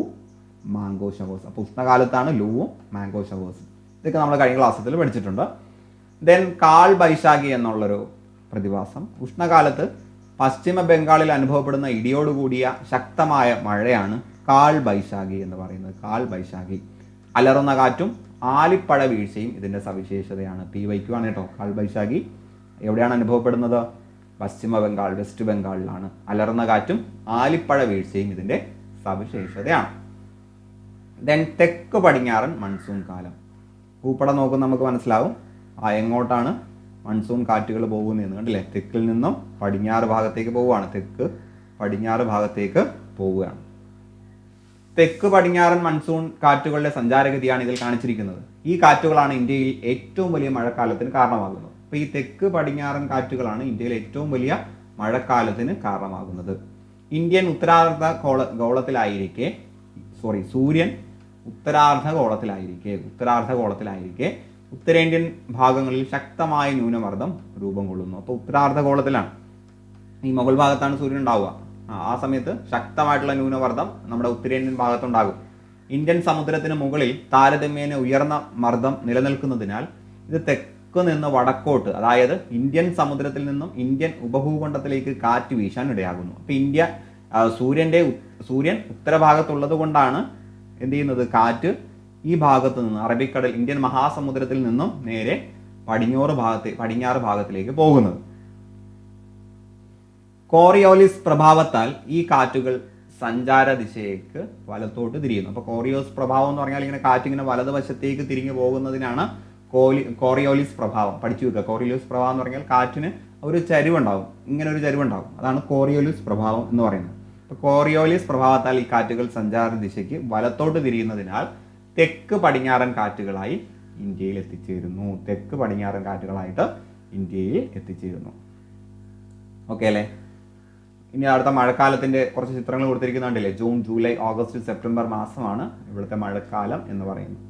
മാംഗോ ഷവേഴ്സ്. അപ്പോൾ ഉഷ്ണകാലത്താണ് ലൂവും മാംഗോ ഷവേഴ്സ്. ഇതൊക്കെ നമ്മൾ കഴിഞ്ഞ ക്ലാസ്സിൽ പഠിച്ചിട്ടുണ്ട്. ദെൻ കാൽ ബൈശാഖി എന്നുള്ളൊരു പ്രതിഭാസം. ഉഷ്ണകാലത്ത് പശ്ചിമ ബംഗാളിൽ അനുഭവപ്പെടുന്ന ഇടിയോടുകൂടിയ ശക്തമായ മഴയാണ് കാൽ ബൈശാഖി എന്ന് പറയുന്നത്. കാൽ ബൈശാഖി. അലറുന്ന കാറ്റും ആലിപ്പഴ വീഴ്ചയും ഇതിൻ്റെ സവിശേഷതയാണ്. PYQ ആണ് കേട്ടോ. കാൽ ബൈശാഖി എവിടെയാണ് അനുഭവപ്പെടുന്നത്? പശ്ചിമ ബംഗാൾ, വെസ്റ്റ് ബംഗാളിലാണ്. അലറുന്ന കാറ്റും ആലിപ്പഴ വീഴ്ചയും ഇതിൻ്റെ സവിശേഷതയാണ്. ദെൻ തെക്ക് പടിഞ്ഞാറൻ മൺസൂൺ കാലം. ഭൂപടം നോക്കുമ്പോൾ നമുക്ക് മനസ്സിലാവും എങ്ങോട്ടാണ് മൺസൂൺ കാറ്റുകൾ പോകുന്നതെന്ന്. കണ്ടില്ലേ? തെക്കിൽ നിന്നും പടിഞ്ഞാറ് ഭാഗത്തേക്ക് പോവുകയാണ്. തെക്ക് പടിഞ്ഞാറ് ഭാഗത്തേക്ക് പോവുകയാണ്. തെക്ക് പടിഞ്ഞാറൻ മൺസൂൺ കാറ്റുകളുടെ സഞ്ചാരഗതിയാണ് ഇതിൽ കാണിച്ചിരിക്കുന്നത്. ഈ കാറ്റുകളാണ് ഇന്ത്യയിൽ ഏറ്റവും വലിയ മഴക്കാലത്തിന് കാരണമാകുന്നത്. അപ്പോൾ ഈ തെക്ക് പടിഞ്ഞാറൻ കാറ്റുകളാണ് ഇന്ത്യയിൽ ഏറ്റവും വലിയ മഴക്കാലത്തിന് കാരണമാകുന്നത്. ഇന്ത്യൻ സൂര്യൻ ഉത്തരാർദ്ധഗോളത്തിലായിരിക്കെ ഉത്തരേന്ത്യൻ ഭാഗങ്ങളിൽ ശക്തമായ ന്യൂനമർദ്ദം രൂപം കൊള്ളുന്നു. അപ്പോൾ ഉത്തരാർദ്ധഗോളത്തിലാണ്, ഈ മുകൾ ഭാഗത്താണ് സൂര്യൻ ഉണ്ടാവുക. ആ സമയത്ത് ശക്തമായിട്ടുള്ള ന്യൂനമർദ്ദം നമ്മുടെ ഉത്തരേന്ത്യൻ ഭാഗത്തുണ്ടാകും. ഇന്ത്യൻ സമുദ്രത്തിന് മുകളിൽ താരതമ്യേന ഉയർന്ന മർദ്ദം നിലനിൽക്കുന്നതിനാൽ ഇത് തെക്ക് നിന്ന് വടക്കോട്ട്, അതായത് ഇന്ത്യൻ സമുദ്രത്തിൽ നിന്നും ഇന്ത്യൻ ഉപഭൂഖണ്ഡത്തിലേക്ക് കാറ്റ് വീശാൻ ഇടയാകുന്നു. അപ്പോൾ സൂര്യൻ ഉത്തരഭാഗത്തുള്ളത് കൊണ്ടാണ് എന്ത് ചെയ്യുന്നത്? കാറ്റ് ഈ ഭാഗത്ത് നിന്ന് അറബിക്കടൽ, ഇന്ത്യൻ മഹാസമുദ്രത്തിൽ നിന്നും നേരെ പടിഞ്ഞാറ് ഭാഗത്തിലേക്ക് പോകുന്നത്. കോറിയോലിസ് പ്രഭാവത്താൽ ഈ കാറ്റുകൾ സഞ്ചാര ദിശയ്ക്ക് വലത്തോട്ട് തിരിയുന്നു. അപ്പോൾ കോറിയോസ് പ്രഭാവം എന്ന് പറഞ്ഞാൽ ഇങ്ങനെ കാറ്റിങ്ങനെ വലതുവശത്തേക്ക് തിരിഞ്ഞു പോകുന്നതിനാണ് കോറിയോലിസ് പ്രഭാവം. പഠിച്ചു വെക്കുക. കോറിയോലിസ് പ്രഭാവം എന്ന് പറഞ്ഞാൽ കാറ്റിന് ഒരു ചരിവുണ്ടാവും, ഇങ്ങനെ ഒരു ചരിവുണ്ടാവും. അതാണ് കോറിയോലിസ് പ്രഭാവം എന്ന് പറയുന്നത്. അപ്പോൾ കോറിയോലിസ് പ്രഭാവത്താൽ ഈ കാറ്റുകൾ സഞ്ചാര ദിശയ്ക്ക് വലത്തോട്ട് തിരിയുന്നതിനാൽ തെക്ക് പടിഞ്ഞാറൻ കാറ്റുകളായി ഇന്ത്യയിൽ എത്തിച്ചേരുന്നു. തെക്ക് പടിഞ്ഞാറൻ കാറ്റുകളായിട്ട് ഇന്ത്യയിൽ എത്തിച്ചേരുന്നു. ഓക്കെ അല്ലേ? ഇനി അടുത്ത മഴക്കാലത്തിൻ്റെ കുറച്ച് ചിത്രങ്ങൾ കൊടുത്തിരിക്കുന്നുണ്ടല്ലേ? ജൂൺ, ജൂലൈ, ഓഗസ്റ്റ്, സെപ്റ്റംബർ മാസമാണ് ഇവിടുത്തെ മഴക്കാലം എന്ന് പറയുന്നത്.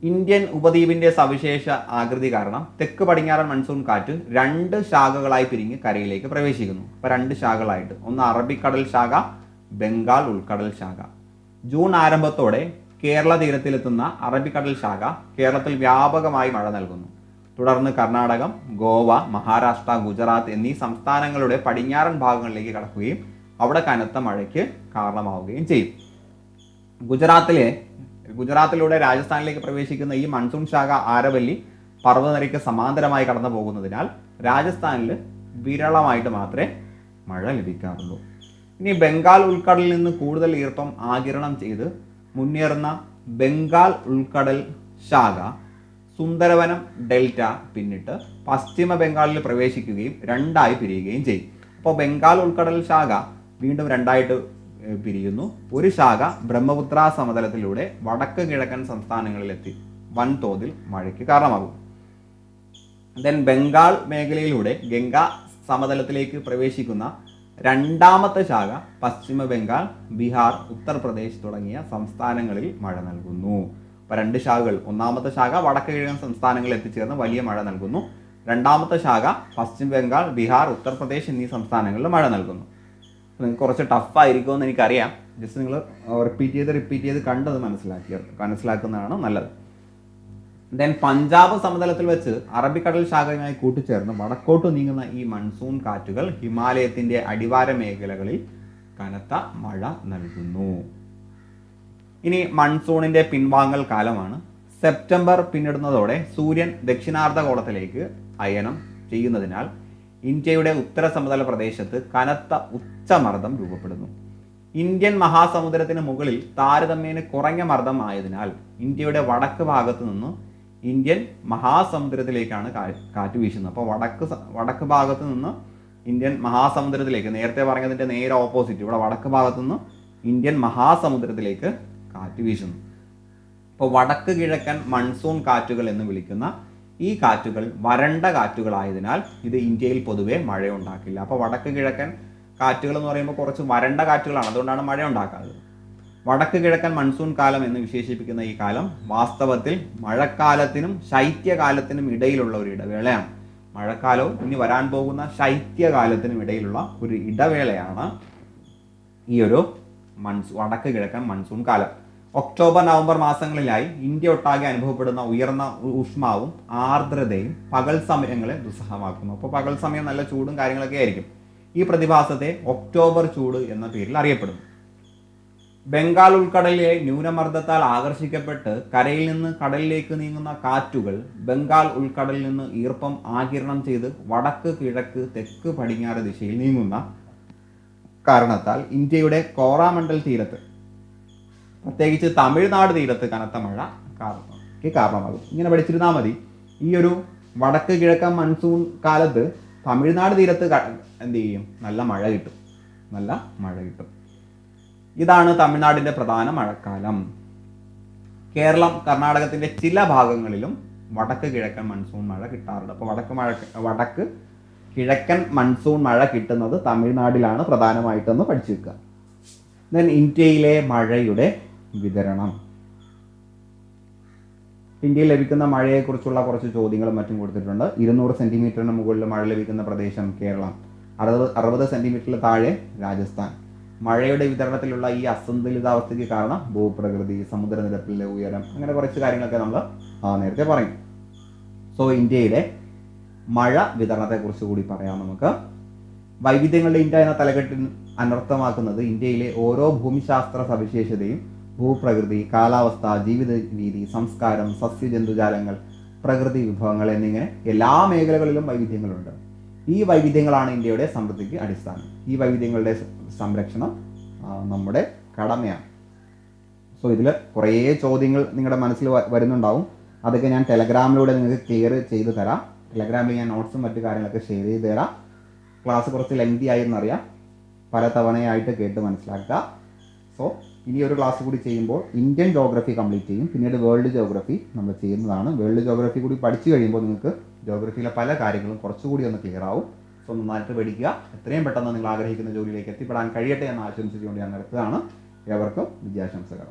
ഇന്ത്യൻ ഉപദ്വീപിൻ്റെ സവിശേഷ ആകൃതി കാരണം തെക്ക് പടിഞ്ഞാറൻ മൺസൂൺ കാറ്റ് 2 ശാഖകളായി പിരിഞ്ഞ് കരയിലേക്ക് പ്രവേശിക്കുന്നു. അപ്പോൾ 2 ശാഖകളായിട്ട്, ഒന്ന് അറബിക്കടൽ ശാഖ, ബംഗാൾ ഉൾക്കടൽ ശാഖ. ജൂൺ ആരംഭത്തോടെ കേരള തീരത്തിലെത്തുന്ന അറബിക്കടൽ ശാഖ കേരളത്തിൽ വ്യാപകമായി മഴ നൽകുന്നു. തുടർന്ന് കർണാടകം, ഗോവ, മഹാരാഷ്ട്ര, ഗുജറാത്ത് എന്നീ സംസ്ഥാനങ്ങളുടെ പടിഞ്ഞാറൻ ഭാഗങ്ങളിലേക്ക് കടക്കുകയും അവിടെ കനത്ത മഴയ്ക്ക് കാരണമാവുകയും ചെയ്യും. ഗുജറാത്തിലൂടെ രാജസ്ഥാനിലേക്ക് പ്രവേശിക്കുന്ന ഈ മൺസൂൺ ശാഖ ആരവല്ലി പർവ്വതനിരയ്ക്ക് സമാന്തരമായി കടന്നു പോകുന്നതിനാൽ രാജസ്ഥാനിൽ വിരളമായിട്ട് മാത്രമേ മഴ ലഭിക്കാറുള്ളൂ. ഇനി ബംഗാൾ ഉൾക്കടലിൽ നിന്ന് കൂടുതൽ ഈർപ്പം ആഗിരണം ചെയ്ത് മുന്നേറുന്ന ബംഗാൾ ഉൾക്കടൽ ശാഖ സുന്ദരവനം ഡെൽറ്റ പിന്നിട്ട് പശ്ചിമ ബംഗാളിൽ പ്രവേശിക്കുകയും 2ആയി പിരിയുകയും ചെയ്യും. അപ്പോൾ ബംഗാൾ ഉൾക്കടൽ ശാഖ വീണ്ടും 2ആയിട്ട് പിരിയുന്നു. ഒരു ശാഖ ബ്രഹ്മപുത്ര സമതലത്തിലൂടെ വടക്ക് കിഴക്കൻ സംസ്ഥാനങ്ങളിലെത്തി വൻതോതിൽ മഴയ്ക്ക് കാരണമാകും. ദെൻ ബംഗാൾ മേഖലയിലൂടെ ഗംഗാ സമതലത്തിലേക്ക് പ്രവേശിക്കുന്ന 2ാമത്തെ ശാഖ പശ്ചിമ ബംഗാൾ, ബീഹാർ, ഉത്തർപ്രദേശ് തുടങ്ങിയ സംസ്ഥാനങ്ങളിൽ മഴ നൽകുന്നു. അപ്പോൾ 2 ശാഖകൾ. ഒന്നാമത്തെ ശാഖ വടക്ക് കിഴക്കൻ സംസ്ഥാനങ്ങളിൽ എത്തിച്ചേർന്ന് വലിയ മഴ നൽകുന്നു. രണ്ടാമത്തെ ശാഖ പശ്ചിമ ബംഗാൾ, ബീഹാർ, ഉത്തർപ്രദേശ് എന്നീ സംസ്ഥാനങ്ങളിൽ മഴ നൽകുന്നു. നിങ്ങൾക്ക് കുറച്ച് ടഫായിരിക്കുമെന്ന് എനിക്കറിയാം. ജസ്റ്റ് നിങ്ങൾ റിപ്പീറ്റ് ചെയ്ത് കണ്ടത് മനസ്സിലാക്കുന്നതാണ് നല്ലത്. ദെൻ പഞ്ചാബ് സമതലത്തിൽ വെച്ച് അറബിക്കടൽ ശാഖയുമായി കൂട്ടിച്ചേർന്ന് വടക്കോട്ട് നീങ്ങുന്ന ഈ മൺസൂൺ കാറ്റുകൾ ഹിമാലയത്തിന്റെ അടിവാര മേഖലകളിൽ കനത്ത മഴ നൽകുന്നു. ഇനി മൺസൂണിന്റെ പിൻവാങ്ങൽ കാലമാണ്. സെപ്റ്റംബർ പിന്നിടുന്നതോടെ സൂര്യൻ ദക്ഷിണാർദ്ധഗോളത്തിലേക്ക് അയനം ചെയ്യുന്നതിനാൽ ഇന്ത്യയുടെ ഉത്തര സമതല പ്രദേശത്ത് കനത്ത ഉച്ചമർദ്ദം രൂപപ്പെടുന്നു. ഇന്ത്യൻ മഹാസമുദ്രത്തിന് മുകളിൽ താരതമ്യേന കുറഞ്ഞ മർദ്ദം ആയതിനാൽ ഇന്ത്യയുടെ വടക്ക് ഭാഗത്ത് നിന്ന് ഇന്ത്യൻ മഹാസമുദ്രത്തിലേക്കാണ് കാറ്റ് വീശുന്നത്. അപ്പോൾ വടക്ക് ഭാഗത്ത് നിന്ന് ഇന്ത്യൻ മഹാസമുദ്രത്തിലേക്ക്, നേരത്തെ പറഞ്ഞതിൻ്റെ നേരെ ഓപ്പോസിറ്റ്, ഇവിടെ വടക്ക് ഭാഗത്ത് നിന്ന് ഇന്ത്യൻ മഹാസമുദ്രത്തിലേക്ക് കാറ്റ് വീശുന്നു. അപ്പോൾ വടക്ക് കിഴക്കൻ മൺസൂൺ കാറ്റുകൾ എന്ന് വിളിക്കുന്ന ഈ കാറ്റുകൾ വരണ്ട കാറ്റുകളായതിനാൽ ഇത് ഇന്ത്യയിൽ പൊതുവെ മഴയുണ്ടാക്കില്ല. അപ്പോൾ വടക്ക് കിഴക്കൻ കാറ്റുകൾ എന്ന് പറയുമ്പോൾ കുറച്ച് വരണ്ട കാറ്റുകളാണ്, അതുകൊണ്ടാണ് മഴ ഉണ്ടാക്കാത്തത്. വടക്ക് കിഴക്കൻ മൺസൂൺ കാലം എന്ന് വിശേഷിപ്പിക്കുന്ന ഈ കാലം വാസ്തവത്തിൽ മഴക്കാലത്തിനും ശൈത്യകാലത്തിനും ഇടയിലുള്ള ഒരു ഇടവേളയാണ്. മഴക്കാലവും ഇനി വരാൻ പോകുന്ന ശൈത്യകാലത്തിനും ഇടയിലുള്ള ഒരു ഇടവേളയാണ് ഈ ഒരു വടക്ക് കിഴക്കൻ മൺസൂൺ കാലം. ഒക്ടോബർ നവംബർ മാസങ്ങളിലായി ഇന്ത്യ ഒട്ടാകെ അനുഭവപ്പെടുന്ന ഉയർന്ന ഊഷ്മാവും ആർദ്രതയും പകൽ സമയങ്ങളെ ദുസ്സഹമാക്കുന്നു. അപ്പോൾ പകൽ സമയം നല്ല ചൂടും കാര്യങ്ങളൊക്കെ ആയിരിക്കും. ഈ പ്രതിഭാസത്തെ ഒക്ടോബർ ചൂട് എന്ന പേരിൽ അറിയപ്പെടുന്നു. ബംഗാൾ ഉൾക്കടലിലെ ന്യൂനമർദ്ദത്താൽ ആകർഷിക്കപ്പെട്ട് കരയിൽ നിന്ന് കടലിലേക്ക് നീങ്ങുന്ന കാറ്റുകൾ ബംഗാൾ ഉൾക്കടലിൽ നിന്ന് ഈർപ്പം ആഗിരണം ചെയ്ത് വടക്ക് കിഴക്ക് തെക്ക് പടിഞ്ഞാറ് ദിശയിൽ നീങ്ങുന്ന കാരണത്താൽ ഇന്ത്യയുടെ കോറാമണ്ഡൽ തീരത്ത്, പ്രത്യേകിച്ച് തമിഴ്നാട് തീരത്ത് കനത്ത മഴ കാരണമാകും. ഇങ്ങനെ പഠിച്ചിരുന്നാൽ മതി. ഈ ഒരു വടക്ക് കിഴക്കൻ മൺസൂൺ കാലത്ത് തമിഴ്നാട് തീരത്ത് എന്ത് ചെയ്യും? നല്ല മഴ കിട്ടും. ഇതാണ് തമിഴ്നാടിൻ്റെ പ്രധാന മഴക്കാലം. കേരളം, കർണാടകത്തിൻ്റെ ചില ഭാഗങ്ങളിലും വടക്ക് കിഴക്കൻ മൺസൂൺ മഴ കിട്ടാറുണ്ട്. അപ്പോൾ വടക്ക് കിഴക്കൻ മൺസൂൺ മഴ കിട്ടുന്നത് തമിഴ്നാട്ടിലാണ് പ്രധാനമായിട്ടെന്ന് പഠിച്ചു വെക്കുക. ദെൻ ഇന്ത്യയിലെ മഴയുടെ വിതരണം. ഇന്ത്യയിൽ ലഭിക്കുന്ന മഴയെക്കുറിച്ചുള്ള കുറച്ച് ചോദ്യങ്ങളും മറ്റും കൊടുത്തിട്ടുണ്ട്. 200 സെൻറ്റിമീറ്ററിന് മുകളിൽ മഴ ലഭിക്കുന്ന പ്രദേശം കേരളം, 60 സെൻറ്റിമീറ്ററിൽ താഴെ രാജസ്ഥാൻ. മഴയുടെ വിതരണത്തിലുള്ള ഈ അസന്തുലിതാവസ്ഥയ്ക്ക് കാരണം ഭൂപ്രകൃതി, സമുദ്രനിരപ്പിലെ ഉയരം, അങ്ങനെ കുറച്ച് കാര്യങ്ങളൊക്കെ നമ്മൾ നേരത്തെ പറയും. സോ ഇന്ത്യയിലെ മഴ വിതരണത്തെക്കുറിച്ച് കൂടി പറയാം നമുക്ക്. വൈവിധ്യങ്ങളുടെ ഇന്ത്യ എന്ന തലക്കെട്ടിൽ അനർത്ഥമാക്കുന്നത് ഇന്ത്യയിലെ ഓരോ ഭൂമിശാസ്ത്ര സവിശേഷതയും ഭൂപ്രകൃതി, കാലാവസ്ഥ, ജീവിത രീതി, സംസ്കാരം, സസ്യജന്തുജാലങ്ങൾ, പ്രകൃതി വിഭവങ്ങൾ എന്നിങ്ങനെ എല്ലാ മേഖലകളിലും വൈവിധ്യങ്ങളുണ്ട്. ഈ വൈവിധ്യങ്ങളാണ് ഇന്ത്യയുടെ സമൃദ്ധിക്ക് അടിസ്ഥാനം. ഈ വൈവിധ്യങ്ങളുടെ സംരക്ഷണം നമ്മുടെ കടമയാണ്. സോ ഇതിൽ കുറേ ചോദ്യങ്ങൾ നിങ്ങളുടെ മനസ്സിൽ വരുന്നുണ്ടാവും. അതൊക്കെ ഞാൻ ടെലഗ്രാമിലൂടെ നിങ്ങൾക്ക് ക്ലിയർ ചെയ്ത് തരാം. ടെലഗ്രാമിൽ ഞാൻ നോട്ട്സും മറ്റു കാര്യങ്ങളൊക്കെ ഷെയർ ചെയ്ത് തരാം. ക്ലാസ് കുറച്ച് ലെങ്തി ആയെന്നറിയാം, പല തവണയായിട്ട് കേട്ട് മനസ്സിലാക്കുക. സോ ഇനി ഒരു ക്ലാസ് കൂടി ചെയ്യുമ്പോൾ ഇന്ത്യൻ ജോഗ്രഫി കംപ്ലീറ്റ് ചെയ്യും. പിന്നീട് വേൾഡ് ജോഗ്രഫി നമ്മൾ ചെയ്യുന്നതാണ്. വേൾഡ് ജോഗ്രഫി കൂടി പഠിച്ചു കഴിയുമ്പോൾ നിങ്ങൾക്ക് ജോഗ്രഫിയിലെ പല കാര്യങ്ങളും കുറച്ചുകൂടി ഒന്ന് ക്ലിയർ ആവും. സോ നന്നായിട്ട് പഠിക്കുക. എത്രയും പെട്ടെന്ന് നിങ്ങൾ ആഗ്രഹിക്കുന്ന ജോലിയിലേക്ക് എത്തിപ്പെടാൻ കഴിയട്ടെ എന്ന് ആശംസിച്ചുകൊണ്ട് ഞാൻ നിർത്തുകയാണ്. ഏവർക്കും വിദ്യാശംസകൾ.